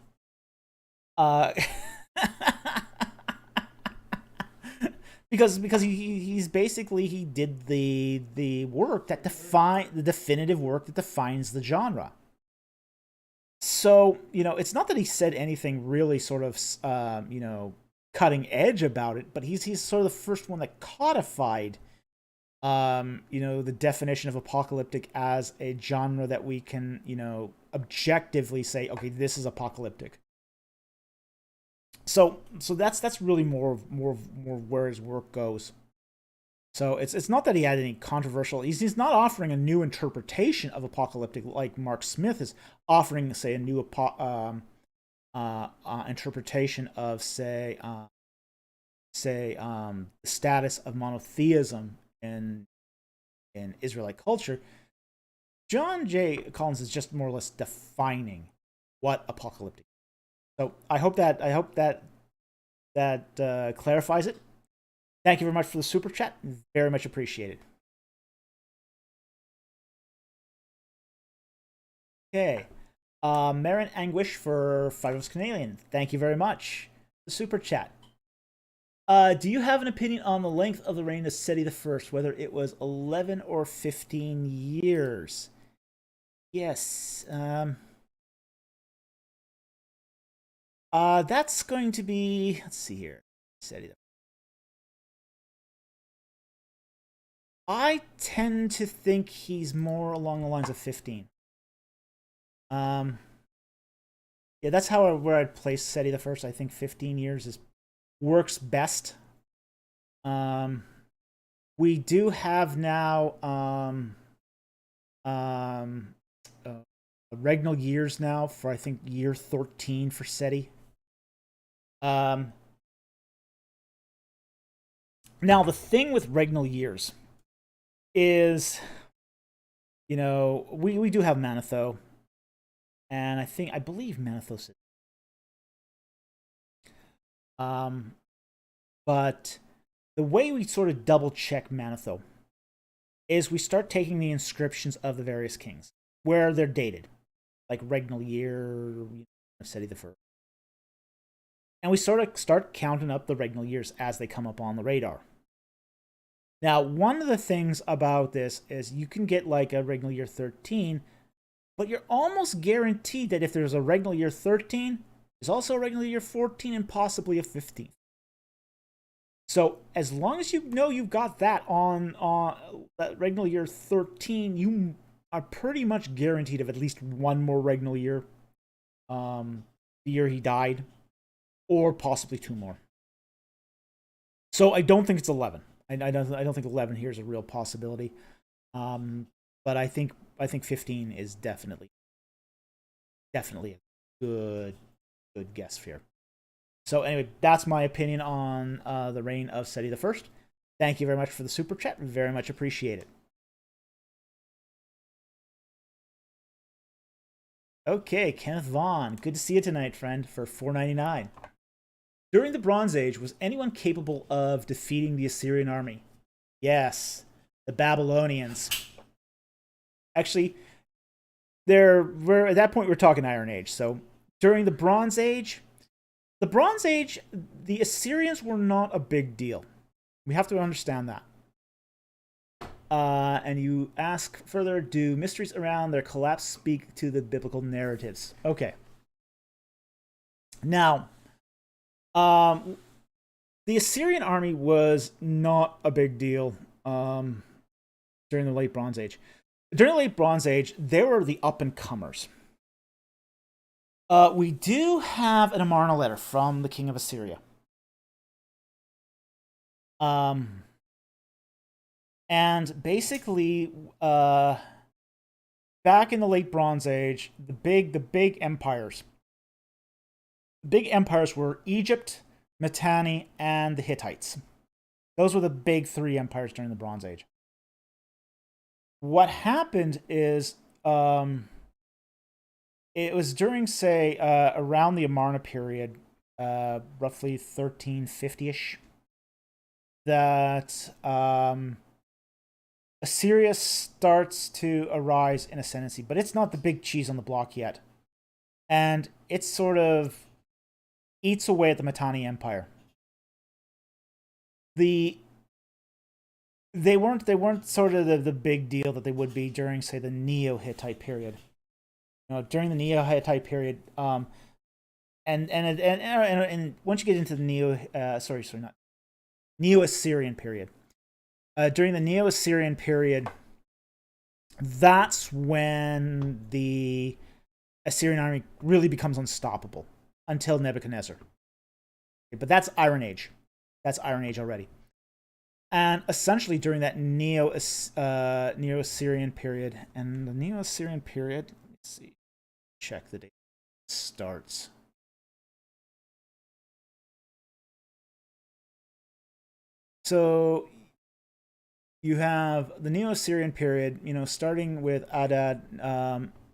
Because he's basically, he did the work that the definitive work that defines the genre. So, it's not that he said anything really sort of cutting edge about it, but he's sort of the first one that codified the definition of apocalyptic as a genre that we can, objectively say, okay, this is apocalyptic. So that's really more where his work goes. So it's not that he had any controversial. He's not offering a new interpretation of apocalyptic like Mark Smith is offering, say, a new interpretation of, say, the status of monotheism in Israelite culture. John J. Collins is just more or less defining what apocalyptic. So I hope that clarifies it. Thank you very much for the super chat. Very much appreciated. Okay. Marin Anguish for 5 Canadian. Thank you very much. The super chat. Do you have an opinion on the length of the reign of Seti I, whether it was 11 or 15 years? Yes. That's going to be, let's see here. Seti I tend to think he's more along the lines of 15. Yeah, that's where I'd place Seti I. I think 15 years works best. We do have now regnal years now for, I think, year 13 for Seti. Now the thing with regnal years is, we do have Manetho, and I believe Manetho said, but the way we sort of double check Manetho is we start taking the inscriptions of the various kings where they're dated, like regnal year, Seti I, and we sort of start counting up the regnal years as they come up on the radar. Now, one of the things about this is you can get like a regnal year 13, but you're almost guaranteed that if there's a regnal year 13, there's also a regnal year 14 and possibly a 15. So as long as you've got that on that regnal year 13, you are pretty much guaranteed of at least one more regnal year, the year he died, or possibly 2 more. So I don't think it's 11. I don't think 11 here is a real possibility, but I think 15 is definitely a good guess here. So anyway, that's my opinion on the reign of Seti I. Thank you very much for the super chat. Very much appreciate it. Okay, Kenneth Vaughn. Good to see you tonight, friend, for $4.99. During the Bronze Age, was anyone capable of defeating the Assyrian army? Yes, the Babylonians. Actually, at that point we're talking Iron Age. So during the Bronze Age, the Assyrians were not a big deal. We have to understand that. And you ask further, do mysteries around their collapse speak to the biblical narratives? Okay. Now, the Assyrian army was not a big deal during the Late Bronze Age. During the Late Bronze Age, they were the up-and-comers. We do have an Amarna letter from the king of Assyria. And basically, back in the Late Bronze Age, the big empires. The big empires were Egypt, Mitanni, and the Hittites. Those were the big 3 empires during the Bronze Age. what happened is it was during, say, around the Amarna period, roughly 1350-ish, that Assyria starts to arise in ascendancy, but it's not the big cheese on the block yet. And it sort of eats away at the Mitanni Empire. They weren't sort of the big deal that they would be during, say, the Neo-Hittite period. During the Neo-Hittite period, and once you get into the Neo-Assyrian period, during the Neo-Assyrian period, that's when the Assyrian army really becomes unstoppable until Nebuchadnezzar. But that's Iron Age. That's Iron Age already. And essentially during that Neo-Assyrian period, and the Neo-Assyrian period, let's see, check the date it starts. So you have the Neo-Assyrian period, starting with Adad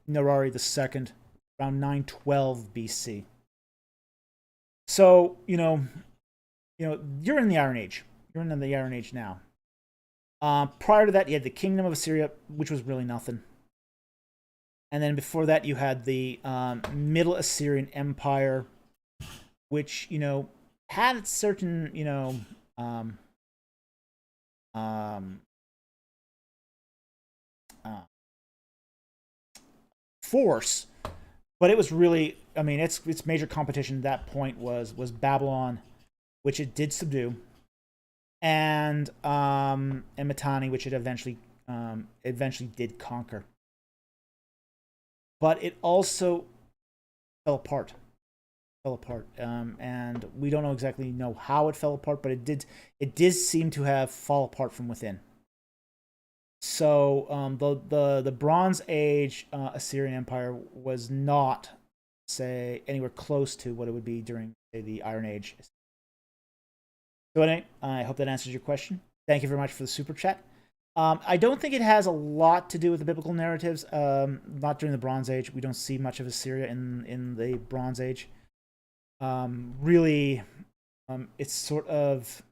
Nerari II, around 912 BC. So, you're in the Iron Age. You're in the Iron Age now. Prior to that, you had the Kingdom of Assyria, which was really nothing. And then before that, you had the Middle Assyrian Empire, which, had certain, force, but it was really, its major competition at that point was Babylon, which it did subdue, and Mitanni, which it eventually did conquer. But it also fell apart. And we don't exactly know how it fell apart, but it did seem to have fall apart from within. So the Bronze Age Assyrian Empire was not, say, anywhere close to what it would be during, say, the Iron Age. So anyway, I hope that answers your question. Thank you very much for the super chat. I don't think it has a lot to do with the biblical narratives. Not during the Bronze Age. We don't see much of Assyria in the Bronze Age. Really, it sort of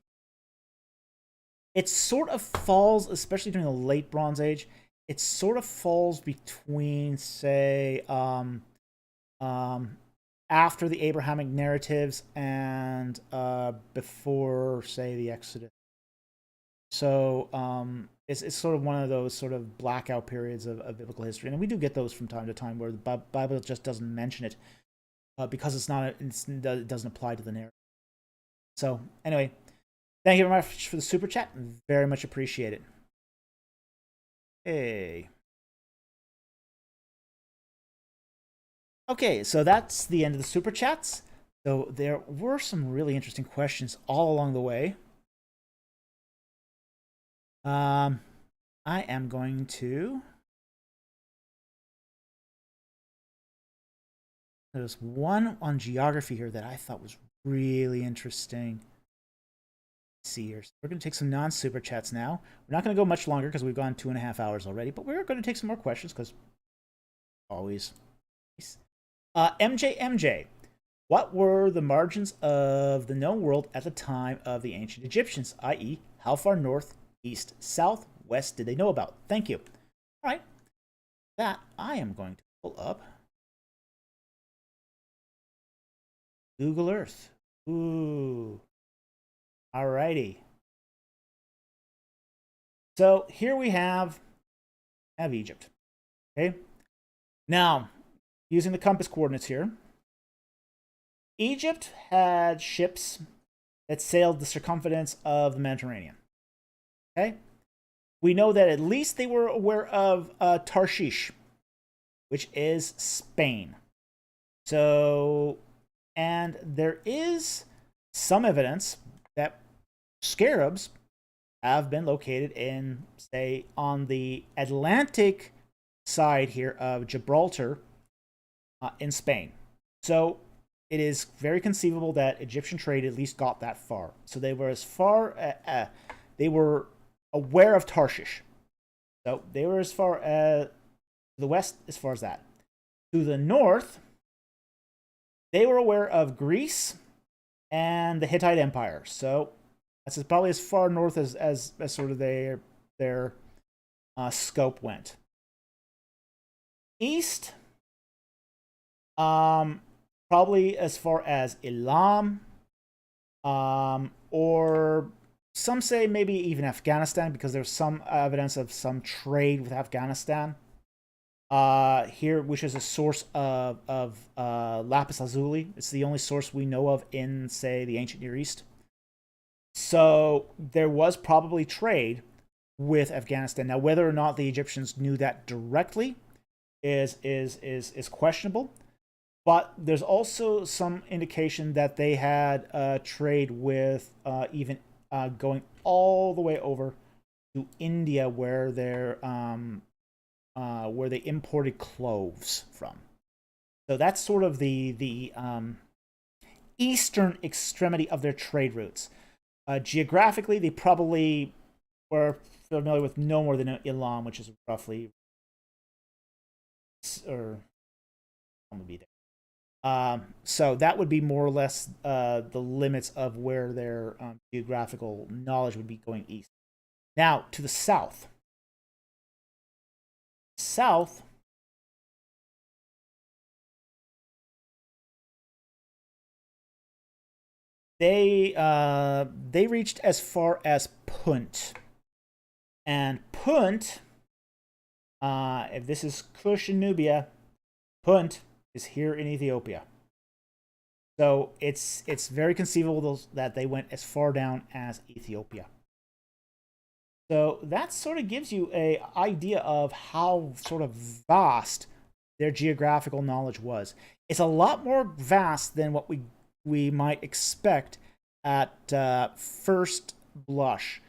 falls, especially during the late Bronze Age. It sort of falls between, say, after the Abrahamic narratives and before, say, the Exodus. So it's sort of one of those sort of blackout periods of biblical history, and we do get those from time to time where the Bible just doesn't mention it because it doesn't apply to the narrative. So anyway, thank you very much for the super chat. Very much appreciate it. Hey. Okay, so that's the end of the super chats. So there were some really interesting questions all along the way. I am going to... There's one on geography here that I thought was really interesting. Let's see here. So we're going to take some non-super chats now. We're not going to go much longer because we've gone 2.5 hours already, but we're going to take some more questions because always. MJ, what were the margins of the known world at the time of the ancient Egyptians, i.e., how far north, east, south, west did they know about? Thank you. All right. That I am going to pull up Google Earth. Ooh. Alrighty. So here we have Egypt. Okay. Now, using the compass coordinates here, Egypt had ships that sailed the circumference of the Mediterranean. Okay. We know that at least they were aware of Tarshish, which is Spain. So, and there is some evidence that scarabs have been located in, say, on the Atlantic side here of Gibraltar in Spain. So it is very conceivable that Egyptian trade at least got that far. So they were they were aware of Tarshish. So they were as far as the west, as far as that. To the north, they were aware of Greece and the Hittite Empire. So that's probably as far north as sort of their scope went. East, probably as far as Elam, or some say maybe even Afghanistan, because there's some evidence of some trade with Afghanistan. Here, which is a source of lapis lazuli. It's the only source we know of in, say, the ancient Near East. So there was probably trade with Afghanistan. Now, whether or not the Egyptians knew that directly is questionable. But there's also some indication that they had trade with even going all the way over to India, where they imported cloves from. So that's sort of the eastern extremity of their trade routes. Geographically, they probably were familiar with no more than Elam, which is roughly, or be there. So that would be more or less the limits of where their geographical knowledge would be going east. Now, to the south. They reached as far as Punt. And Punt, if this is Kush and Nubia, Punt is here in Ethiopia. So it's very conceivable that they went as far down as Ethiopia. So that sort of gives you an idea of how sort of vast their geographical knowledge was. It's a lot more vast than what we might expect at first blush.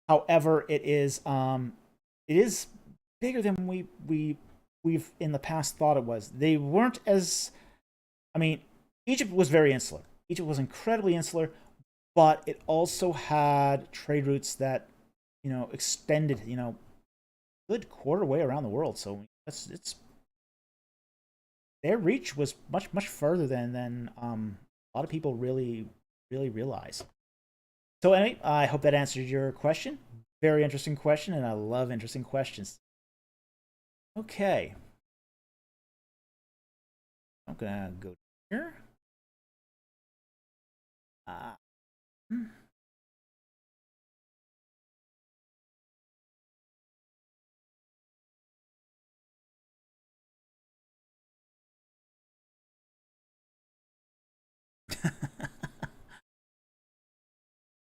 However, it is bigger than we've in the past thought it was. They weren't as, I mean, Egypt was very insular. Egypt was incredibly insular, but it also had trade routes that, extended, good quarter way around the world. So it's their reach was much further than a lot of people really realize. So anyway, I hope that answered your question. Very interesting question, and I love interesting questions. Okay. I'm gonna go here.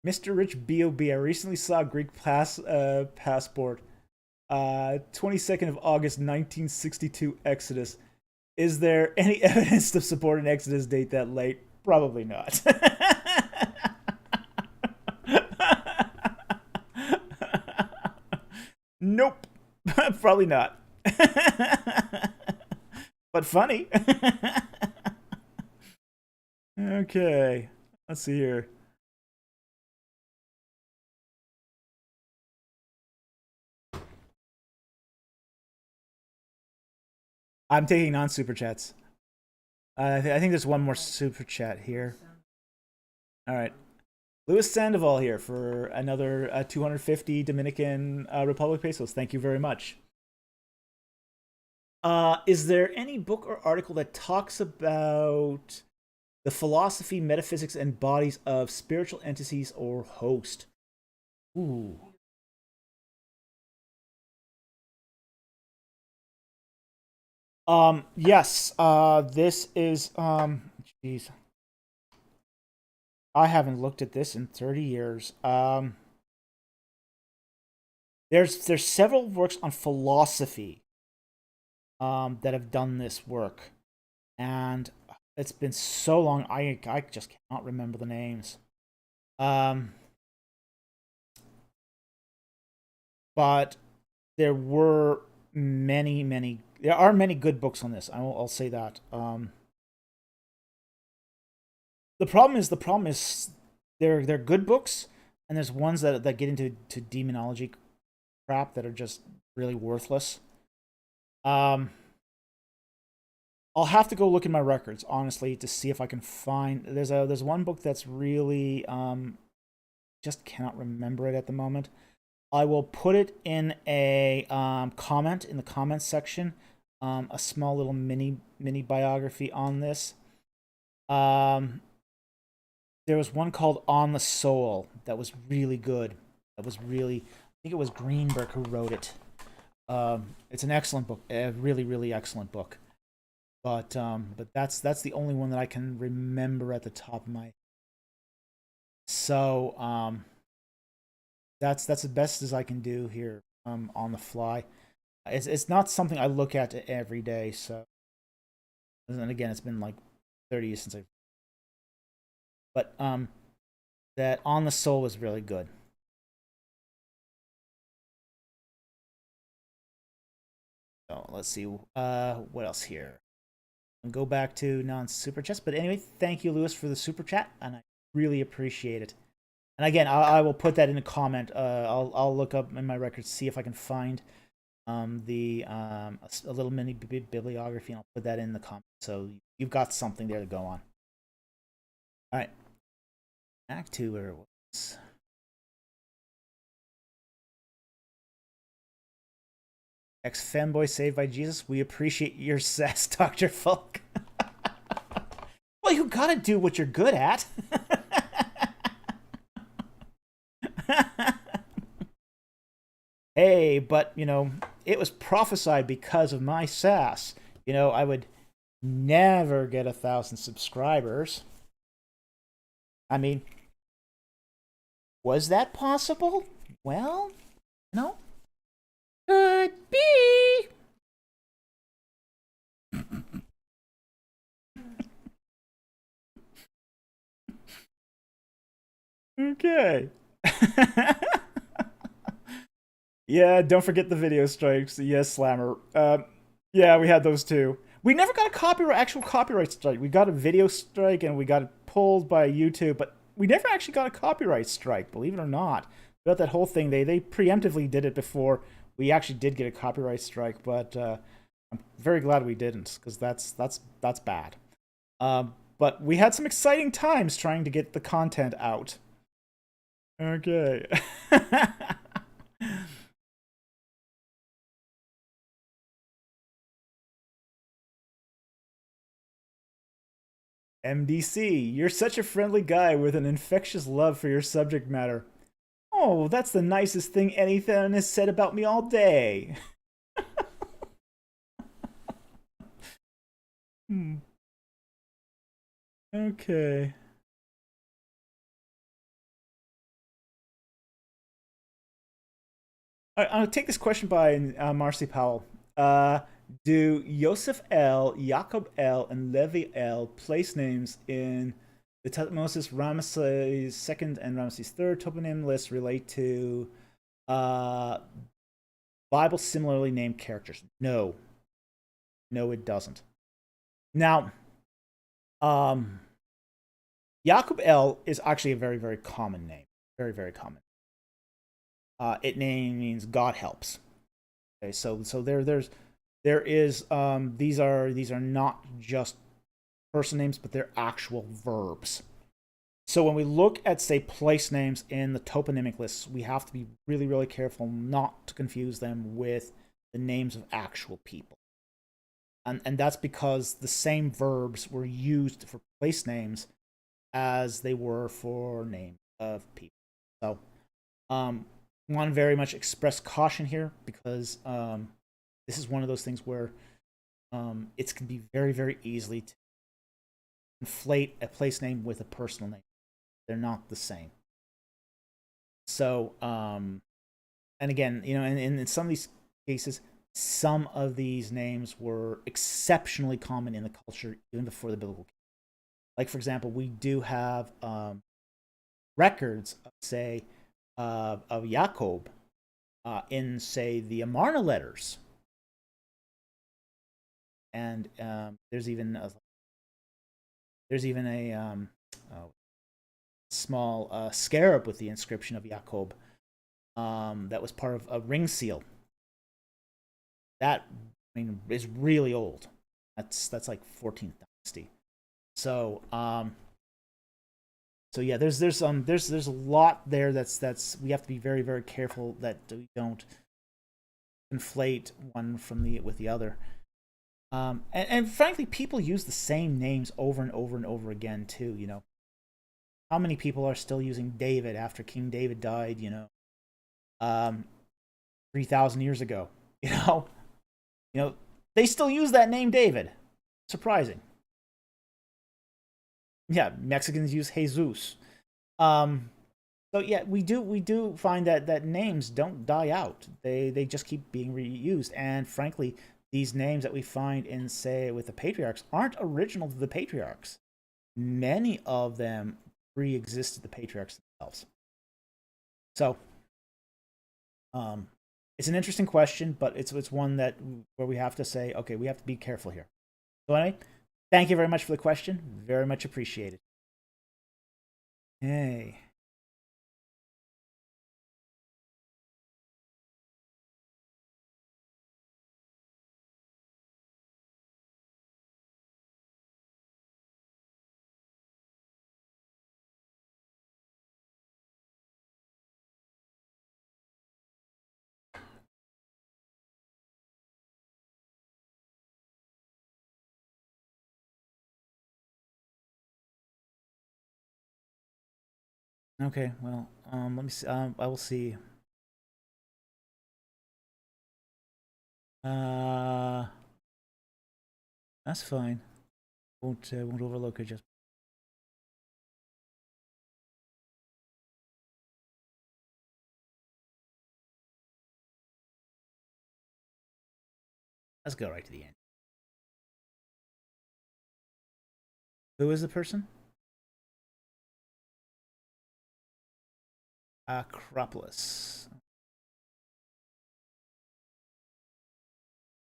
Mr. Rich B.O.B. I recently saw a Greek passport. 22nd of August, 1962 Exodus. Is there any evidence to support an Exodus date that late? Probably not. Nope. Probably not. But funny. Okay. Let's see here. I'm taking non-super chats. I think there's one more super chat here. All right. Louis Sandoval here for another 250 Dominican Republic pesos. Thank you very much. Is there any book or article that talks about the philosophy, metaphysics, and bodies of spiritual entities or host? Ooh. Yes. This is jeez. I haven't looked at this in 30 years. There's several works on philosophy that have done this work, and it's been so long I just cannot remember the names. But there were there are many good books on this. I'll say that. The problem is they're good books, and there's ones that get into demonology crap that are just really worthless. I'll have to go look in my records, honestly, to see if I can find. There's one book that's really just cannot remember it at the moment. I will put it in a comment in the comments section. A small little mini biography on this. There was one called On the Soul that was really good. That was really, I think it was Greenberg who wrote it. It's an excellent book, a really excellent book. But that's the only one that I can remember at the top of my. So that's the best as I can do here on the fly. It's not something I look at every day. So, and again, it's been like 30 years since I. But that On the Soul was really good. So let's see what else here. I'll go back to non-superchats. But anyway, thank you, Lewis, for the super chat, and I really appreciate it. And again, I will put that in a comment. I'll look up in my records, see if I can find a little mini bibliography, and I'll put that in the comment. So you've got something there to go on. All right, back to where it was. Ex-femboy saved by Jesus. We appreciate your sass, Dr. Fulk. Well, you gotta do what you're good at. Hey, but, it was prophesied because of my sass. I would never get 1,000 subscribers. I mean, was that possible? Well, could be. Okay. Yeah, don't forget the video strikes. Yes, Slammer. Yeah, we had those too. We never got a actual copyright strike. We got a video strike and we got it pulled by YouTube, but we never actually got a copyright strike, believe it or not. About that whole thing, they preemptively did it before we actually did get a copyright strike, but I'm very glad we didn't, because that's bad. But we had some exciting times trying to get the content out. Okay. MDC, you're such a friendly guy with an infectious love for your subject matter. Oh, that's the nicest thing anyone has said about me all day. Okay. I'll take this question by Marcy Powell. Do Yosef El, Jacob El, and Levi El place names in the Tutmosis Ramses II and Ramses III toponym list relate to Bible similarly named characters? No. No, it doesn't. Now, Jacob El is actually a very common name. Very common. It means God helps. Okay, so there is these are not just person names, but they're actual verbs. So when we look at, say, place names in the toponymic lists, we have to be really careful not to confuse them with the names of actual people. And that's because the same verbs were used for place names as they were for names of people. So want to very much express caution here, because this is one of those things where it can be very easily to conflate a place name with a personal name. They're not the same. So, and again, in some of these cases, some of these names were exceptionally common in the culture even before the biblical. Like, for example, we do have records of, say, of Jacob in, say, the Amarna letters. And there's even a small scarab with the inscription of Jacob that was part of a ring seal That, I mean, is really old. That's like 14th dynasty. So so yeah, there's a lot there that's we have to be very very careful that we don't conflate one from the with the other. And frankly, people use the same names over and over and over again too. You know, how many people are still using David after King David died? You know, 3,000 years ago. You know, they still use that name David. Surprising. Yeah, Mexicans use Jesus. Um, so yeah, we do find that names don't die out. They just keep being reused. And frankly, these names that we find in, say, with the patriarchs aren't original to the patriarchs. Many of them pre-existed the patriarchs themselves. So um, it's an interesting question, but it's one that where we have to say, okay, we have to be careful here. So anyway, thank you very much for the question. Very much appreciated. Hey. Okay, well, let me see. I will see. Uh, that's fine. Won't overlook it. Just let's go right to the end. Who is the person? Acropolis.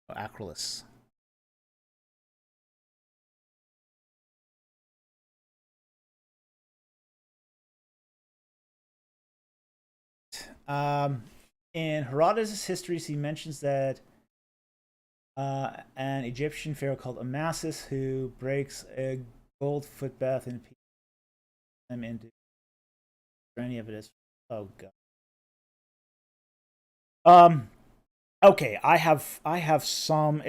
Oh, Acrolis. Um, in Herodotus' histories, he mentions that an Egyptian pharaoh called Amasis who breaks a gold foot bath and pieces them into any of it is. Oh god. Um. Okay, I have some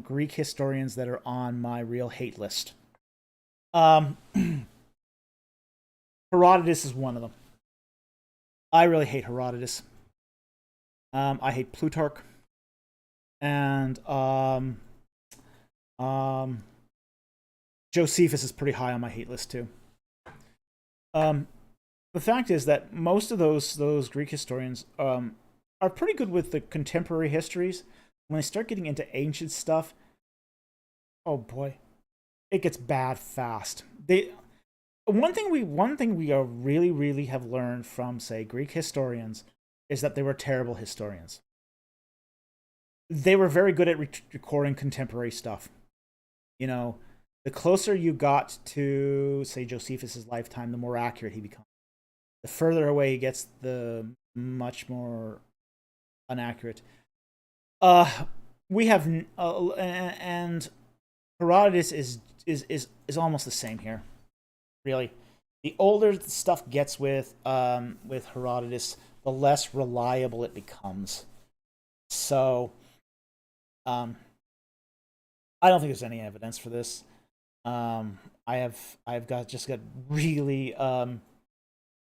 Greek historians that are on my real hate list. Um, Herodotus is one of them. I really hate Herodotus. I hate Plutarch, and um, Josephus is pretty high on my hate list too. Um, the fact is that most of those Greek historians are pretty good with the contemporary histories. When they start getting into ancient stuff, oh boy, it gets bad fast. They one thing we are really have learned from, say, Greek historians is that they were terrible historians. They were very good at recording contemporary stuff. You know, the closer you got to, say, Josephus's lifetime, the more accurate he becomes. The further away he gets, the much more inaccurate. Uh, we have and Herodotus is almost the same here. Really, the older the stuff gets with Herodotus, the less reliable it becomes. So, um, I don't think there's any evidence for this. I've got really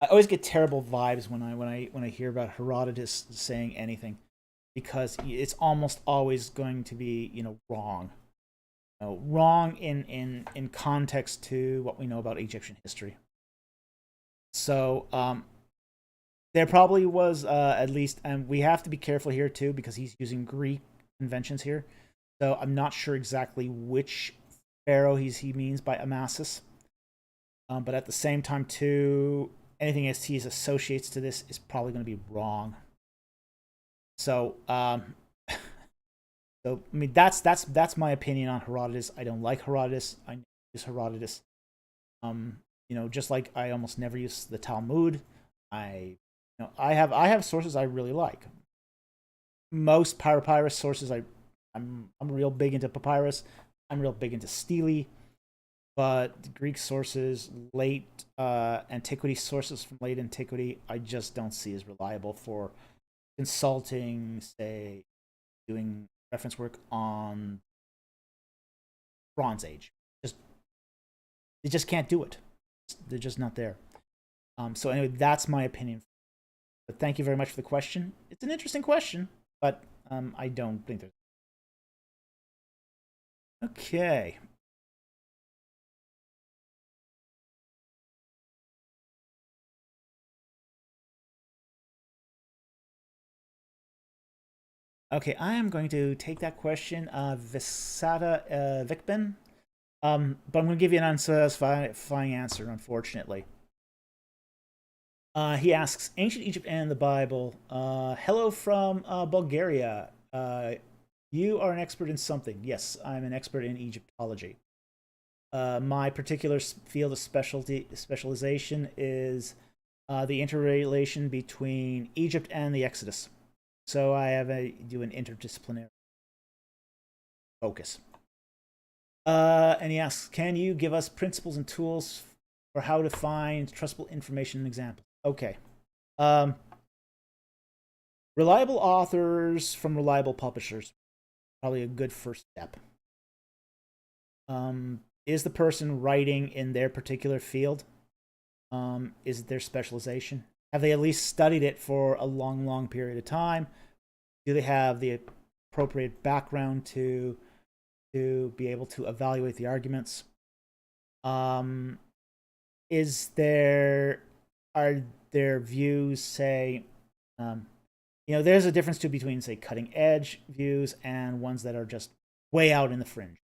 I always get terrible vibes when I hear about Herodotus saying anything, because it's almost always going to be, wrong. Wrong in context to what we know about Egyptian history. So there probably was, at least, and we have to be careful here too because he's using Greek conventions here. So I'm not sure exactly which pharaoh he means by Amasis. But at the same time too, anything he associates to this is probably going to be wrong. So so I mean that's my opinion on Herodotus. I don't like Herodotus. I use Herodotus. Just like I almost never use the Talmud. I have sources I really like. most papyrus sources, I'm real big into papyrus. I'm real big into stele, but the Greek sources, late antiquity sources from late antiquity, I just don't see as reliable for consulting, say, doing reference work on Bronze Age. Just they just can't do it. They're just not there. So anyway, that's my opinion. But thank you very much for the question. It's an interesting question, but I don't think there's. Okay. Okay, I am going to take that question, Visata Vikben. But I'm going to give you an unsatisfying answer, unfortunately. He asks, Ancient Egypt and the Bible. Hello from Bulgaria. You are an expert in something. Yes, I'm an expert in Egyptology. My particular field of specialization is the interrelation between Egypt and the Exodus. So I do an interdisciplinary focus. And he asks, can you give us principles and tools for how to find trustable information and examples? Okay. Reliable authors from reliable publishers. Probably a good first step. Is the person writing in their particular field? Is it their specialization? Have they at least studied it for a long, long period of time? Do they have the appropriate background to be able to evaluate the arguments? Are their views, say, there's a difference between, say, cutting edge views and ones that are just way out in the fringe.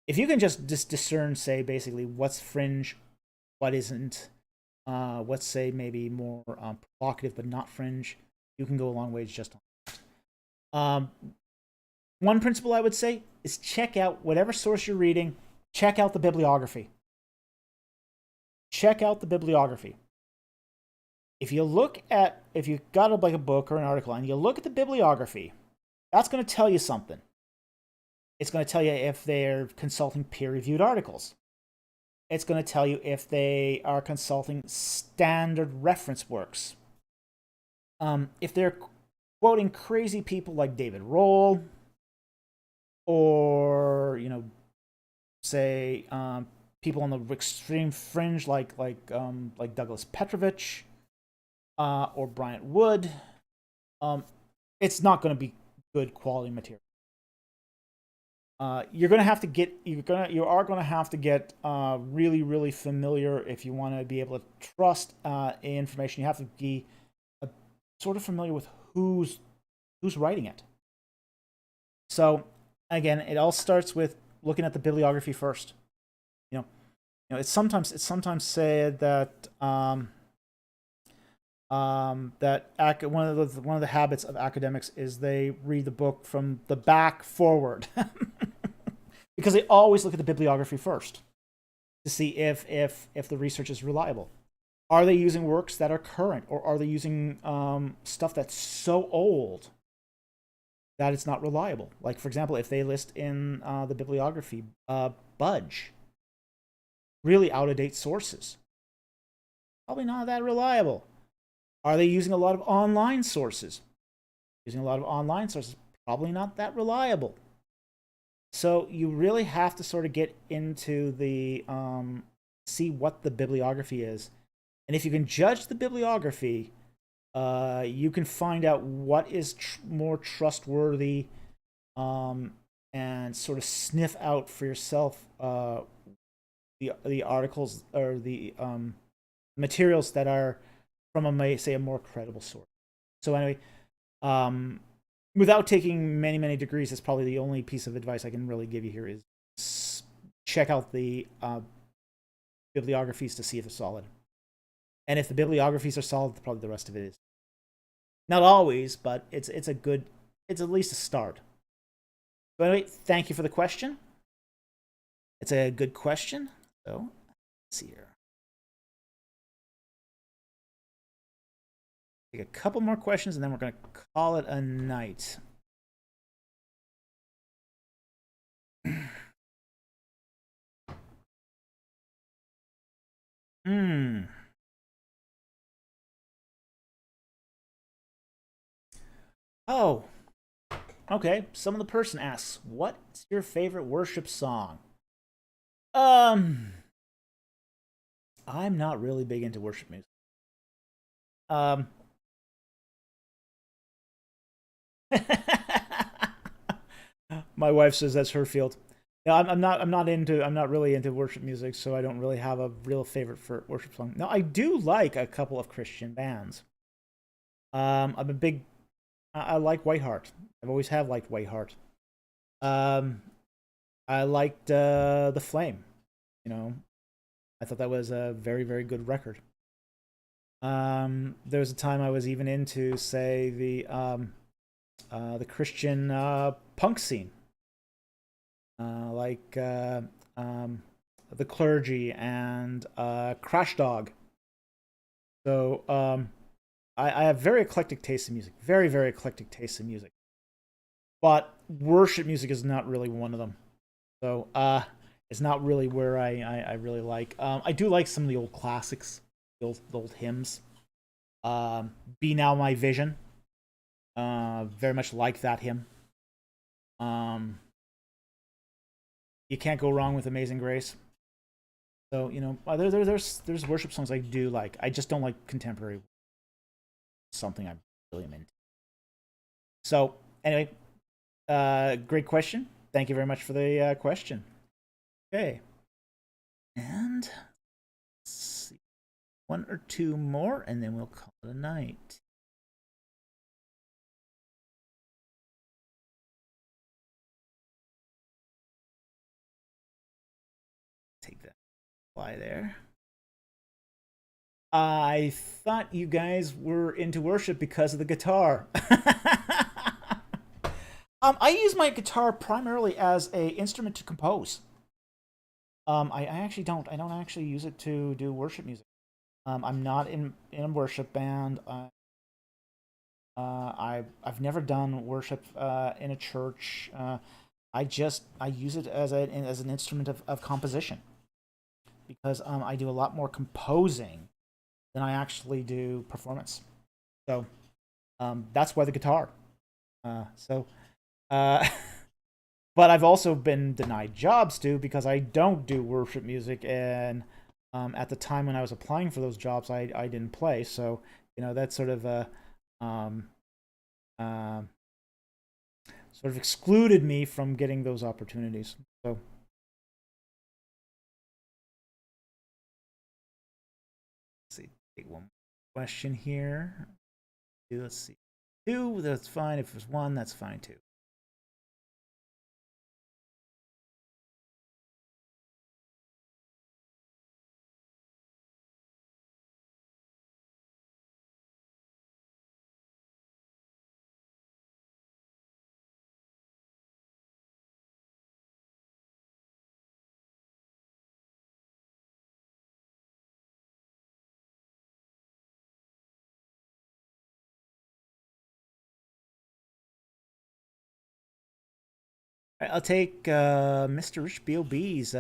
If you can just discern, say, basically what's fringe, what isn't, what's, say, maybe more provocative but not fringe, you can go a long ways just on that. One principle I would say is check out whatever source you're reading, check out the bibliography. Check out the bibliography. If you've got a book or an article and you look at the bibliography, that's going to tell you something. It's going to tell you if they're consulting peer-reviewed articles. It's going to tell you if they are consulting standard reference works. If they're quoting crazy people like David Rohl, or say people on the extreme fringe like Douglas Petrovich or Bryant Wood, it's not going to be good quality material. You are going to have to get really, really familiar if you want to be able to trust information. You have to be sort of familiar with who's writing it. So again, it all starts with looking at the bibliography first. It's sometimes said that one of the habits of academics is they read the book from the back forward because they always look at the bibliography first to see if the research is reliable. Are they using works that are current, or are they using stuff that's so old that it's not reliable? Like, for example, if they list in the bibliography Budge, really out-of-date sources, probably not that reliable. Are they using a lot of online sources? Probably not that reliable. So you really have to sort of get into the see what the bibliography is, and if you can judge the bibliography, you can find out what is more trustworthy, and sort of sniff out for yourself the articles or the materials that are from a more credible source. So anyway, without taking many degrees, that's probably the only piece of advice I can really give you here is check out the bibliographies to see if they're solid. And if the bibliographies are solid, probably the rest of it is. Not always, but it's at least a start. So anyway, thank you for the question. It's a good question. So let's see here. take a couple more questions, and then we're going to call it a night. Oh, okay. Some of the person asks, "What's your favorite worship song?" I'm not really big into worship music. My wife says that's her field. No, I'm not. I'm not into. I'm not really into worship music, so I don't really have a real favorite for worship song. Now, I do like a couple of Christian bands. I'm a big. I like Whiteheart. I've always have liked Whiteheart. Um, I liked the Flame. You know, I thought that was a very very good record. There was a time I was even into, say, the Christian punk scene, like the Clergy and Crash Dog. So I have very eclectic taste in music, very very eclectic taste in music. But worship music is not really one of them. So it's not really where I really like. I do like some of the old classics, the old hymns. Be Now My Vision. Very much like that hymn. Um, you can't go wrong with Amazing Grace. So there's worship songs I do like. I just don't like contemporary. Something I really am into. So anyway, great question. Thank you very much for the question. Okay, and let's see, one or two more, and then we'll call it a night. Take that fly there. I thought you guys were into worship because of the guitar. I use my guitar primarily as a instrument to compose. I actually don't. I don't actually use it to do worship music. I'm not in a worship band. I've never done worship in a church. I use it as an instrument of composition, because I do a lot more composing than I actually do performance. So that's why the guitar. So, but I've also been denied jobs too, because I don't do worship music, and at the time when I was applying for those jobs, I didn't play. So that's sort of um, uh, sort of excluded me from getting those opportunities. So let's see, take one question here. Let's see, two. That's fine. If it's one, that's fine too. All right, I'll take Mr. Rich B.O.B.'s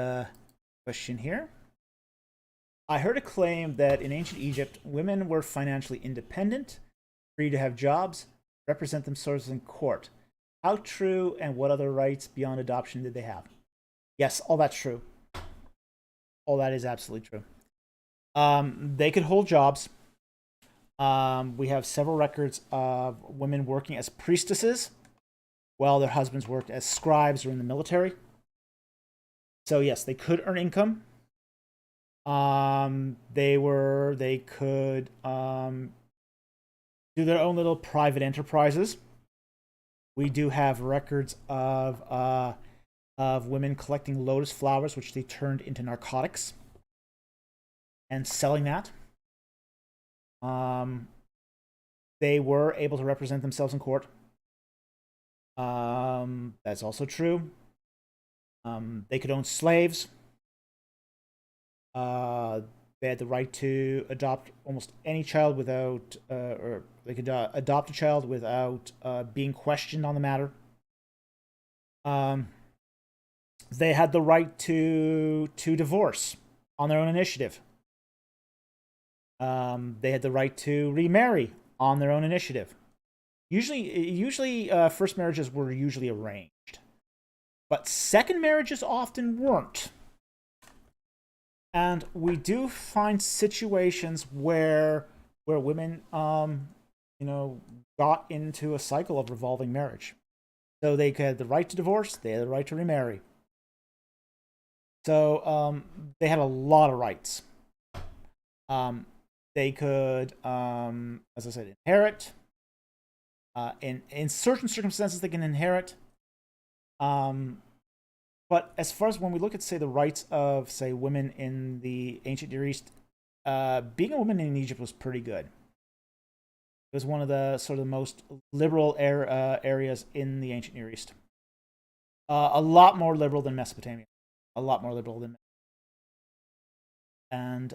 question here. I heard a claim that in ancient Egypt, women were financially independent, free to have jobs, represent themselves in court. How true, and what other rights beyond adoption did they have? Yes, all that's true. All that is absolutely true. They could hold jobs. We have several records of women working as priestesses while their husbands worked as scribes or in the military. So yes, they could earn income. They could do their own little private enterprises. We do have records of women collecting lotus flowers, which they turned into narcotics, and selling that. They were able to represent themselves in court. That's also true. They could own slaves. They had the right to adopt almost any child without, or they could adopt a child without being questioned on the matter. They had the right to divorce on their own initiative. They had the right to remarry on their own initiative. Usually, first marriages were usually arranged, but second marriages often weren't. And we do find situations where women, got into a cycle of revolving marriage. So they had the right to divorce, they had the right to remarry. So they had a lot of rights. They could, as I said, inherit. In certain circumstances, they can inherit. But as far as when we look at, say, the rights of, say, women in the ancient Near East, being a woman in Egypt was pretty good. It was one of the sort of the most liberal areas in the ancient Near East. A lot more liberal than Mesopotamia. A lot more liberal than. And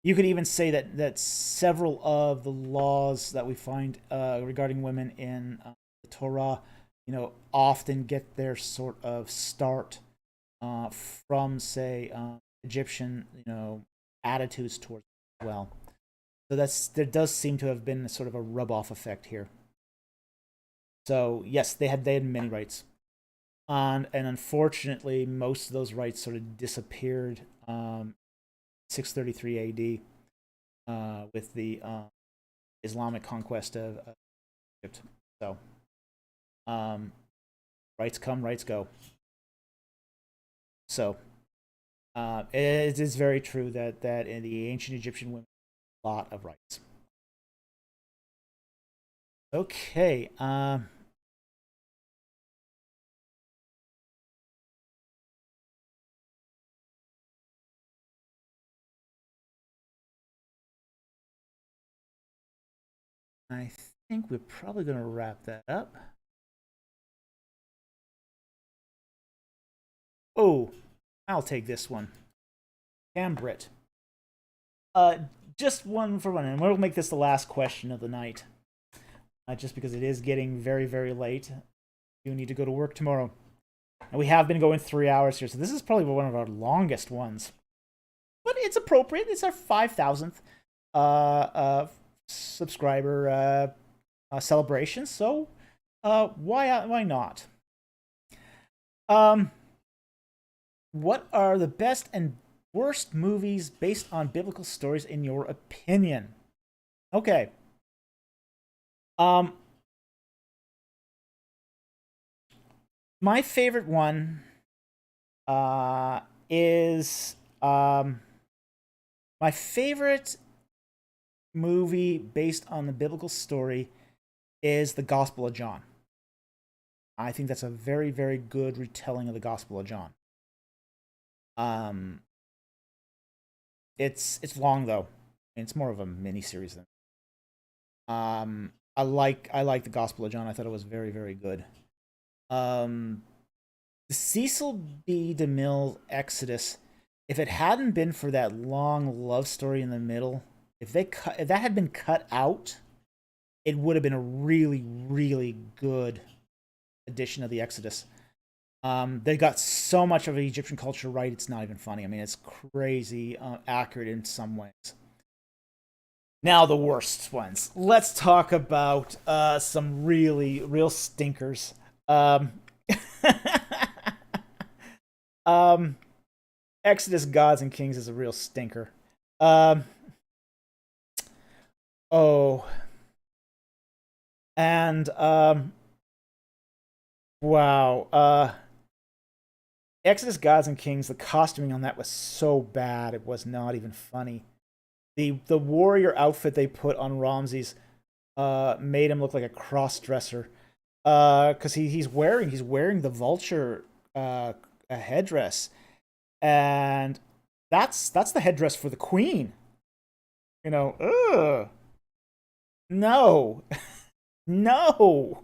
you could even say that several of the laws that we find regarding women in the Torah, often get their sort of start from, say, Egyptian, attitudes towards it as well. So there does seem to have been sort of a rub-off effect here. So yes, they had many rights, and unfortunately, most of those rights sort of disappeared 633 A.D. With the Islamic conquest of Egypt. So rights come, rights go. So it is very true that in the ancient Egyptian women, a lot of rights. Okay. I think we're probably going to wrap that up. Oh, I'll take this one. Cambrit. Just one for one, and we'll make this the last question of the night. Just because it is getting very, very late. You need to go to work tomorrow. And we have been going 3 hours here, so this is probably one of our longest ones. But it's appropriate. It's our 5,000th subscriber celebration, so why not? What are the best and worst movies based on biblical stories in your opinion? Okay. My favorite one is my favorite movie based on the biblical story is the Gospel of John. I think that's a very, very good retelling of the Gospel of John. It's long though. It's more of a mini series than. I like the Gospel of John. I thought it was very, very good. The Cecil B. DeMille Exodus, if it hadn't been for that long love story in the middle, if that had been cut out, it would have been a really, really good edition of the Exodus. They got so much of Egyptian culture right, it's not even funny. I mean, it's crazy accurate in some ways. Now the worst ones. Let's talk about some real stinkers. Exodus, Gods, and Kings is a real stinker. And wow. Exodus, Gods, and Kings, the costuming on that was so bad, it was not even funny. The warrior outfit they put on Ramses made him look like a cross-dresser. Because he's wearing the vulture headdress, and that's the headdress for the queen. Ugh. No. No.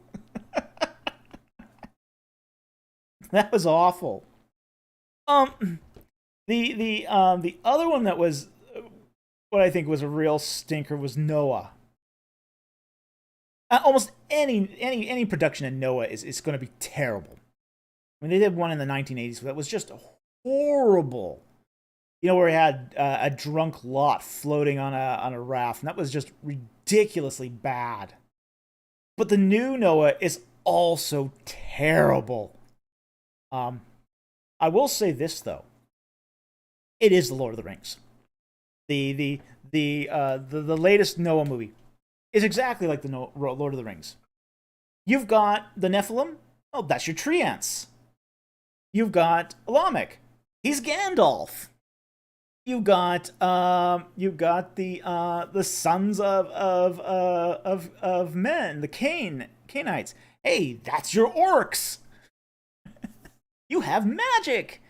That was awful. The other one that was what I think was a real stinker was Noah. Almost any production in Noah is going to be terrible. I mean, they did one in the 1980s that was just horrible. You know, where he had a drunk Lot floating on a raft, and that was just ridiculously bad. But the new Noah is also terrible. I will say this though, it is the Lord of the Rings. The latest Noah movie is exactly like the Lord of the Rings. You've got the Nephilim. Oh, that's your tree ants. You've got Lamech. He's Gandalf. You've got the sons of men, the Cainites. Hey, that's your orcs. You have magic.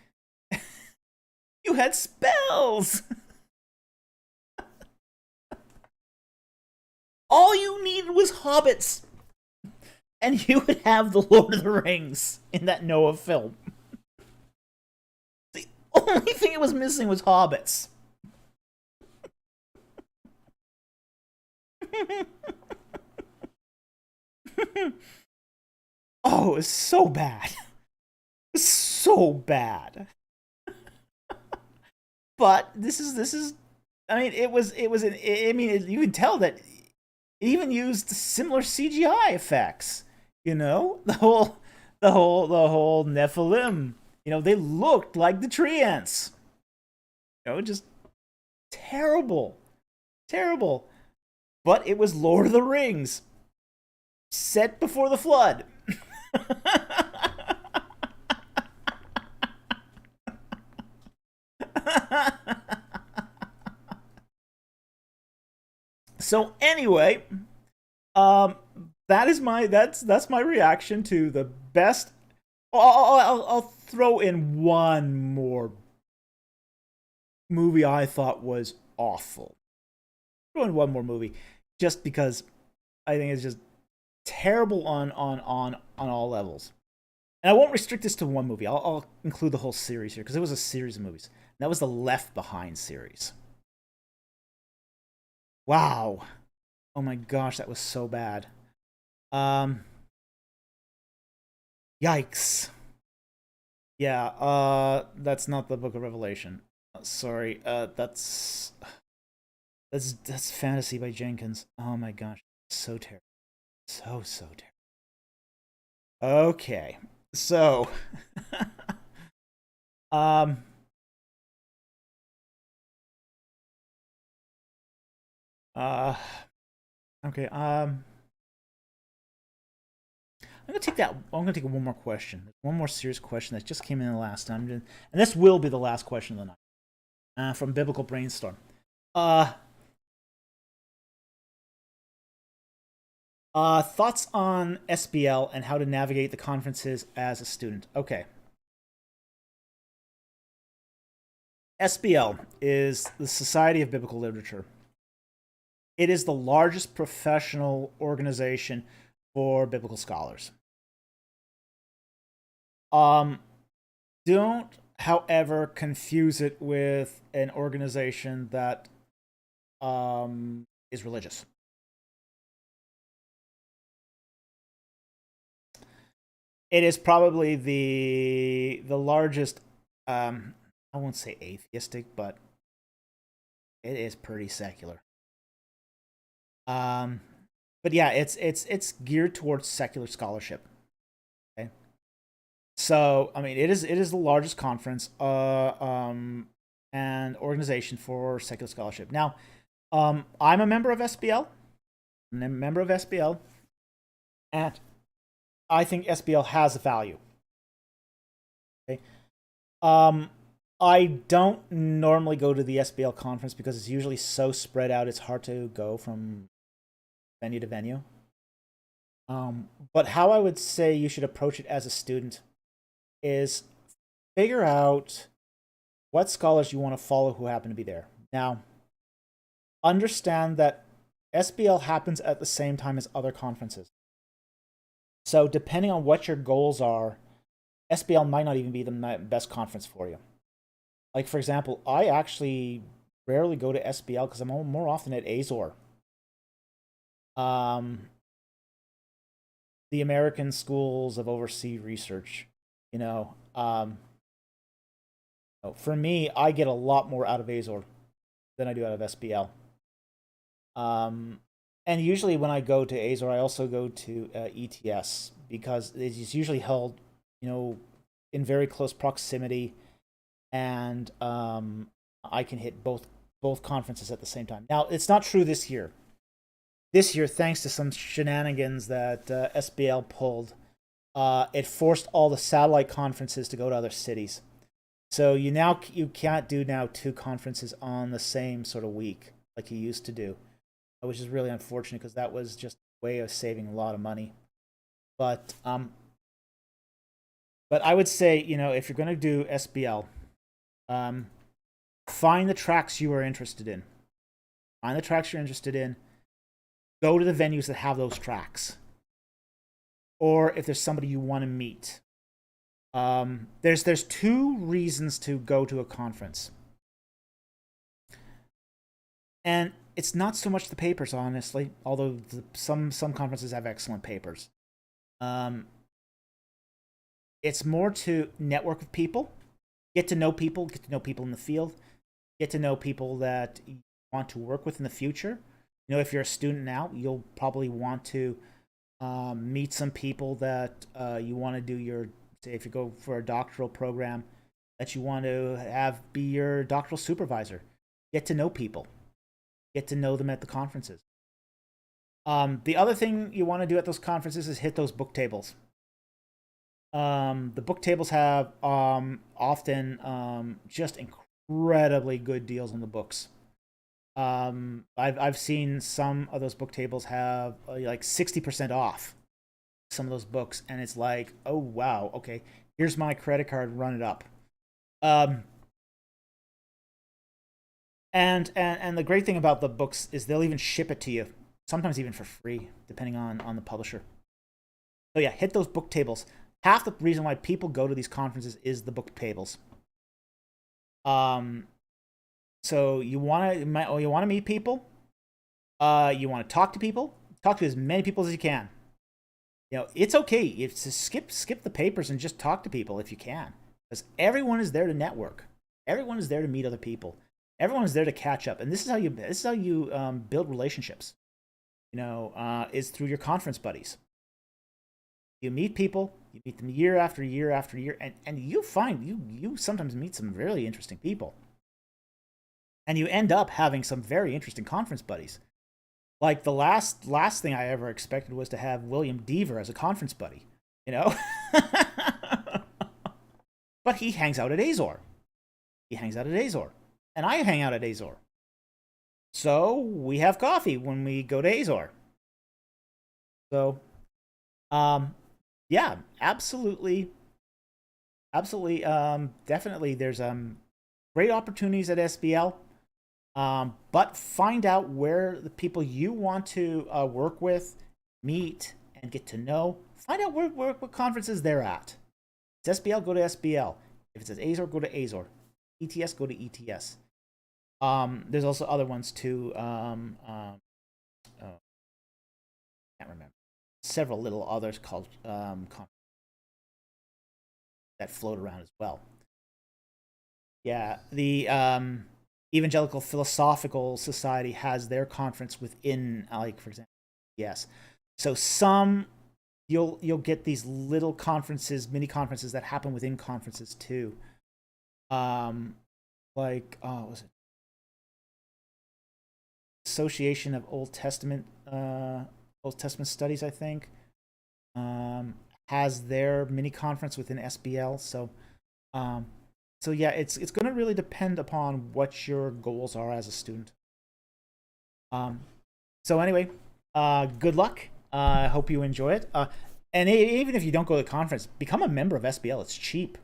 You had spells. All you needed was hobbits, and you would have the Lord of the Rings in that Noah film. The only thing it was missing was hobbits. Oh, it's so bad. It's so bad. But this is. I mean, I mean, you can tell that it even used similar CGI effects. You know, the whole Nephilim. You know, they looked like the tree ants. You know, just terrible, terrible. But it was Lord of the Rings, set before the flood. So anyway, that's my reaction to the best. I'll throw in one more movie I thought was awful. Throw in one more movie, just because I think it's just terrible on all levels. And I won't restrict this to one movie. I'll include the whole series here because it was a series of movies. And that was the Left Behind series. Wow. Oh my gosh, that was so bad. Um Yikes. Yeah, that's not the Book of Revelation. Sorry. That's Fantasy by Jenkins. Oh my gosh. So terrible. So terrible. Okay. So um uh okay, I'm gonna take one more question. One more serious question that just came in the last time, and this will be the last question of the night. From Biblical Brainstorm. Uh, Thoughts on SBL and how to navigate the conferences as a student. Okay. SBL is the Society of Biblical Literature. It is the largest professional organization for biblical scholars. Don't, however, confuse it with an organization that is religious. It is probably the largest. I won't say atheistic, but it is pretty secular. Um, but yeah, it's geared towards secular scholarship. Okay, so I mean, it is the largest conference and organization for secular scholarship. Now, I'm a member of SBL. I'm a member of SBL, and I think SBL has a value. Okay. I don't normally go to the SBL conference because it's usually so spread out. It's hard to go from venue to venue. But how I would say you should approach it as a student is figure out what scholars you want to follow who happen to be there. Now, understand that SBL happens at the same time as other conferences. So depending on what your goals are, SBL might not even be the best conference for you. Like, for example, I actually rarely go to SBL because I'm more often at Azor. Um, the American Schools of Overseas Research. You know, for me, I get a lot more out of Azor than I do out of SBL. Um, and usually when I go to Azor, I also go to ETS because it's usually held, you know, in very close proximity, and I can hit both conferences at the same time. Now, it's not true this year. This year, thanks to some shenanigans that SBL pulled, it forced all the satellite conferences to go to other cities. So you can't do now two conferences on the same sort of week like you used to do, which is really unfortunate because that was just a way of saving a lot of money. But but I would say, you know, if you're going to do SBL, um, find the tracks you are interested in. Find the tracks you're interested in. Go to the venues that have those tracks. Or if there's somebody you want to meet. There's two reasons to go to a conference. And it's not so much the papers, honestly, although some conferences have excellent papers. Um, it's more to network with people, get to know people in the field, get to know people that you want to work with in the future. You know, if you're a student now, you'll probably want to meet some people that you want to do your, say, if you go for a doctoral program, that you want to have be your doctoral supervisor. Get to know people, get to know them at the conferences. The other thing you want to do at those conferences is hit those book tables. The book tables have often just incredibly good deals on the books. I've seen some of those book tables have like 60% off some of those books, and it's like, oh wow, okay, here's my credit card, run it up. Um, and the great thing about the books is they'll even ship it to you, sometimes even for free, depending on the publisher. So yeah, hit those book tables. Half the reason why people go to these conferences is the book tables. Um, so you want to meet people. You want to talk to people. Talk to as many people as you can. You know, it's okay if to skip the papers and just talk to people if you can, because everyone is there to network. Everyone is there to meet other people. Everyone is there to catch up, and this is how you build relationships. You know, is through your conference buddies. You meet people, you meet them year after year after year, and you find you sometimes meet some really interesting people, and you end up having some very interesting conference buddies. Like the last thing I ever expected was to have William Deaver as a conference buddy, you know. But he hangs out at Azor. He hangs out at Azor, and I hang out at Azor. So we have coffee when we go to Azor. So, yeah, absolutely, absolutely, definitely. There's great opportunities at SBL. But find out where the people you want to work with, meet, and get to know. Find out what conferences they're at. If it's SBL, go to SBL. If it's Azor, go to Azor. ETS, go to ETS. There's also other ones too. Oh, can't remember. Several little others called that float around as well. Yeah, the Evangelical Philosophical Society has their conference within, like, for example, yes. So some you'll get these little conferences, mini conferences that happen within conferences too. Like, oh, was it Association of Old Testament Studies, I think, has their mini conference within SBL. Um, so yeah, it's going to really depend upon what your goals are as a student. Um, so anyway, good luck. I hope you enjoy it. And even if you don't go to the conference, become a member of SBL. It's cheap.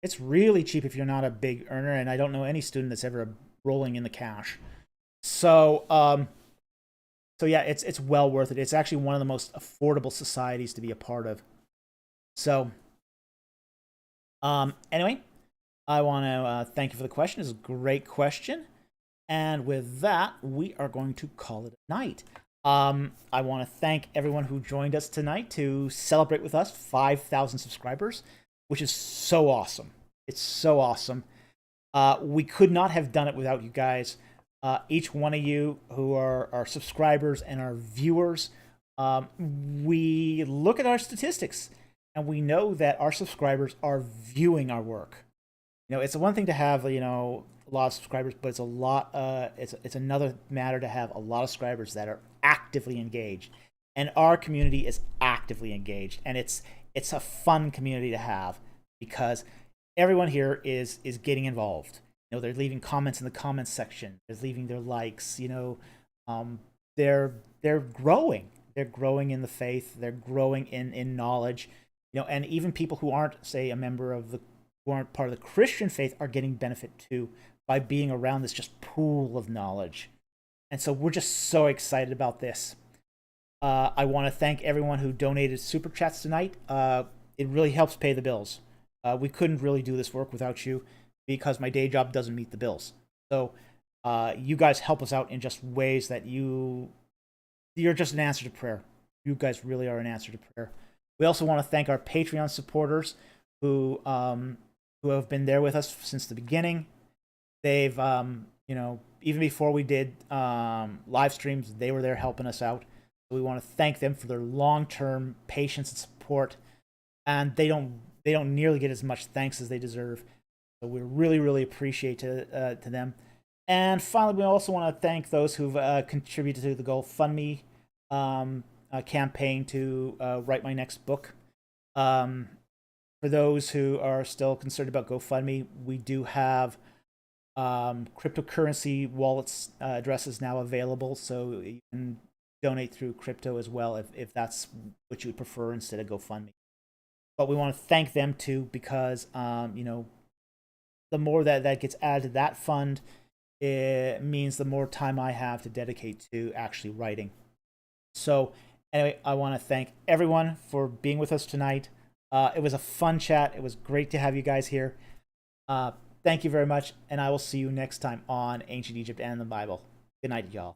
It's really cheap if you're not a big earner, and I don't know any student that's ever rolling in the cash. So, so yeah, it's well worth it. It's actually one of the most affordable societies to be a part of. So, anyway, I want to thank you for the question. It's a great question. And with that, we are going to call it a night. I want to thank everyone who joined us tonight to celebrate with us 5,000 subscribers, which is so awesome. It's so awesome. We could not have done it without you guys. Each one of you who are our subscribers and our viewers, we look at our statistics and we know that our subscribers are viewing our work. It's one thing to have, a lot of subscribers, but it's a lot, it's another matter to have a lot of subscribers that are actively engaged. And our community is actively engaged, and it's a fun community to have because everyone here is getting involved. They're leaving comments in the comments section. They're leaving their likes. They're growing. They're growing in the faith. They're growing in knowledge. And even people who aren't, say, who aren't part of the Christian faith are getting benefit too by being around this just pool of knowledge. And so we're just so excited about this. I want to thank everyone who donated super chats tonight. It really helps pay the bills. We couldn't really do this work without you because my day job doesn't meet the bills. So you guys help us out in just ways that you're just an answer to prayer. You guys really are an answer to prayer. We also want to thank our Patreon supporters who have been there with us since the beginning. They've, even before we did live streams, they were there helping us out. So we want to thank them for their long-term patience and support. And they don't nearly get as much thanks as they deserve. So we really, really appreciate to them. And finally, we also want to thank those who've contributed to the GoFundMe campaign to write my next book. For those who are still concerned about GoFundMe, we do have cryptocurrency wallets addresses now available, so you can donate through crypto as well if that's what you would prefer instead of GoFundMe. But we want to thank them too because the more that gets added to that fund, it means the more time I have to dedicate to actually writing. So anyway, I want to thank everyone for being with us tonight. It was a fun chat. It was great to have you guys here. Thank you very much, and I will see you next time on Ancient Egypt and the Bible. Good night, y'all.